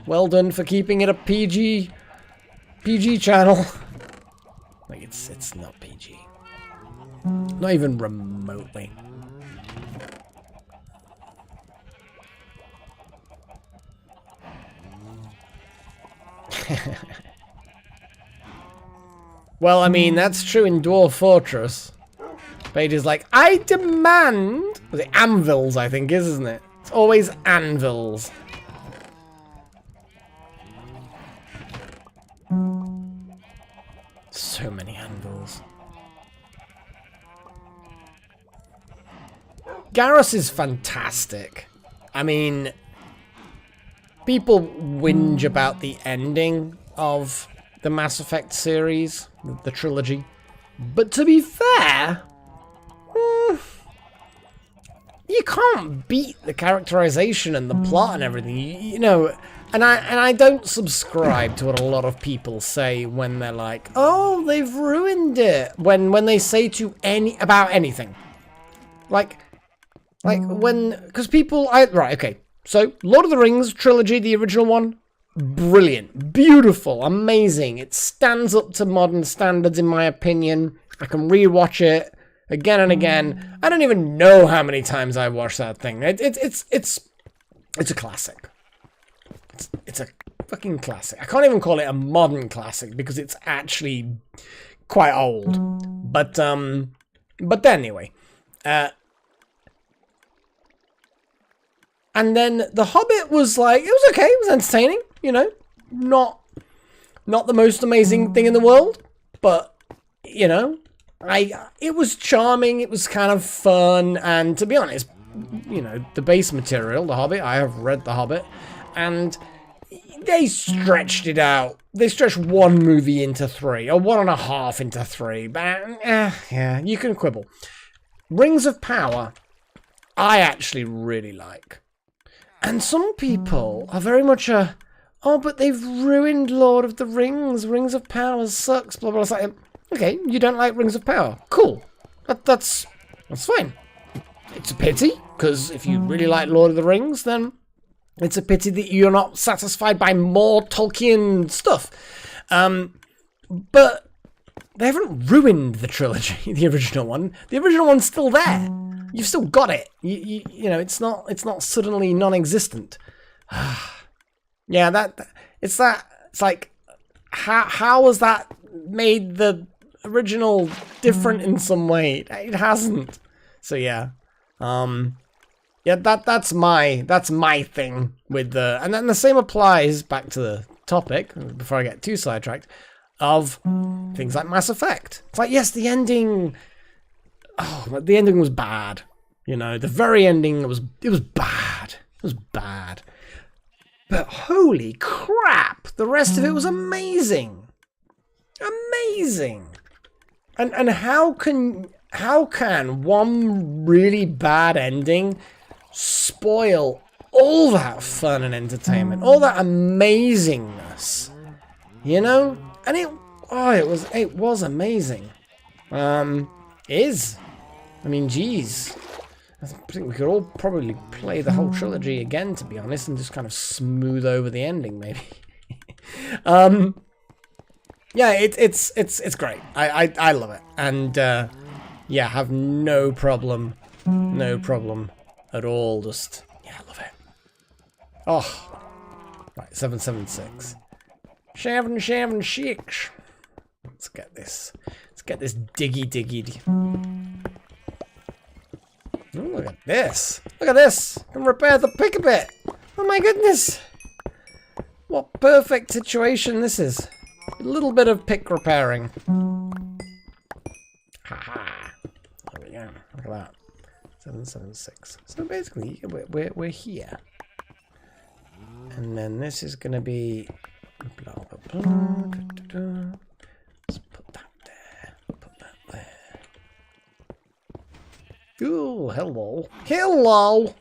well done for keeping it a PG channel. Like, it's not PG. Not even remotely. Well, I mean, that's true in Dwarf Fortress. Paige is like, I demand... Was it anvils, I think, isn't it? It's always anvils. So many anvils. Garrus is fantastic. I mean, people whinge about the ending of the Mass Effect series, the trilogy. But to be fair, you can't beat the characterization and the plot and everything. You know, and I don't subscribe to what a lot of people say when they're like, "Oh, they've ruined it." When they say to about anything, like when, because people, right, okay. So Lord of the Rings trilogy, the original one, brilliant, beautiful, amazing. It stands up to modern standards, in my opinion. I can rewatch it again and again. I don't even know how many times I've watched that thing. It's a classic. It's a fucking classic. I can't even call it a modern classic because it's actually quite old. But anyway, and then The Hobbit was like, it was okay, it was entertaining, you know, not the most amazing thing in the world, but, you know, It was charming, it was kind of fun, and to be honest, you know, the base material, The Hobbit, I have read The Hobbit, and they stretched it out. They stretched one movie into 3, or 1.5 into 3, but yeah, you can quibble. Rings of Power, I actually really like. And some people are very much oh, but they've ruined Lord of the Rings. Rings of Power sucks, blah, blah, blah. Okay, you don't like Rings of Power. Cool. That's fine. It's a pity, because if you really like Lord of the Rings, then it's a pity that you're not satisfied by more Tolkien stuff. But they haven't ruined the trilogy, the original one. The original one's still there. You've still got it. You know, it's not suddenly non-existent. Yeah, it's like, how has that made the original different in some way? It hasn't. So yeah. Yeah, that's my thing with the, and then the same applies back to the topic before I get too sidetracked of things like Mass Effect. It's like, yes, the ending was bad. You know, the very ending it was bad. It was bad. But holy crap, the rest of it was amazing. Amazing. And how can one really bad ending spoil all that fun and entertainment, all that amazingness, you know? And it was amazing. I mean, geez, I think we could all probably play the whole trilogy again, to be honest, and just kind of smooth over the ending, maybe. Yeah, it's great. I love it, and yeah, have no problem at all. Just, yeah, I love it. Oh, right, 776. 776. Let's get this. Let's get this diggy. Oh, look at this. Look at this. I can repair the pick a bit. Oh my goodness. What perfect situation this is. A little bit of pick repairing. Haha. There we go. Look at that. 776. So basically, we're here. And then this is going to be... Blah, blah, blah. Let's put that there. Put that there. Ooh, hello. Hello!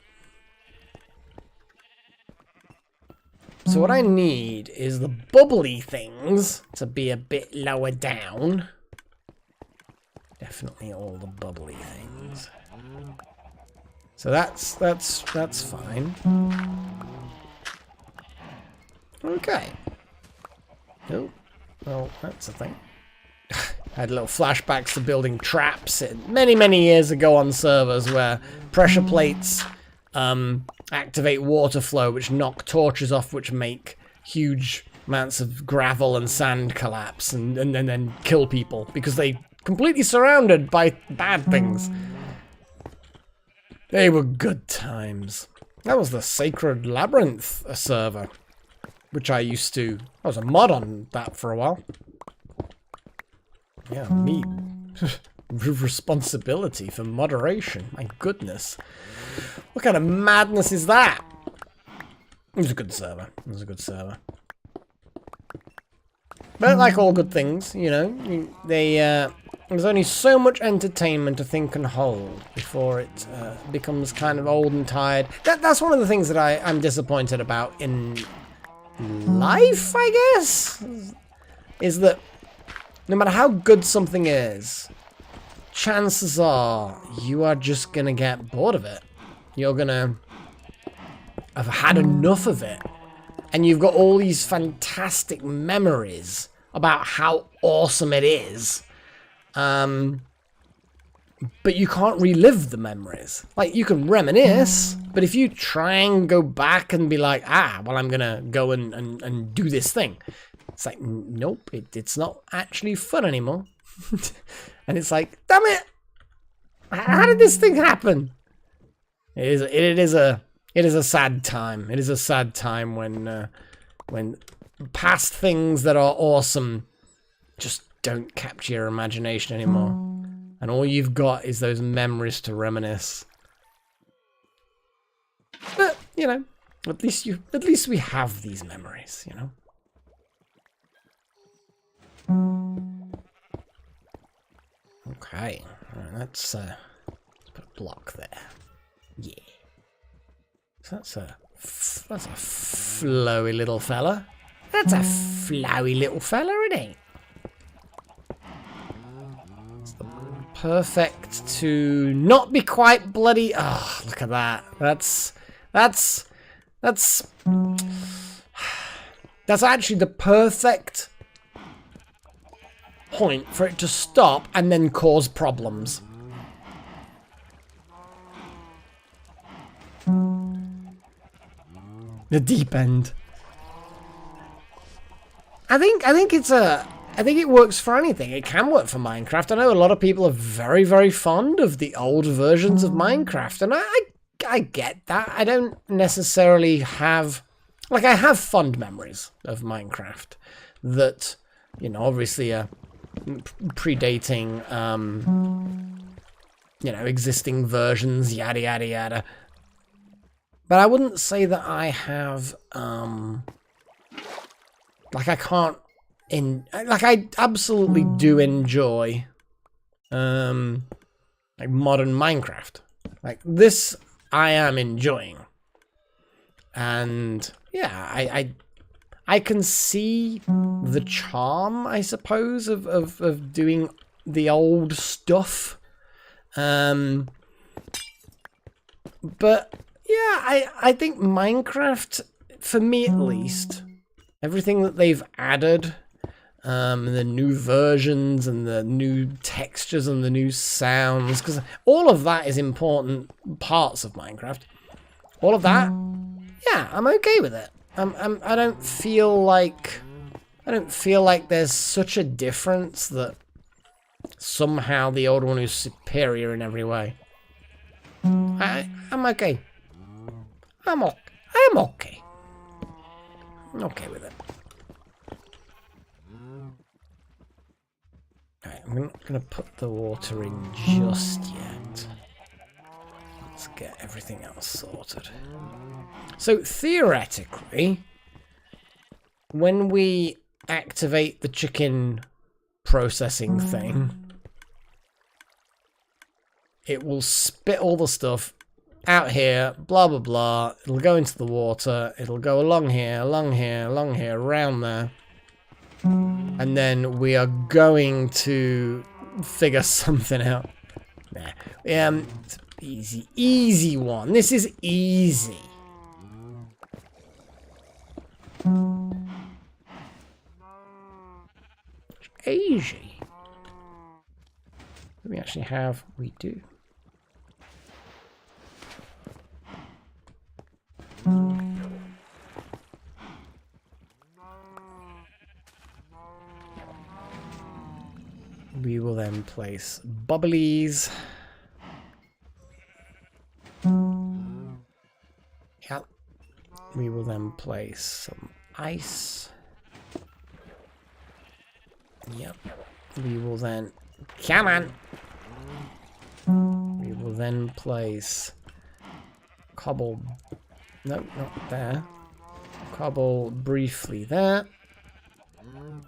So what I need is the bubbly things to be a bit lower down. Definitely all the bubbly things. So that's fine. Okay. Oh, well, that's a thing. I had little flashbacks to building traps many years ago on servers where pressure plates activate water flow, which knock torches off, which make huge amounts of gravel and sand collapse and then kill people because they completely surrounded by bad things. They were good times. That was the Sacred Labyrinth server, which I was a mod on that for a while. Yeah, me. Responsibility for moderation. My goodness. What kind of madness is that? It was a good server. It was a good server. But like all good things, you know, there's only so much entertainment a thing can hold before it becomes kind of old and tired. That's one of the things that I'm disappointed about in life, I guess, is that no matter how good something is, chances are you are just gonna get bored of it. You're gonna have had enough of it, and you've got all these fantastic memories about how awesome it is, but you can't relive the memories. Like, you can reminisce, but if you try and go back and be like, well, I'm gonna go and do this thing, it's like, nope, it's not actually fun anymore. And it's like, damn it, how did this thing happen? It is a sad time. It is a sad time when past things that are awesome just don't capture your imagination anymore. And all you've got is those memories to reminisce. But, you know, at least we have these memories, you know. Okay, let's put a block there. Yeah. So that's a flowy little fella. That's a flowy little fella, isn't it? It's the perfect to not be quite bloody. Oh, look at that. That's actually the perfect point for it to stop and then cause problems. The deep end. I think it works for anything. It can work for Minecraft. I know a lot of people are very, very fond of the old versions of Minecraft, and I get that. I don't necessarily have, like, I have fond memories of Minecraft that, you know, obviously are predating, you know, existing versions, yada, yada, yada. But I wouldn't say that I have, like, I can't, like, I absolutely do enjoy, like, modern Minecraft. Like, this I am enjoying. And, yeah, I can see the charm, I suppose, of doing the old stuff. But, yeah, I think Minecraft, for me at least, everything that they've added, the new versions and the new textures and the new sounds, because all of that is important parts of Minecraft. All of that, yeah, I'm okay with it. I don't feel like there's such a difference that somehow the old one is superior in every way. I'm okay. I'm okay. I'm okay with it. Right, I'm not going to put the water in just yet. Let's get everything else sorted. So, theoretically, when we activate the chicken processing thing, it will spit all the stuff out here, blah, blah, blah. It'll go into the water. It'll go along here, along here, along here, around there. And then we are going to figure something out. Nah. It's easy. Easy one. This is easy. Easy. We actually have, we do. We will then place bubblies. Yep. We will then place some ice. Yep. We will then... Come on! We will then place... Cobble... No, not there. Cobble briefly there.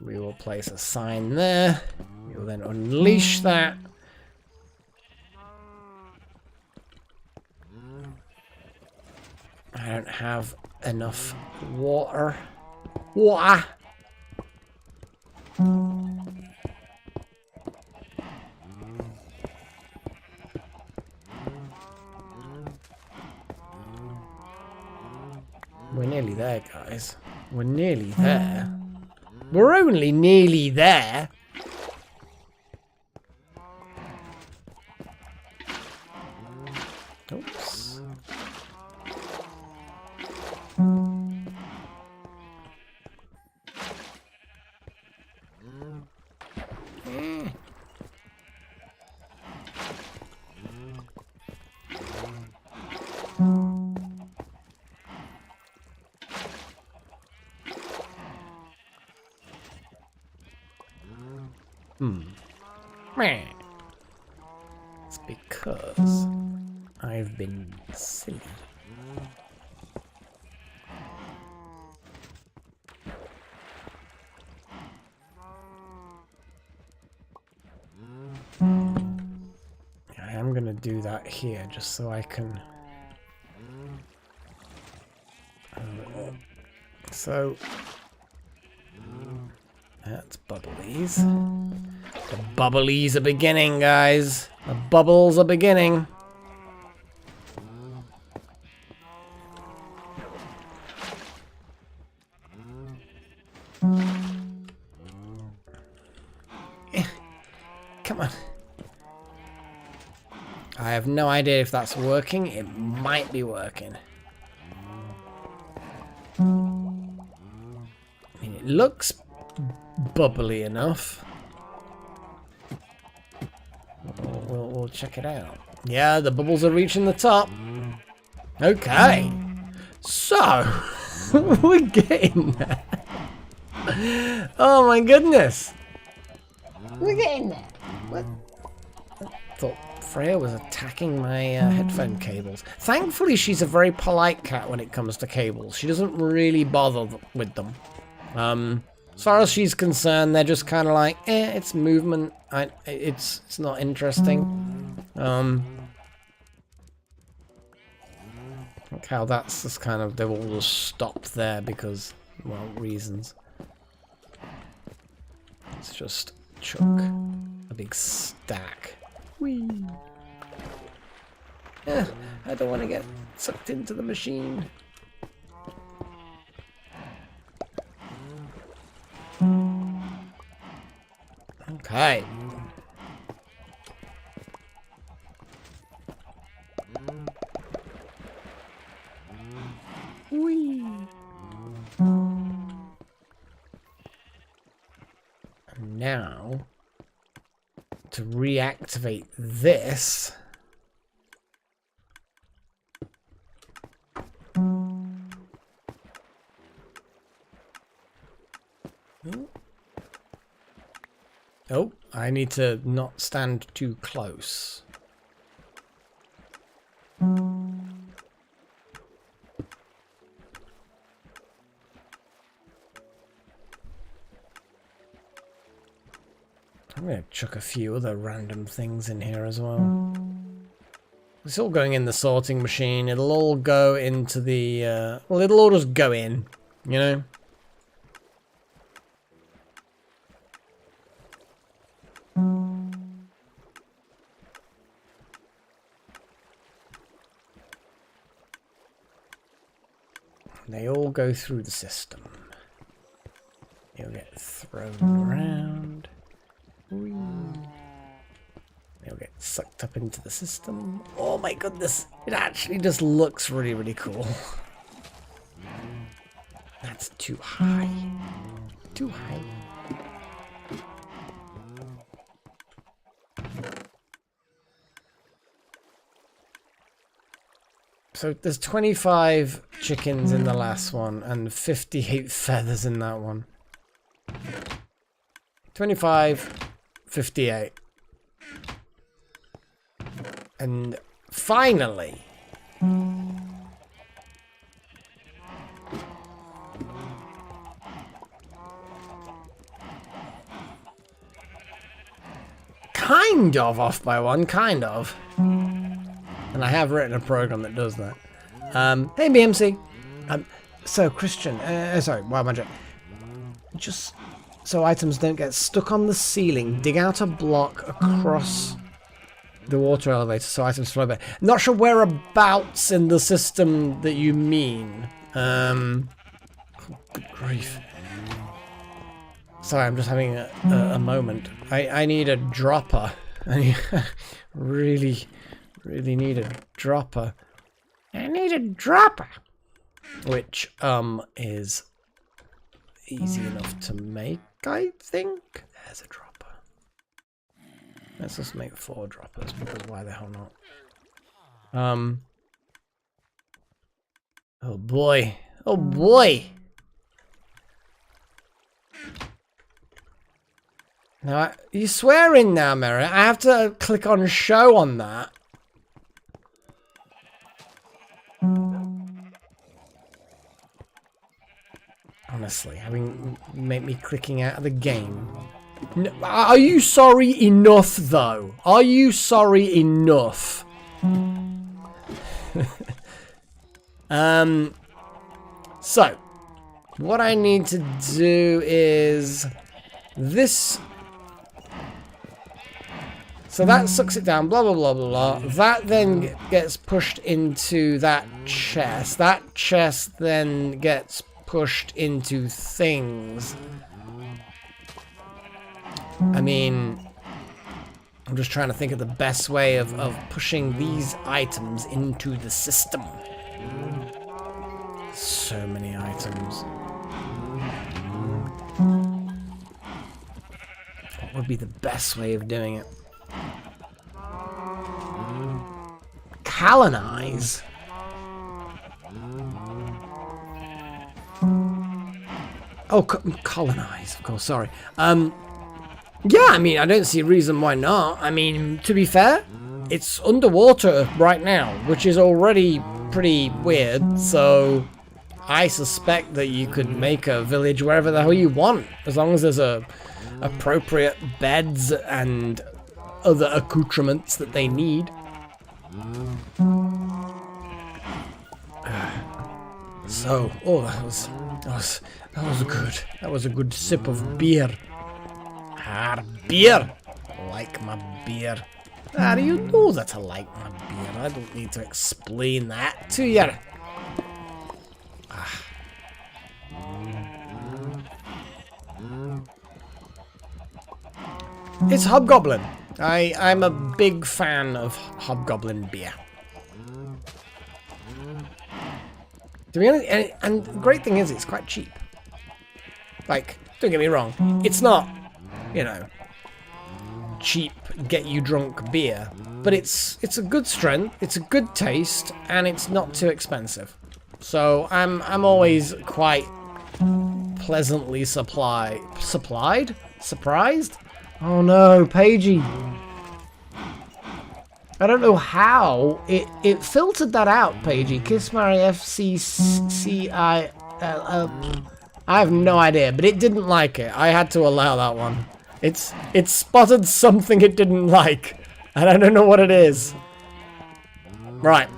We will place a sign there. We will then unleash that. I don't have enough water. Water! We're nearly there, guys. We're nearly there. We're only nearly there. Oops. because I've been silly. I am going to do that here just so I can... So... That's bubblies. The bubblies are beginning, guys. The bubbles are beginning. Come on. I have no idea if that's working. It might be working. I mean, it looks bubbly enough. We'll check it out. Yeah, the bubbles are reaching the top. Okay. So, we're getting there. Oh my goodness. We're getting there. What? I thought Freya was attacking my headphone cables. Thankfully, she's a very polite cat when it comes to cables. She doesn't really bother with them. As far as she's concerned, they're just kind of like, it's movement. It's not interesting. Look how that's just kind of, they've all just stopped there because, well, reasons. Let's just chuck a big stack. Whee! Yeah, I don't want to get sucked into the machine. Okay. Whee! And now, to reactivate this, oh, I need to not stand too close. I'm going to chuck a few other random things in here as well. It's all going in the sorting machine. It'll all go into the... well, it'll all just go in, you know? They all go through the system. They'll get thrown around. Whee. They'll get sucked up into the system. Oh my goodness! It actually just looks really, really cool. That's too high. Too high. So there's 25 chickens in the last one and 58 feathers in that one. 25, 58. And finally, kind of off by one, kind of. And I have written a program that does that. Hey, BMC. So, Christian, sorry, why am I joking? Just so items don't get stuck on the ceiling, dig out a block across the water elevator so items flow back. Not sure whereabouts in the system that you mean. Oh, good grief. Sorry, I'm just having a moment. I need a dropper. I really need a dropper. I need a dropper. Which, is easy enough to make, I think. There's a dropper. Let's just make 4 droppers, because why the hell not? Oh boy. Oh boy! Now, you're swearing now, Mary. I have to click on show on that. Honestly, I mean, make me clicking out of the game. No, are you sorry enough, though? Are you sorry enough? So, what I need to do is this. So that sucks it down, blah, blah, blah, blah, blah. That then gets pushed into that chest. That chest then gets pushed into things. I mean, I'm just trying to think of the best way of pushing these items into the system. So many items. What would be the best way of doing it? Colonize? Oh, colonize, of course, sorry. Yeah, I mean, I don't see a reason why not. I mean, to be fair, it's underwater right now, which is already pretty weird, so I suspect that you could make a village wherever the hell you want, as long as there's appropriate beds and other accoutrements that they need. So, oh, that was good. That was a good sip of beer. Beer. I like my beer. How do you know that I like my beer? I don't need to explain that to you. It's Hobgoblin. I'm a big fan of Hobgoblin beer. To be honest, and the great thing is it's quite cheap. Like, don't get me wrong, it's not, you know, cheap, get you drunk beer, but it's a good strength, it's a good taste, and it's not too expensive. So I'm always quite pleasantly surprised. Oh no, Pagey. I don't know how it filtered that out, Pagey. Kiss Mary FCCI. I have no idea, but it didn't like it. I had to allow that one. It spotted something it didn't like, and I don't know what it is. Right.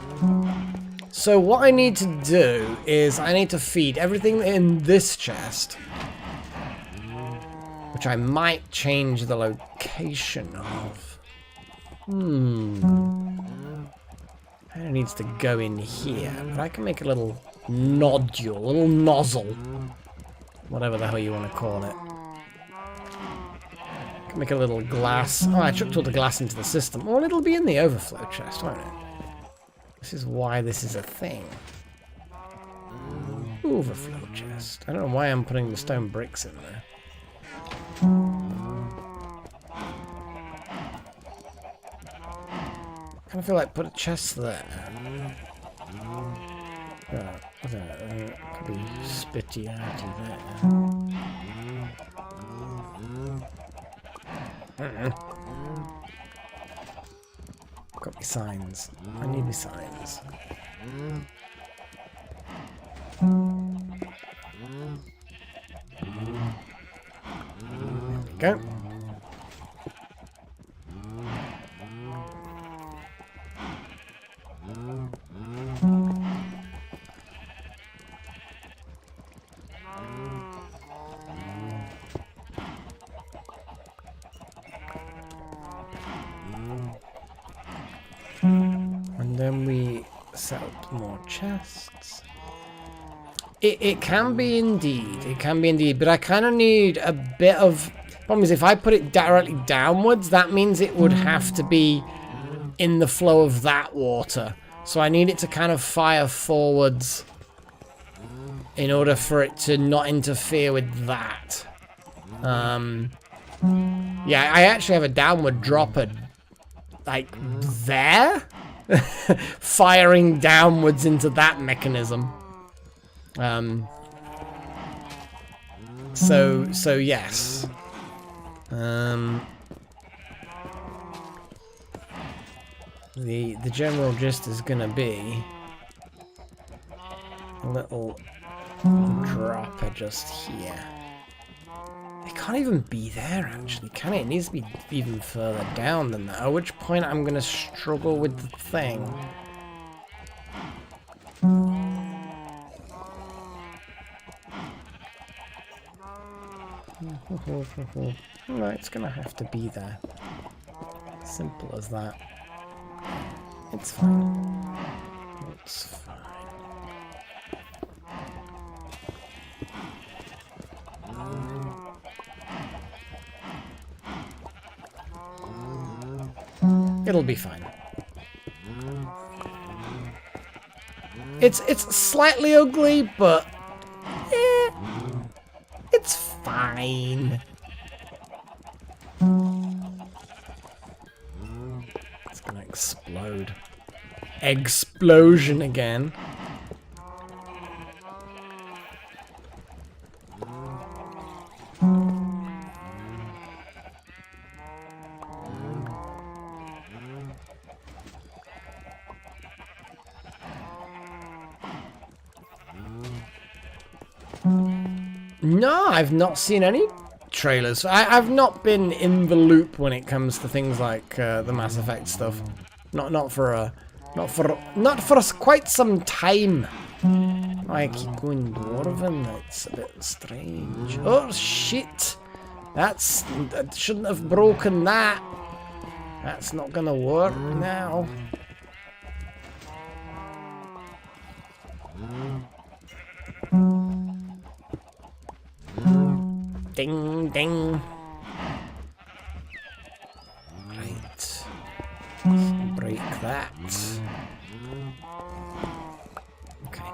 So what I need to do is I need to feed everything in this chest, which I might change the location of. It needs to go in here, but I can make a little nodule, a little nozzle, whatever the hell you want to call it. I can make a little glass. Oh, I chucked all the glass into the system. Well, it'll be in the overflow chest, won't it? This is why this is a thing. Overflow chest. I don't know why I'm putting the stone bricks in there. I kind of feel like put a chest there. Could be spitty out of there. Got me signs. I need me signs. There we go. And then we set up more chests. It can be indeed, but I kind of need a bit of... Problem is, if I put it directly downwards, that means it would have to be in the flow of that water. So I need it to kind of fire forwards in order for it to not interfere with that. Yeah, I actually have a downward dropper, like, there? Firing downwards into that mechanism. So yes. The general gist is gonna be a little dropper just here. It can't even be there, actually, can it? It needs to be even further down than that, at which point I'm gonna struggle with the thing. No, it's gonna have to be there. Simple as that. It's fine. It's fine. It'll be fine. It's slightly ugly, but it's fine. It's gonna explode. Explosion again. No, I've not seen any trailers. I've not been in the loop when it comes to things like the Mass Effect stuff. Not for quite some time. I keep going dwarven. It's a bit strange. Oh shit! I shouldn't have broken that. That's not gonna work now. Ding, ding. Right. Let's break that. Okay.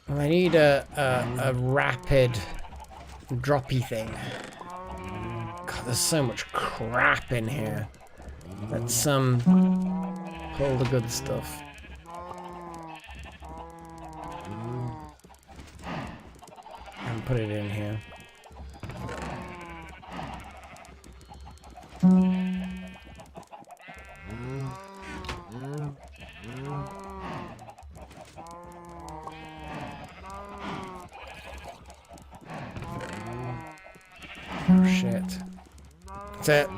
I need a rapid droppy thing. God, there's so much crap in here. Let's pull the good stuff. And put it in here. Oh shit. That's it.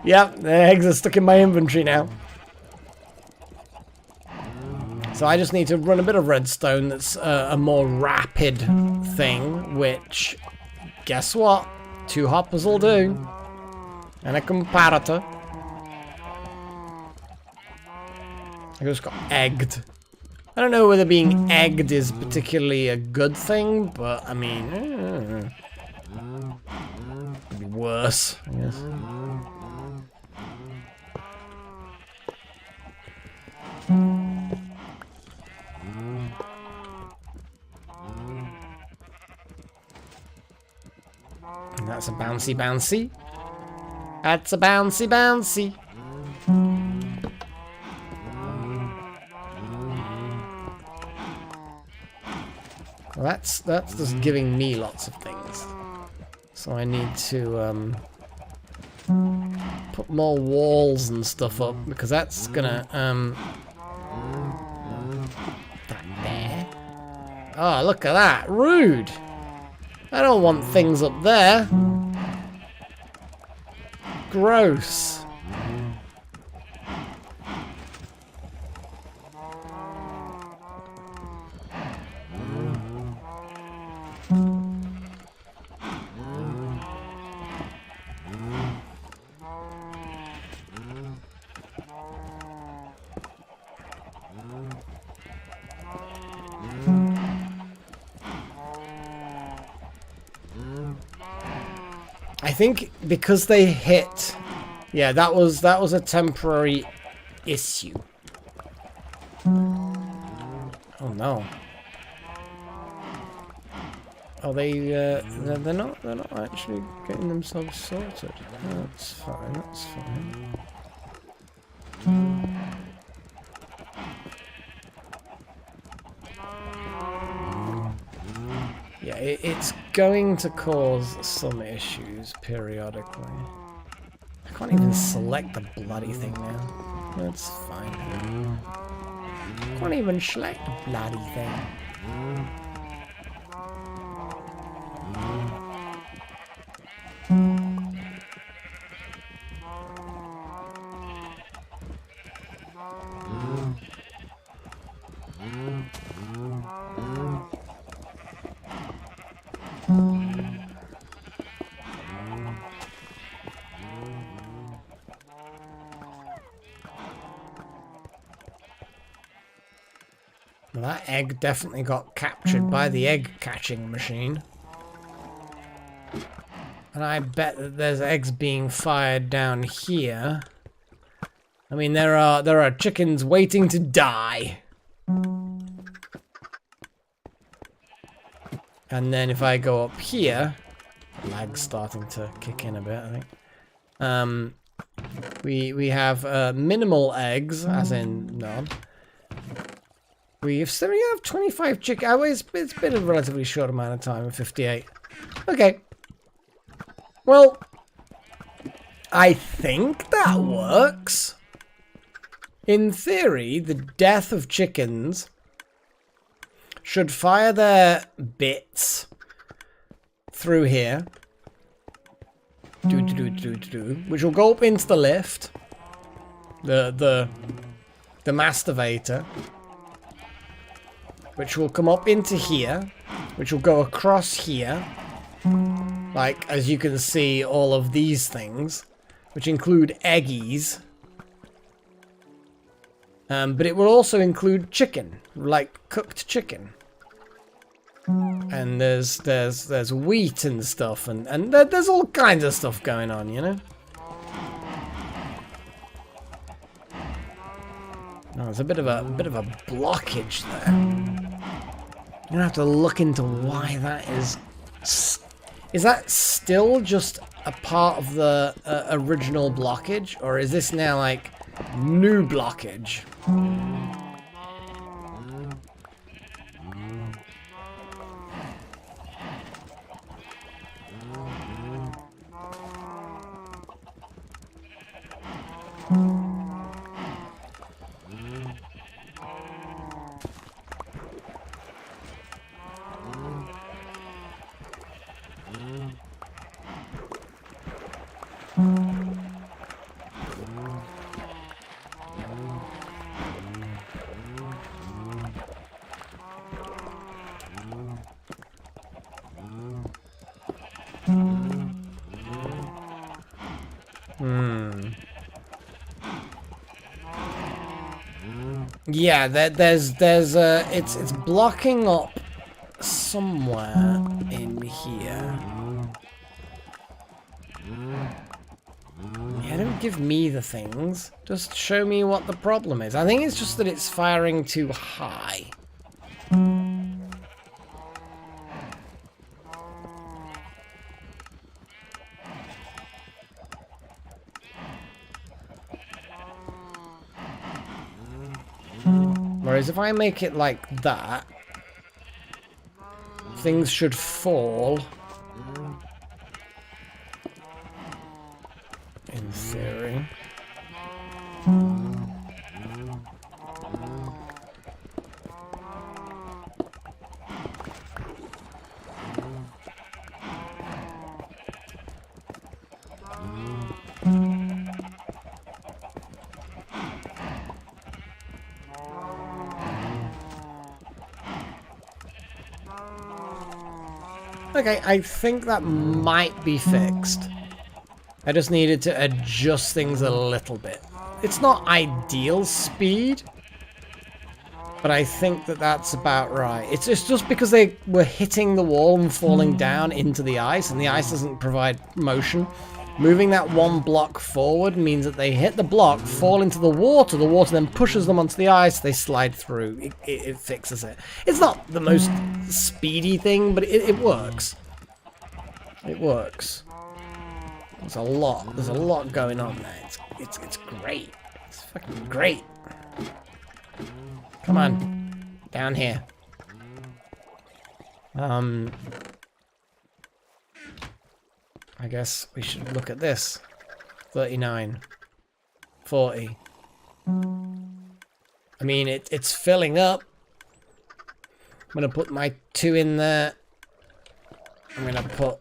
Yep, the eggs are stuck in my inventory now. So I just need to run a bit of redstone that's a more rapid thing, which, guess what? 2 hoppers will do. And a comparator. I just got egged. I don't know whether being egged is particularly a good thing, but I mean, could be worse, I guess. And that's a bouncy bouncy. That's a bouncy bouncy. Well, that's just giving me lots of things. So I need to put more walls and stuff up because that's gonna that there. Oh, look at that. Rude. I don't want things up there. Gross. I think because they hit, yeah, that was a temporary issue. Oh no. Oh, they're not actually getting themselves sorted. That's fine. That's fine. Yeah, it's going to cause some issues periodically. I can't even select the bloody thing now. That's fine. Can't even select the bloody thing. Well, that egg definitely got captured by the egg catching machine. And I bet that there's eggs being fired down here. I mean, there are chickens waiting to die. And then if I go up here, lag's starting to kick in a bit, I think. We have minimal eggs, as in none. We have 25 chicken. Oh, it's been a relatively short amount of time, 58. Okay. Well, I think that works. In theory, the death of chickens should fire their bits through here, which will go up into the lift, the masturbator, which will come up into here, which will go across here, like as you can see, all of these things, which include eggies. But it will also include chicken, like cooked chicken. And there's wheat and stuff, and there's all kinds of stuff going on, you know. Oh, there's a bit of a blockage there. I'm gonna have to look into why that is. Is that still just a part of the original blockage, or is this now like new blockage? Yeah, it's blocking up somewhere in here. Yeah, don't give me the things. Just show me what the problem is. I think it's just that it's firing too high. Whereas if I make it like that, things should fall. In theory. Okay, I think that might be fixed. I just needed to adjust things a little bit. It's not ideal speed, but I think that that's about right. It's just because they were hitting the wall and falling down into the ice, and the ice doesn't provide motion. Moving that one block forward means that they hit the block, fall into the water then pushes them onto the ice, they slide through. It fixes it. It's not the most speedy thing, but it works. It works. There's a lot going on there. It's great. It's fucking great. Come on. Down here. I guess we should look at this. 39. 40. I mean, it's filling up. I'm going to put my 2 in there. I'm going to put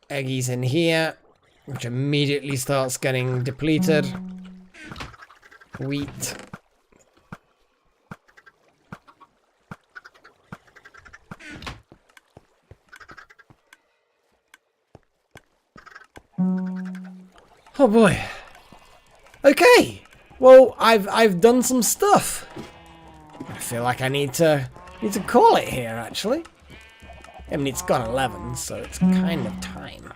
eggies in here, which immediately starts getting depleted. Wheat. Oh boy. Okay. Well, I've done some stuff. I feel like I need to call it here, actually. I mean, it's got 11, so it's kind of time.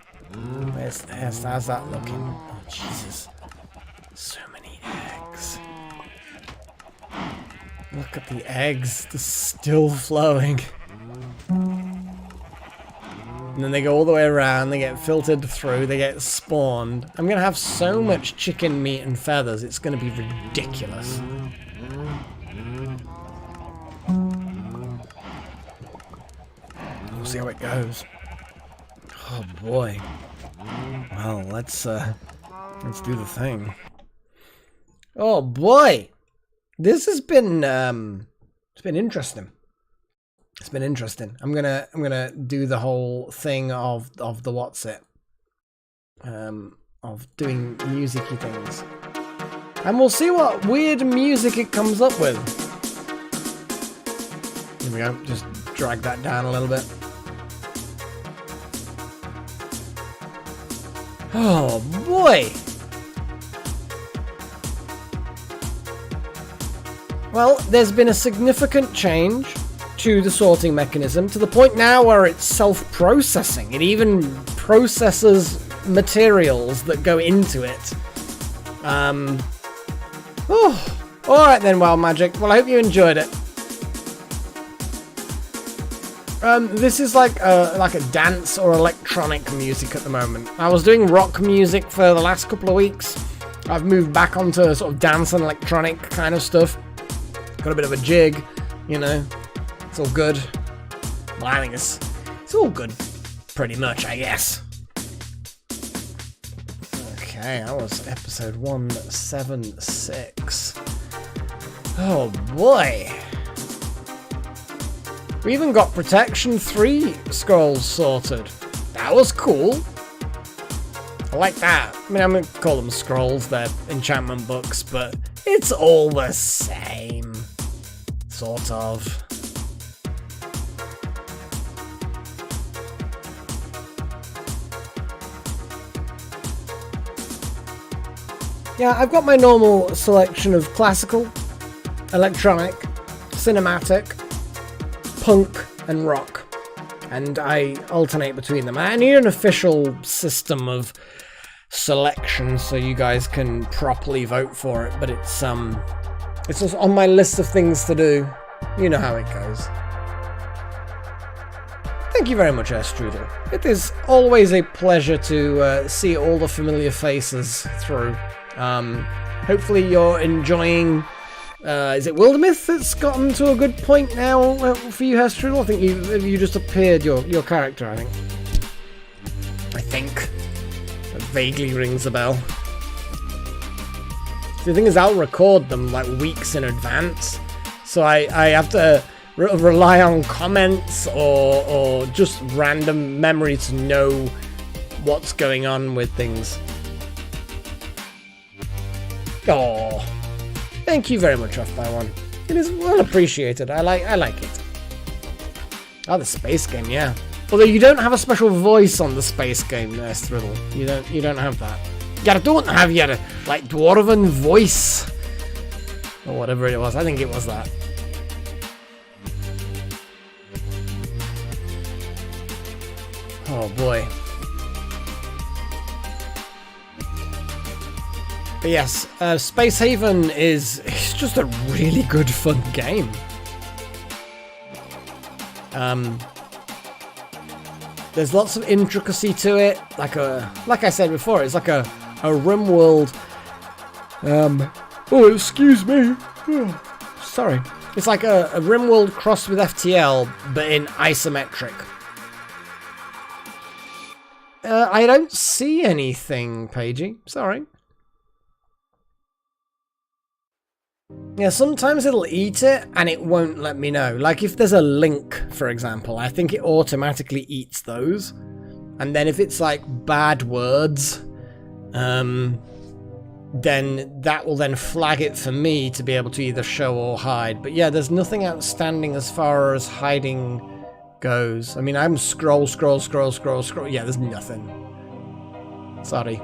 How's that looking? Oh, Jesus. So many eggs. Look at the eggs. They're still flowing. And then they go all the way around, they get filtered through, they get spawned. I'm going to have so much chicken meat and feathers, it's going to be ridiculous. We'll see how it goes. Oh boy. Well, let's do the thing. Oh boy! This has been, it's been interesting. It's been interesting. I'm gonna do the whole thing of the what's it, of doing music-y things, and we'll see what weird music it comes up with. Here we go. Just drag that down a little bit. Oh boy. Well, there's been a significant change to the sorting mechanism, to the point now where it's self-processing. It even processes materials that go into it. Oh, alright then, Wild Magic. Well, I hope you enjoyed it. This is like a dance or electronic music at the moment. I was doing rock music for the last couple of weeks. I've moved back onto sort of dance and electronic kind of stuff. Got a bit of a jig, you know. It's all good. Well, I think it's all good, pretty much, I guess. Okay, that was episode 176. Oh boy. We even got Protection 3 scrolls sorted. That was cool. I like that. I mean, I'm going to call them scrolls, they're enchantment books, but it's all the same. Sort of. Yeah, I've got my normal selection of classical, electronic, cinematic, punk, and rock. And I alternate between them. I need an official system of selection so you guys can properly vote for it, but it's just on my list of things to do. You know how it goes. Thank you very much, Strudel. It is always a pleasure to see all the familiar faces through. Hopefully you're enjoying, is it Wildermyth that's gotten to a good point now for you, Strudel? I think you just appeared your character, I think. That vaguely rings a bell. The thing is, I'll record them like weeks in advance, so I have to rely on comments or just random memory to know what's going on with things. Oh, thank you very much, Off by One. It is well appreciated. I like it. Oh, the space game, yeah. Although you don't have a special voice on the space game, Strudel. You don't have that. You don't have your like dwarven voice or whatever it was. I think it was that. Oh boy. But yes, Space Haven it's just a really good fun game. There's lots of intricacy to it. Like I said before, it's like a RimWorld. Oh, excuse me. Oh, sorry. It's like a RimWorld crossed with FTL, but in isometric. I don't see anything, Pagey. Sorry. Yeah, sometimes it'll eat it and it won't let me know. Like if there's a link, for example, I think it automatically eats those. And then if it's like bad words, then that will then flag it for me to be able to either show or hide. But yeah, there's nothing outstanding as far as hiding goes. I mean, I'm scroll. Yeah, there's nothing. Sorry.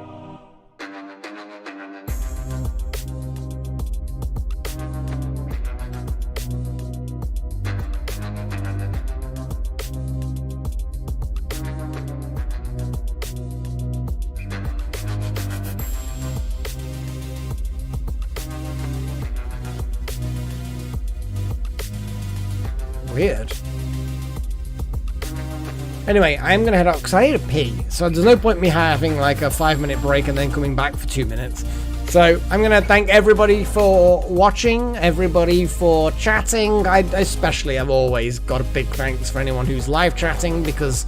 Weird. Anyway, I'm gonna head out because I need a pee. So there's no point me having like a 5-minute break and then coming back for 2 minutes. So I'm gonna thank everybody for watching, everybody for chatting. I've always got a big thanks for anyone who's live chatting because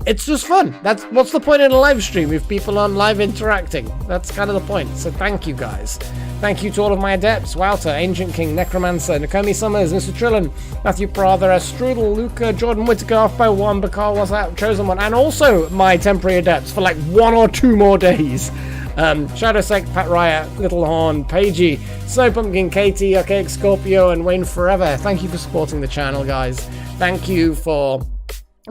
it's just fun. What's the point in a live stream if people aren't live interacting? That's kind of the point. So thank you guys. Thank you to all of my adepts, Wouter, Ancient King, Necromancer, Nakomi Summers, Mr. Trillin, Matthew Prather, Strudel, Luca, Jordan Whittaker, off by 1, Bakar was that chosen one, and also my temporary adepts for like 1 or 2 more days. Shadowsec, Pat Riot, Little Horn, Pagey, Snow Pumpkin, Katie, Archaic Scorpio, and Wayne Forever. Thank you for supporting the channel, guys. Thank you for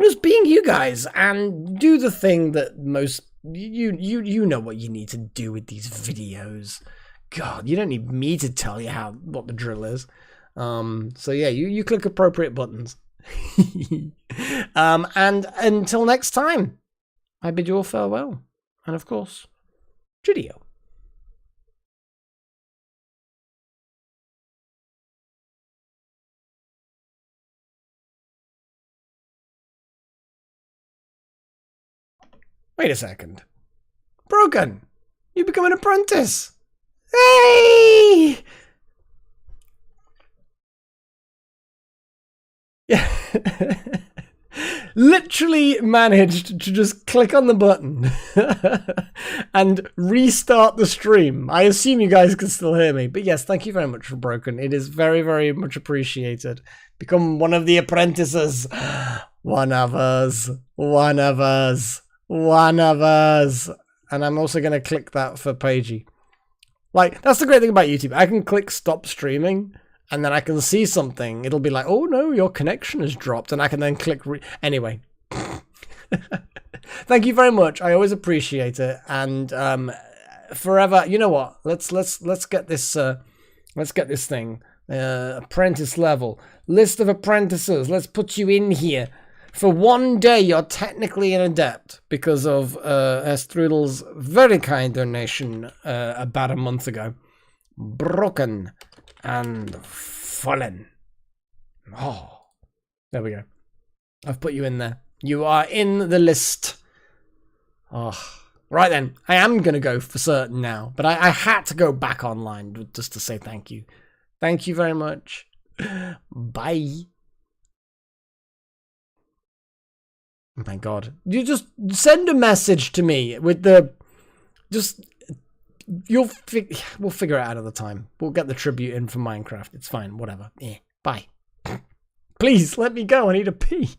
just being you guys, and do the thing that most you know what you need to do with these videos. God, you don't need me to tell you what the drill is. So yeah, you click appropriate buttons. And until next time, I bid you all farewell. And of course, Judio. Wait a second. Broken! You become an apprentice! Hey! Yeah. Literally managed to just click on the button and restart the stream. I assume you guys can still hear me. But yes, thank you very much for Broken. It is very, very much appreciated. Become one of the apprentices. One of us. One of us. One of us. And I'm also going to click that for Pagey. Like, that's the great thing about YouTube. I can click stop streaming, and then I can see something. It'll be like, oh no, your connection has dropped, and I can then click anyway. Thank you very much. I always appreciate it. And forever, you know what? Let's get this thing. Apprentice level. List of apprentices. Let's put you in here. For 1 day, you're technically an adept because of Strudel's very kind donation about a month ago. Broken and fallen. Oh, there we go. I've put you in there. You are in the list. Oh, right then. I am going to go for certain now, but I had to go back online just to say thank you. Thank you very much. Bye. Thank God. You just send a message to me with the... we'll figure it out at the time. We'll get the tribute in for Minecraft. It's fine. Whatever. Bye. Please, let me go. I need a pee.